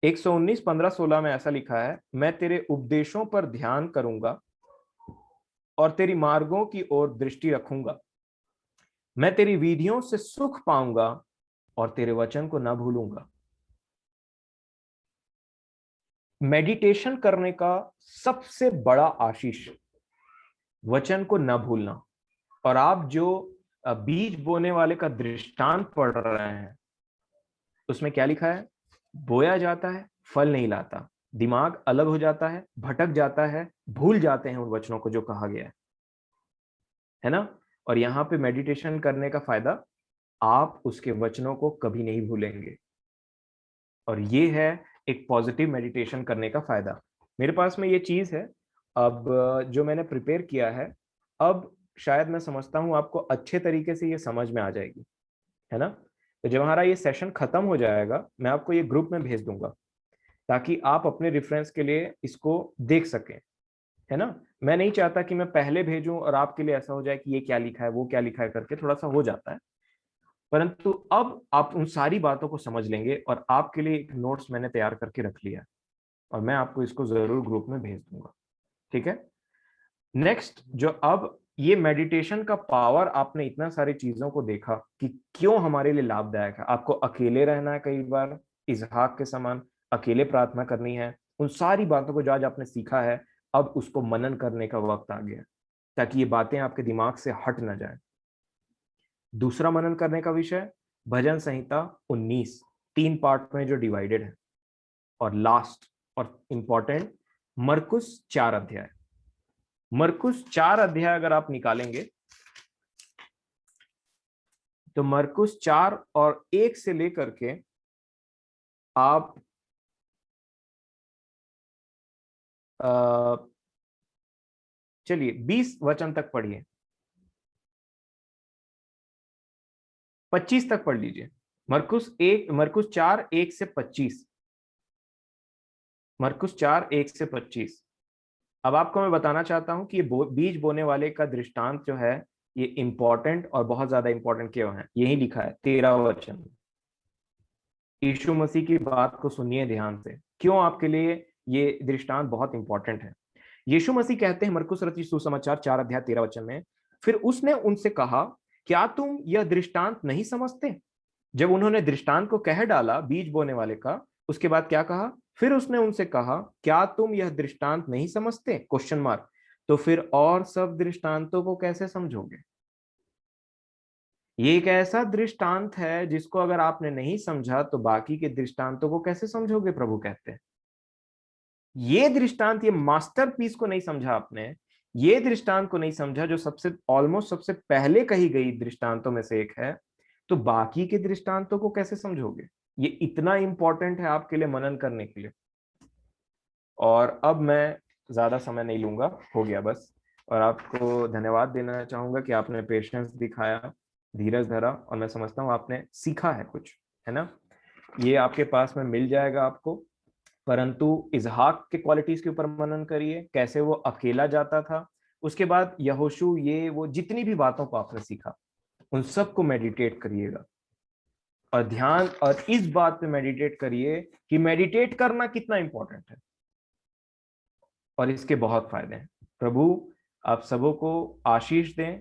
Speaker 1: 119 15 16 में ऐसा लिखा है, मैं तेरे उपदेशों पर ध्यान करूंगा और तेरी मार्गों की ओर दृष्टि रखूंगा। मैं तेरी विधियों से सुख पाऊंगा और तेरे वचन को न भूलूंगा। मेडिटेशन करने का सबसे बड़ा आशीष वचन को न भूलना। और आप जो बीज बोने वाले का दृष्टांत पढ़ रहे हैं, उसमें क्या लिखा है? बोया जाता है, फल नहीं लाता, दिमाग अलग हो जाता है, भटक जाता है, भूल जाते हैं उन वचनों को जो कहा गया है ना। और यहां पे मेडिटेशन करने का फायदा, आप उसके वचनों को कभी नहीं भूलेंगे। और ये है एक पॉजिटिव मेडिटेशन करने का फायदा। मेरे पास में ये चीज है, अब जो मैंने प्रिपेयर किया है, अब शायद मैं समझता हूँ आपको अच्छे तरीके से ये समझ में आ जाएगी, है ना। तो जब हमारा ये सेशन खत्म हो जाएगा, मैं आपको ये ग्रुप में भेज दूंगा ताकि आप अपने रेफरेंस के लिए इसको देख सकें, है ना। मैं नहीं चाहता कि मैं पहले भेजूं और आपके लिए ऐसा हो जाए कि ये क्या लिखा है, वो क्या लिखा है करके थोड़ा सा हो जाता है। परंतु अब आप उन सारी बातों को समझ लेंगे और आपके लिए एक नोट्स मैंने तैयार करके रख लिया है और मैं आपको इसको जरूर ग्रुप में भेज दूंगा, ठीक है। नेक्स्ट, जो अब ये मेडिटेशन का पावर, आपने इतना सारी चीजों को देखा कि क्यों हमारे लिए लाभदायक है। आपको अकेले रहना है, कई बार इसहाक के समान अकेले प्रार्थना करनी है। उन सारी बातों को जो आज आपने सीखा है, अब उसको मनन करने का वक्त आ गया है, ताकि ये बातें आपके दिमाग से हट ना जाए। दूसरा मनन करने का विषय, भजन संहिता 19, 3 पार्ट में जो डिवाइडेड है। और लास्ट और इंपॉर्टेंट, मरकुस 4 अध्याय। मरकुस 4 अध्याय अगर आप निकालेंगे तो मरकुस 4 और 1 से लेकर के आप चलिए 20 वचन तक पढ़िए, 25 तक पढ़ लीजिए। मरकुस 4 1 से 25। मरकुस 4 1 से 25। अब आपको मैं बताना चाहता हूं कि ये बीज बोने वाले का दृष्टांत जो है, ये इंपॉर्टेंट और बहुत ज्यादा इंपॉर्टेंट क्यों है, यही लिखा है 13 वचन। यीशु मसीह की बात को सुनिए ध्यान से, क्यों आपके लिए ये दृष्टांत बहुत इंपॉर्टेंट है। यीशु मसीह कहते हैं मरकुस रचित सुसमाचार 4 अध्याय 13 वचन में, फिर उसने उनसे कहा, क्या तुम यह दृष्टांत नहीं समझते? जब उन्होंने दृष्टांत को कह डाला बीज बोने वाले का, उसके बाद क्या कहा? फिर उसने उनसे कहा, क्या तुम यह दृष्टांत नहीं समझते? Question mark. तो फिर और सब दृष्टांतों को कैसे समझोगे? ये एक ऐसा दृष्टांत है जिसको अगर आपने नहीं समझा तो बाकी के दृष्टांतों को कैसे समझोगे, प्रभु कहते हैं। ये दृष्टांत, ये मास्टरपीस को नहीं समझा आपने, ये दृष्टांत को नहीं समझा जो सबसे ऑलमोस्ट सबसे पहले कही गई दृष्टांतों में से एक है, तो बाकी के दृष्टांतों को कैसे समझोगे? ये इतना इंपॉर्टेंट है आपके लिए मनन करने के लिए। और अब मैं ज्यादा समय नहीं लूंगा, हो गया बस। और आपको धन्यवाद देना चाहूंगा कि आपने पेशेंस दिखाया, धीरज धरा, और मैं समझता हूँ आपने सीखा है कुछ, है ना। ये आपके पास में मिल जाएगा आपको। परंतु इजहाक के क्वालिटीज के ऊपर मनन करिए, कैसे वो अकेला जाता था। उसके बाद यहोशू, ये वो जितनी भी बातों को आपने सीखा, उन सबको मेडिटेट करिएगा। और ध्यान और इस बात पे मेडिटेट करिए कि मेडिटेट करना कितना इंपॉर्टेंट है और इसके बहुत फायदे हैं। प्रभु आप सबों को आशीष दें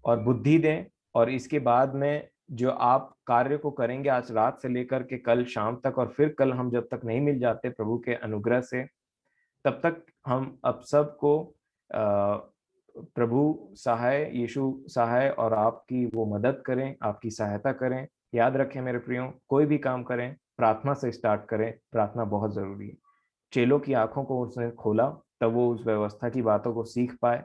Speaker 1: और बुद्धि दें। और इसके बाद में जो आप कार्य को करेंगे आज रात से लेकर के कल शाम तक, और फिर कल हम जब तक नहीं मिल जाते प्रभु के अनुग्रह से, तब तक हम अब सबको प्रभु सहाय, यीशु सहाय, और आपकी वो मदद करें, आपकी सहायता करें। याद रखें मेरे प्रियो, कोई भी काम करें प्रार्थना से स्टार्ट करें, प्रार्थना बहुत जरूरी है। चेलों की आंखों को उसने खोला, तब वो उस व्यवस्था की बातों को सीख पाए।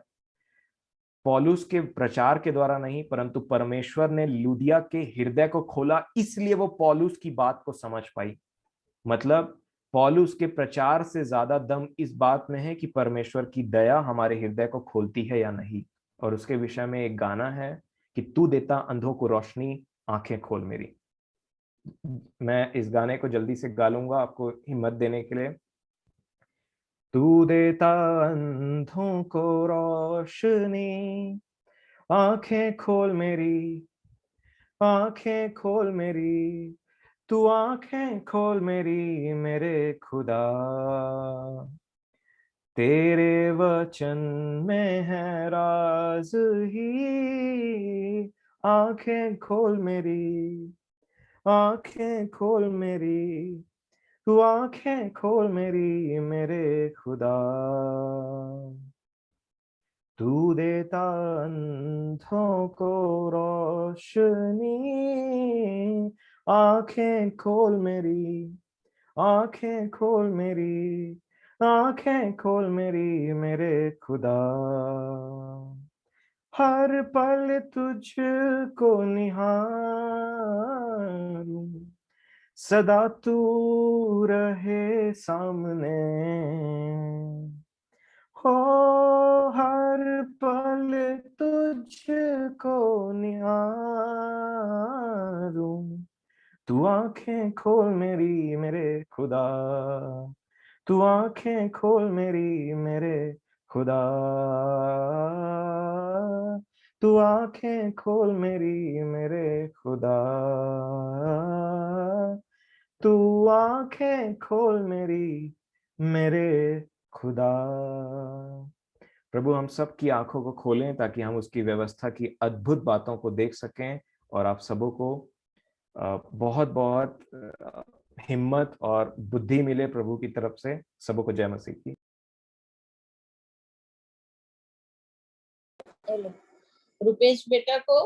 Speaker 1: पौलुस के प्रचार के द्वारा नहीं, परंतु परमेश्वर ने लुदिया के हृदय को खोला, इसलिए वो पौलुस की बात को समझ पाई। मतलब पौलुस के प्रचार से ज्यादा दम इस बात में है कि परमेश्वर की दया हमारे हृदय को खोलती है या नहीं। और उसके विषय में एक गाना है कि तू देता अंधों को रोशनी, आंखें खोल मेरी। मैं इस गाने को जल्दी से गा लूंगा आपको हिम्मत देने के लिए। तू देता अंधों को रोशनी, आंखें खोल मेरी, आंखें खोल मेरी, तू आंखें खोल मेरी मेरे खुदा। तेरे वचन में है राज ही, आंखें खोल मेरी, आंखें खोल मेरी, तू आंखें खोल मेरी मेरे खुदा। तू देता अंधों को रोशनी, आंखें खोल मेरी, आंखें खोल मेरी, आंखें खोल मेरी मेरे खुदा। हर पल तुझको निहारूं, सदा तू रहे सामने, हो हर पल तुझको निहारूं, तू आंखें खोल मेरी मेरे खुदा, तू आंखें खोल मेरी मेरे खुदा, तू आंखें खोल मेरी मेरे खुदा, तू आंखें खोल मेरी मेरे खुदा। प्रभु हम सब की आंखों को खोलें ताकि हम उसकी व्यवस्था की अद्भुत बातों को देख सकें, और आप सबों को बहुत बहुत हिम्मत और बुद्धि मिले प्रभु की तरफ से। सबों को जय मसीह की।
Speaker 2: रुपेश बेटा को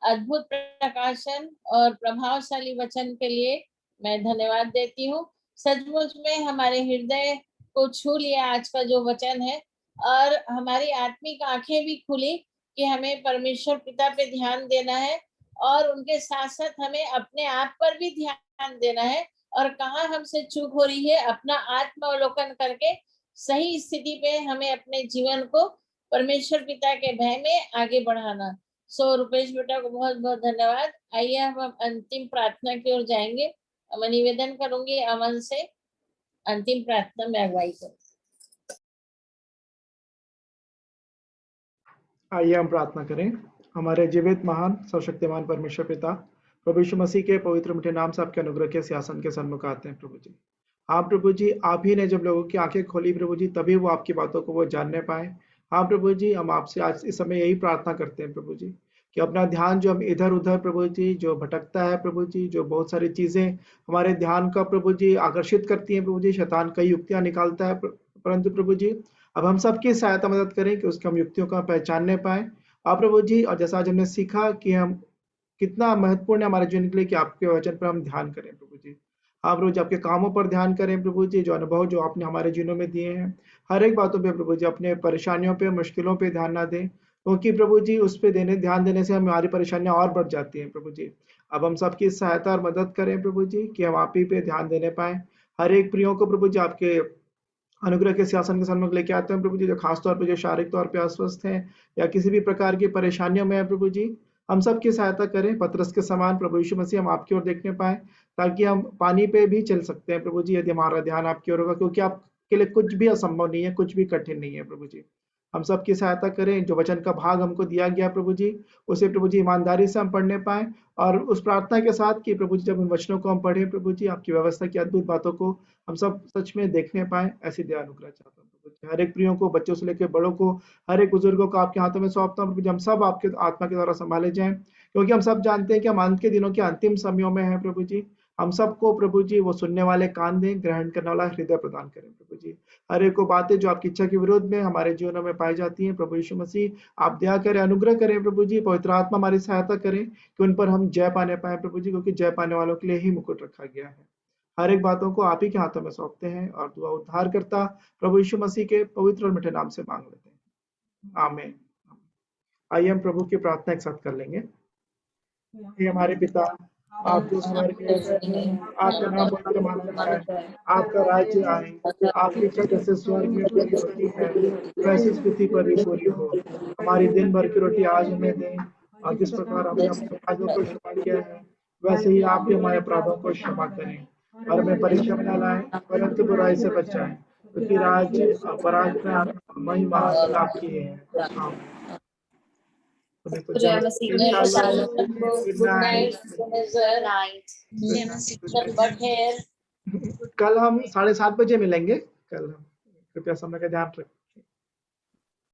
Speaker 2: अद्भुत प्रकाशन और प्रभावशाली वचन के लिए मैं धन्यवाद देती हूँ। सचमुच में हमारे हृदय को छू लिया आज का जो वचन है, और हमारी आत्मिक आंखें भी खुली कि हमें परमेश्वर पिता पे ध्यान देना है, और उनके साथ साथ हमें अपने आप पर भी ध्यान देना है, और कहाँ हमसे चूक हो रही है अपना आत्मावलोकन करके सही स्थिति पे हमें अपने जीवन को परमेश्वर पिता के भय में आगे बढ़ाना। रुपेश बेटा को बहुत बहुत धन्यवाद। आइए हम अंतिम प्रार्थना की ओर जाएंगे। मैं निवेदन करूंगी अमन से अंतिम प्रार्थना में अगुवाई करें।
Speaker 3: आइए हम प्रार्थना करें। हमारे जीवित महान सर्वशक्तिमान परमेश्वर पिता, प्रभु यीशु मसीह के पवित्र मीठे नाम से आपके अनुग्रह के सिंहासन के सन्मुख आते हैं प्रभु जी। हाँ प्रभु जी, आप ही ने जब लोगों की आंखें खोली प्रभु जी, तभी वो आपकी बातों को वो जानने पाए। हाँ प्रभु जी, हम आपसे आज इस समय यही प्रार्थना करते हैं प्रभु जी कि अपना ध्यान जो हम इधर उधर प्रभु जी जो भटकता है प्रभु जी, जो बहुत सारी चीजें हमारे ध्यान का प्रभु जी आकर्षित करती हैं प्रभु जी, शैतान कई युक्तियां निकालता है, परंतु प्रभु जी अब हम सबकी सहायता मदद करें कि उसकी हम युक्तियों का पहचानने पाए। आप प्रभु जी, और जैसा आज हमने सीखा कि हम कितना महत्वपूर्ण है हमारे जीवन के लिए कि आपके वचन पर हम ध्यान करें प्रभु जी। आप रोज आपके कामों पर ध्यान करें प्रभु जी, जो अनुभव जो आपने हमारे जीवनों में दिए हैं हर एक बातों पे प्रभु जी, अपने परेशानियों पे मुश्किलों पे ध्यान ना दें, क्योंकि प्रभु जी उस पे ध्यान देने से हमारी परेशानियां और बढ़ जाती हैं प्रभु जी। अब हम सबकी सहायता और मदद करें प्रभु जी कि हम आप ही पे ध्यान देने पाए। हर एक प्रियो को प्रभु जी आपके अनुग्रह के सिंहासन के सन्मुख लेके आते हैं प्रभु जी, जो खास तौर पे जो शारीरिक तौर पे अस्वस्थ हैं या किसी भी प्रकार की परेशानियों में है प्रभु जी, हम सबकी सहायता करें। पतरस के समान प्रभु यीशु मसीह हम आपकी ओर देखने पाए, ताकि हम पानी पे भी चल सकते हैं प्रभु जी, यदि हमारा ध्यान आपकी ओर होगा, क्योंकि आपके लिए कुछ भी असंभव नहीं है, कुछ भी कठिन नहीं है प्रभु जी। हम सबकी सहायता करें। जो वचन का भाग हमको दिया गया प्रभु जी, उसे प्रभु जी ईमानदारी से हम पढ़ने पाए, और उस प्रार्थना के साथ कि प्रभु जी जब उन वचनों को हम पढ़े प्रभु जी, आपकी व्यवस्था की अद्भुत बातों को हम सब सच में देखने पाए, ऐसी दया अनुग्रह चाहता हूँ प्रभु जी। हर एक प्रियो को, बच्चों से लेकर बड़ों को, हर एक बुजुर्गों को आपके हाथों में सौंपता हूँ प्रभु जी। हम सब आपके आत्मा के द्वारा संभाले जाएं, क्योंकि हम सब जानते हैं कि हम अंत के दिनों के अंतिम समयों में हैं प्रभु जी। हम सबको प्रभु जी वो सुनने वाले कान दें, ग्रहण करने वाला हृदय प्रदान करें प्रभु जी। हर एक को बातें जो आपकी इच्छा के विरोध में हमारे जीवनों में पाई जाती हैं प्रभु यीशु मसीह, आप दया करें, अनुग्रह करें प्रभु जी। पवित्र आत्मा हमारी सहायता करें कि उन पर हम जय पाने पाए प्रभु जी, क्योंकि जय पाने वालों के लिए ही मुकुट रखा गया है। हर एक बातों को आप ही के हाथों में सौंपते हैं, और दुआ उद्धार करता प्रभु यीशु मसीह के पवित्र और मीठे नाम से मांग लेते हैं, आमीन। आइए हम प्रभु की प्रार्थना एक साथ कर लेंगे। हे हमारे पिता, आप जो स्वर्ग में हैं, आपका नाम पवित्र माना जाए, आपका राज्य आए, आपकी इच्छा जैसे स्वर्ग में पूरी होती है वैसी इस पृथ्वी पर भी पूरी हो। हमारी दिन भर की रोटी आज हमें दें, और जिस प्रकार हमने अपने अपराधों को क्षमा किया है वैसे ही आप भी हमारे अपराधों को क्षमा करें, और हमें परीक्षा में न लाएं परंतु बुराई से बचाएं, क्योंकि राज्य, पराक्रम, महिमा सब आपकी है। आमीन। तो जय मसीह,
Speaker 2: Shalom.
Speaker 3: Good
Speaker 2: Good
Speaker 3: night.
Speaker 2: night, Mr. Butthead.
Speaker 3: कल हम 7:30 बजे मिलेंगे। कल हम कृपया समय का ध्यान रखें।